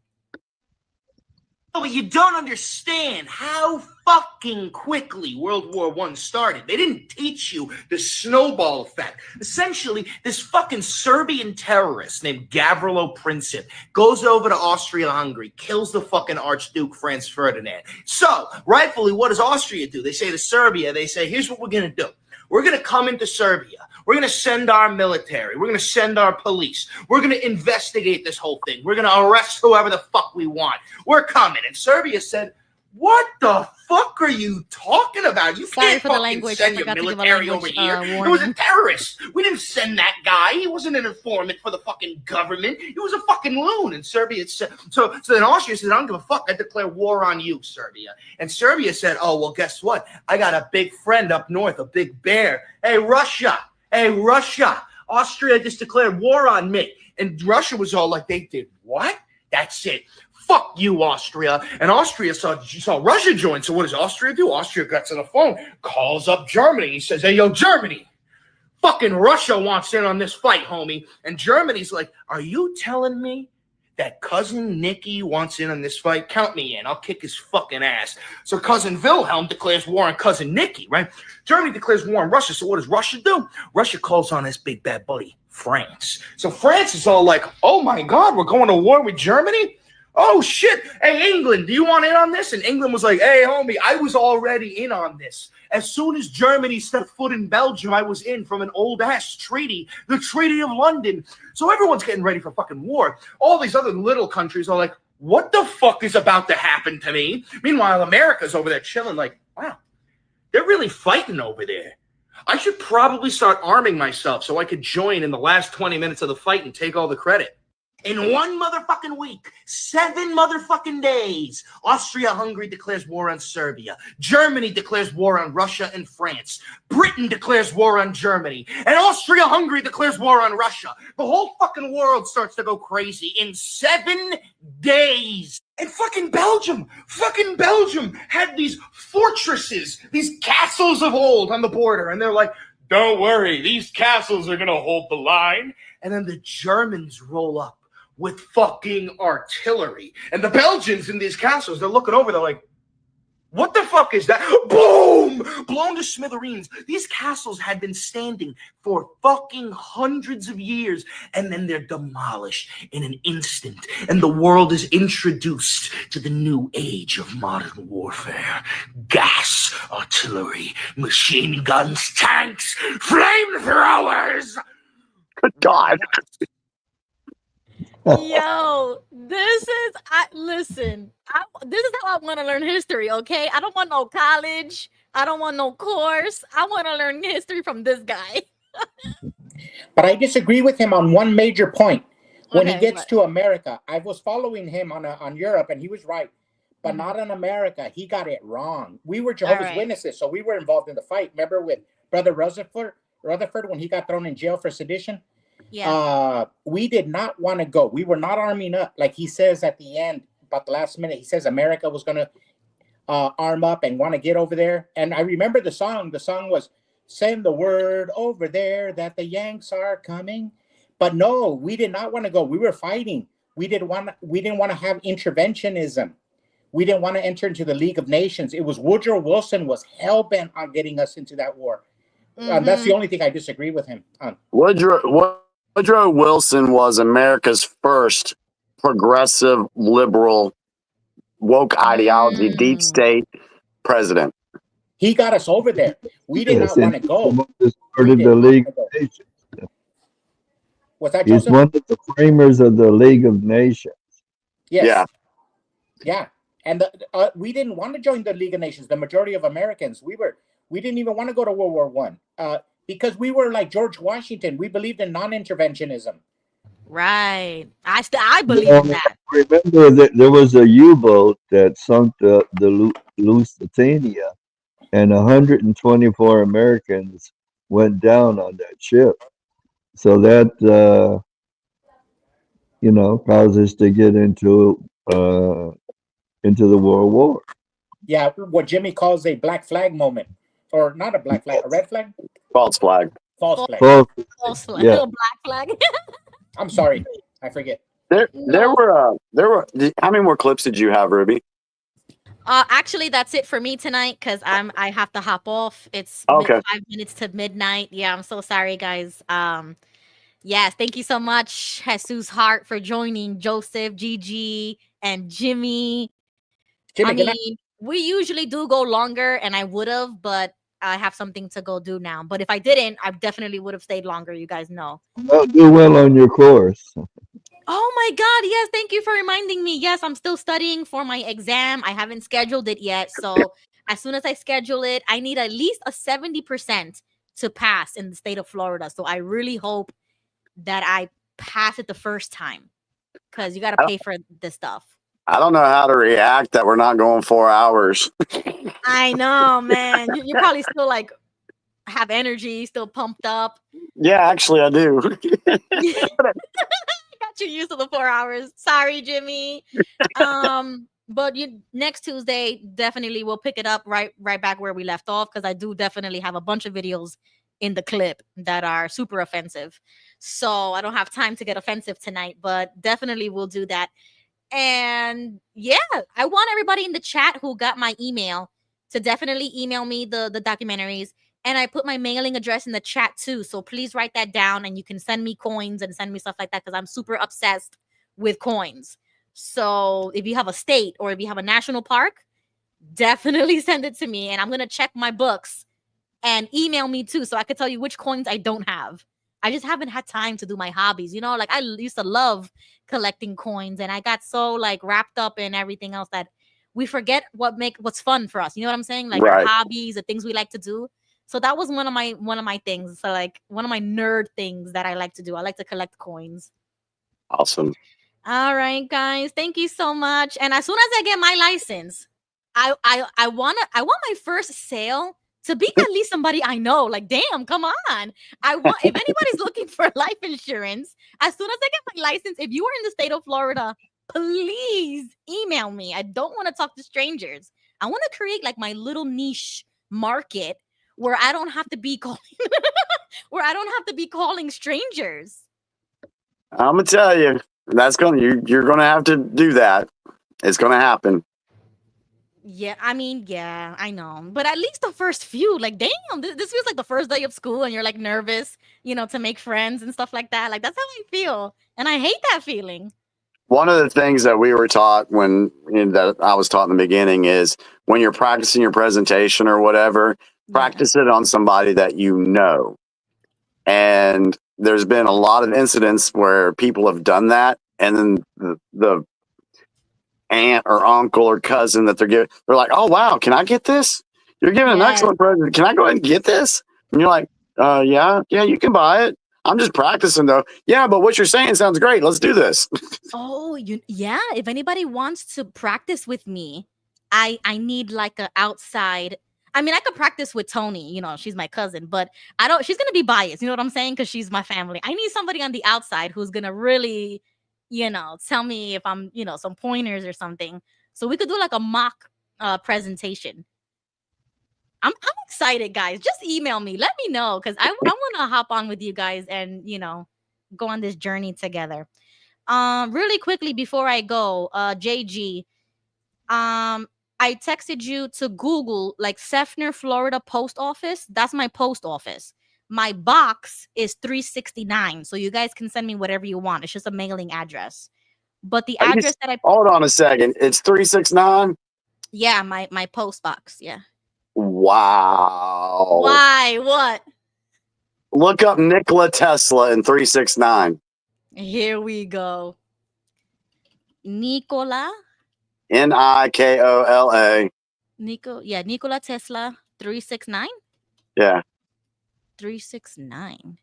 But you don't understand how fucking quickly World War I started. They didn't teach you the snowball effect. Essentially, this fucking Serbian terrorist named Gavrilo Princip goes over to Austria-Hungary, kills the fucking Archduke Franz Ferdinand. So, rightfully, what does Austria do? They say to Serbia, they say, here's what we're going to do. We're going to come into Serbia. We're going to send our military. We're going to send our police. We're going to investigate this whole thing. We're going to arrest whoever the fuck we want. We're coming. And Serbia said, what the fuck are you talking about? You Sorry can't for the fucking language. send I your forgot to give a military over language, here. It was a warning. terrorist. We didn't send that guy. He wasn't an informant for the fucking government. He was a fucking loon. And Serbia said, so then Austria said, I don't give a fuck. I declare war on you, Serbia. And Serbia said, oh, well, guess what? I got a big friend up north, a big bear. Hey, Russia. Hey, Russia. Austria just declared war on me. And Russia was all like, they did what? That's it. Fuck you, Austria. And Austria saw Russia join. So what does Austria do? Austria gets on the phone, calls up Germany. He says, hey, yo, Germany, fucking Russia wants in on this fight, homie. And Germany's like, are you telling me that cousin Nicky wants in on this fight? Count me in. I'll kick his fucking ass. So cousin Wilhelm declares war on cousin Nicky, right? Germany declares war on Russia. So what does Russia do? Russia calls on his big bad buddy, France. So France is all like, oh my God, we're going to war with Germany? Oh, shit. Hey, England, do you want in on this? And England was like, hey, homie, I was already in on this. As soon as Germany stepped foot in Belgium, I was in from an old-ass treaty, the Treaty of London. So everyone's getting ready for fucking war. All these other little countries are like, what the fuck is about to happen to me? Meanwhile, America's over there chilling like, wow, they're really fighting over there. I should probably start arming myself so I could join in the last 20 minutes of the fight and take all the credit. In one motherfucking week, 7 motherfucking days, Austria-Hungary declares war on Serbia. Germany declares war on Russia and France. Britain declares war on Germany. And Austria-Hungary declares war on Russia. The whole fucking world starts to go crazy in 7 days. And fucking Belgium had these fortresses, these castles of old on the border. And they're like, don't worry, these castles are going to hold the line. And then the Germans roll up with fucking artillery. And the Belgians in these castles, they're looking over, they're like, what the fuck is that? Boom! Blown to smithereens. These castles had been standing for fucking hundreds of years, and then they're demolished in an instant. And the world is introduced to the new age of modern warfare. Gas, artillery, machine guns, tanks, flamethrowers. Good God. Yo, this is listen. This is how I want to learn history. Okay, I don't want no college. I don't want no course. I want to learn history from this guy. But I disagree with him on one major point. When he gets to America, I was following him on Europe, and he was right, but not in America. He got it wrong. We were Jehovah's Witnesses, so we were involved in the fight. Remember with Brother Rutherford when he got thrown in jail for sedition? Yeah. We did not want to go. We were not arming up. Like he says at the end, about the last minute, he says America was going to arm up and want to get over there. And I remember the song. The song was, send the word over there that the Yanks are coming. But no, we did not want to go. We were fighting. We didn't want to have interventionism. We didn't want to enter into the League of Nations. It was Woodrow Wilson was hell-bent on getting us into that war. That's the only thing I disagree with him on. Woodrow Wilson was America's first progressive, liberal, woke ideology, deep state president. He got us over there. We did not want to go. Started the League of Nations. Was that He's Joseph? one of the framers of the League of Nations. Yes. Yeah. And we didn't want to join the League of Nations. The majority of Americans, we didn't even want to go to World War I because we were like George Washington. We believed in non-interventionism. Right. I believe in that. Remember that there was a U-boat that sunk the Lusitania, and 124 Americans went down on that ship. So that caused us to get into the World War. Yeah, what Jimmy calls a black flag moment. Or not a black flag, a red flag? False flag. False flag. False flag. Yeah. Black flag. I'm sorry, I forget. There were how many more clips did you have, Ruby? Actually, that's it for me tonight because I have to hop off. It's Okay. 5 minutes to midnight. Yeah, I'm so sorry, guys. Yes, thank you so much, Jesus Hart, for joining, Joseph, Gigi, and Jimmy. Jimmy, I good night. mean, we usually do go longer, and I would have, but I have something to go do now. But if I didn't, I definitely would have stayed longer. You guys know. Well, do well on your course. Oh my God. Yes. Thank you for reminding me. Yes, I'm still studying for my exam. I haven't scheduled it yet. So as soon as I schedule it, I need at least a 70% to pass in the state of Florida. So I really hope that I pass it the first time because you got to pay for this stuff. I don't know how to react that we're not going 4 hours. I know, man. You're probably still like have energy, still pumped up. Yeah, actually, I do. Got you used to the 4 hours. Sorry, Jimmy. But next Tuesday definitely we'll pick it up right back where we left off because I do definitely have a bunch of videos in the clip that are super offensive. So I don't have time to get offensive tonight, but definitely we'll do that. And yeah, I want everybody in the chat who got my email to definitely email me the documentaries. And I put my mailing address in the chat too. So please write that down and you can send me coins and send me stuff like that because I'm super obsessed with coins. So if you have a state or if you have a national park, definitely send it to me. And I'm going to check my books and email me too so I could tell you which coins I don't have. I just haven't had time to do my hobbies. You know, like I used to love collecting coins and I got so like wrapped up in everything else that we forget what's fun for us. You know what I'm saying? Like Right. the hobbies, the things we like to do. So that was one of my things. So like one of my nerd things that I like to do. I like to collect coins. Awesome. All right, guys. Thank you so much. And as soon as I get my license, I want my first sale to be at least somebody I know. Like, damn, come on. If anybody's looking for life insurance, as soon as I get my license, if you are in the state of Florida, please email me. I don't want to talk to strangers. I want to create like my little niche market where I don't have to be calling strangers. I'm gonna tell you, you're gonna have to do that. It's gonna happen. Yeah, I mean, yeah, I know. But at least the first few, like, damn, this feels like the first day of school and you're like nervous, to make friends and stuff like that. Like, that's how I feel. And I hate that feeling. One of the things that we were taught that I was taught in the beginning is when you're practicing your presentation or whatever, practice it on somebody that you know. And there's been a lot of incidents where people have done that, and then the aunt or uncle or cousin that they're like, "Oh wow, can I get this? You're giving an excellent present. Can I go ahead and get this?" And you're like, yeah, you can buy it. I'm just practicing though. Yeah, but what you're saying sounds great. Let's do this." Oh, yeah. If anybody wants to practice with me, I need like an outside. I mean, I could practice with Tony, she's my cousin, but she's going to be biased. You know what I'm saying? Because she's my family. I need somebody on the outside who's going to really, tell me if I'm, some pointers or something. So we could do like a mock presentation. I'm excited, guys. Just email me. Let me know because I want to hop on with you guys and, go on this journey together. Really quickly before I go, JG, I texted you to Google like Seffner, Florida post office. That's my post office. My box is 369. So you guys can send me whatever you want. It's just a mailing address. But the address that I hold on a second. It's 369. Yeah, my post box. Yeah. Wow. Why? What? Look up Nikola Tesla in 369. Here we go. Nikola. Nikola. Nikola Tesla 369. Yeah. 369.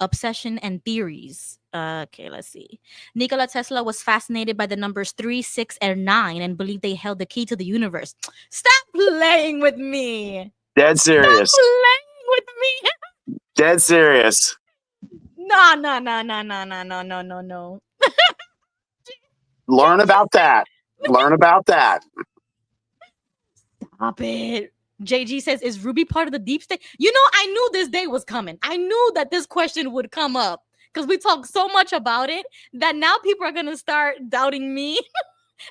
Obsession and theories. Okay, let's see. Nikola Tesla was fascinated by the numbers 3, 6, and 9 and believed they held the key to the universe. Stop playing with me. Dead serious. Stop playing with me. Dead serious. No. Learn about that. Learn about that. Stop it. JG says, is Ruby part of the deep state? I knew this day was coming. I knew that this question would come up because we talk so much about it that now people are going to start doubting me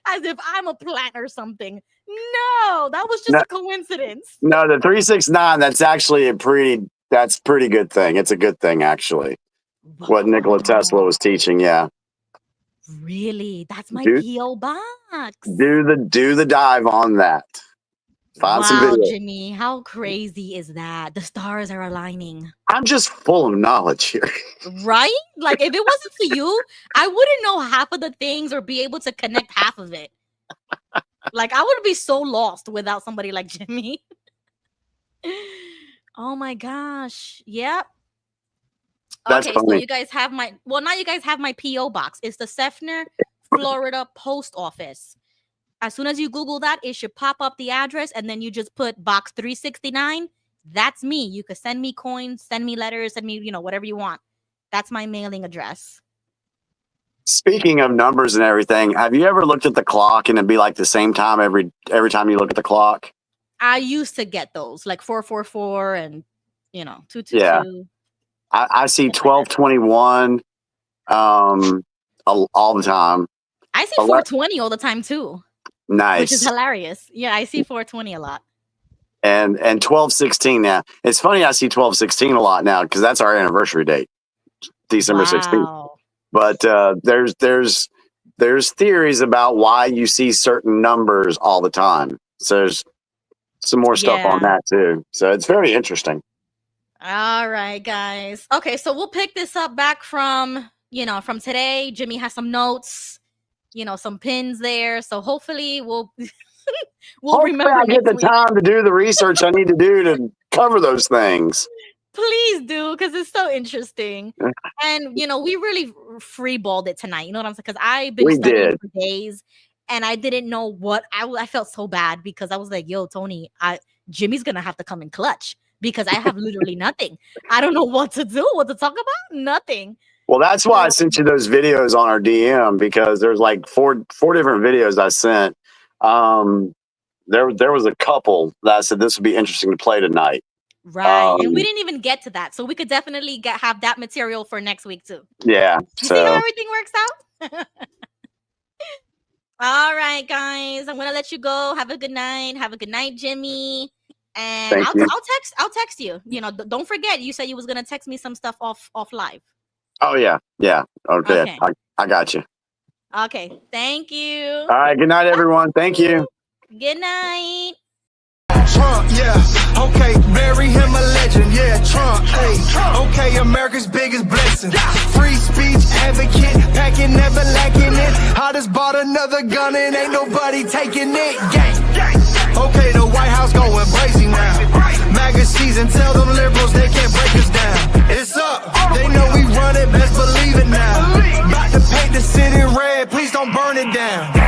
As if I'm a plant or something. No, that was just a coincidence. No, the 369, that's actually that's pretty good thing. It's a good thing, actually. What Nikola Tesla was teaching, yeah. Really? That's my P.O. box. Do the dive on that. Find some Wow, video. Jimmy, how crazy is that? The stars are aligning. I'm just full of knowledge here. Right? Like, if it wasn't for you, I wouldn't know half of the things or be able to connect half of it. Like, I would be so lost without somebody like Jimmy. Oh my gosh. Yep. That's okay, so funny. you guys have now you guys have my P.O. box. It's the Seffner, Florida Post Office. As soon as you Google that, it should pop up the address, and then you just put box 369. That's me. You could send me coins, send me letters, send me, whatever you want. That's my mailing address. Speaking of numbers and everything, have you ever looked at the clock and it'd be like the same time every time you look at the clock? I used to get those, like 444 and 222. Yeah. I see 1221 all the time. I see 420 all the time too. Nice. Which is hilarious. Yeah, I see 420 a lot. And 1216 now. It's funny I see 1216 a lot now because that's our anniversary date, December 16th. But there's theories about why you see certain numbers all the time. So there's some more stuff on that too. So it's very interesting. All right, guys. Okay, so we'll pick this up back from today. Jimmy has some notes, some pins there. So hopefully we'll remember. I get the time to do the research I need to do to cover those things. Please do, because it's so interesting. And we really freeballed it tonight. You know what I'm saying? Because I've been studying for days, and I didn't know what I felt so bad because I was like, "Yo, Tony, Jimmy's gonna have to come in clutch because I have literally nothing. I don't know what to do, what to talk about, nothing." Well, that's why I sent you those videos on our DM, because there's like four different videos I sent. There was a couple that I said this would be interesting to play tonight. Right, and we didn't even get to that, so we could definitely have that material for next week too. Yeah. You see how everything works out? All right, guys, I'm gonna let you go. Have a good night. Have a good night, Jimmy. And I'll text you. Don't forget, you said you was gonna text me some stuff off live. Oh yeah. Okay. I got you. Okay, thank you. All right. Good night, everyone. Thank you. Good night. Trump, yeah, okay, bury him a legend, yeah, Trump, hey, okay, America's biggest blessing, free speech advocate, packing, never lacking it, I just bought another gun and ain't nobody taking it, gang, okay, the White House going crazy now, MAGA season, tell them liberals they can't break us down, it's up, they know we run it, best believe it now, about to paint the city red, please don't burn it down.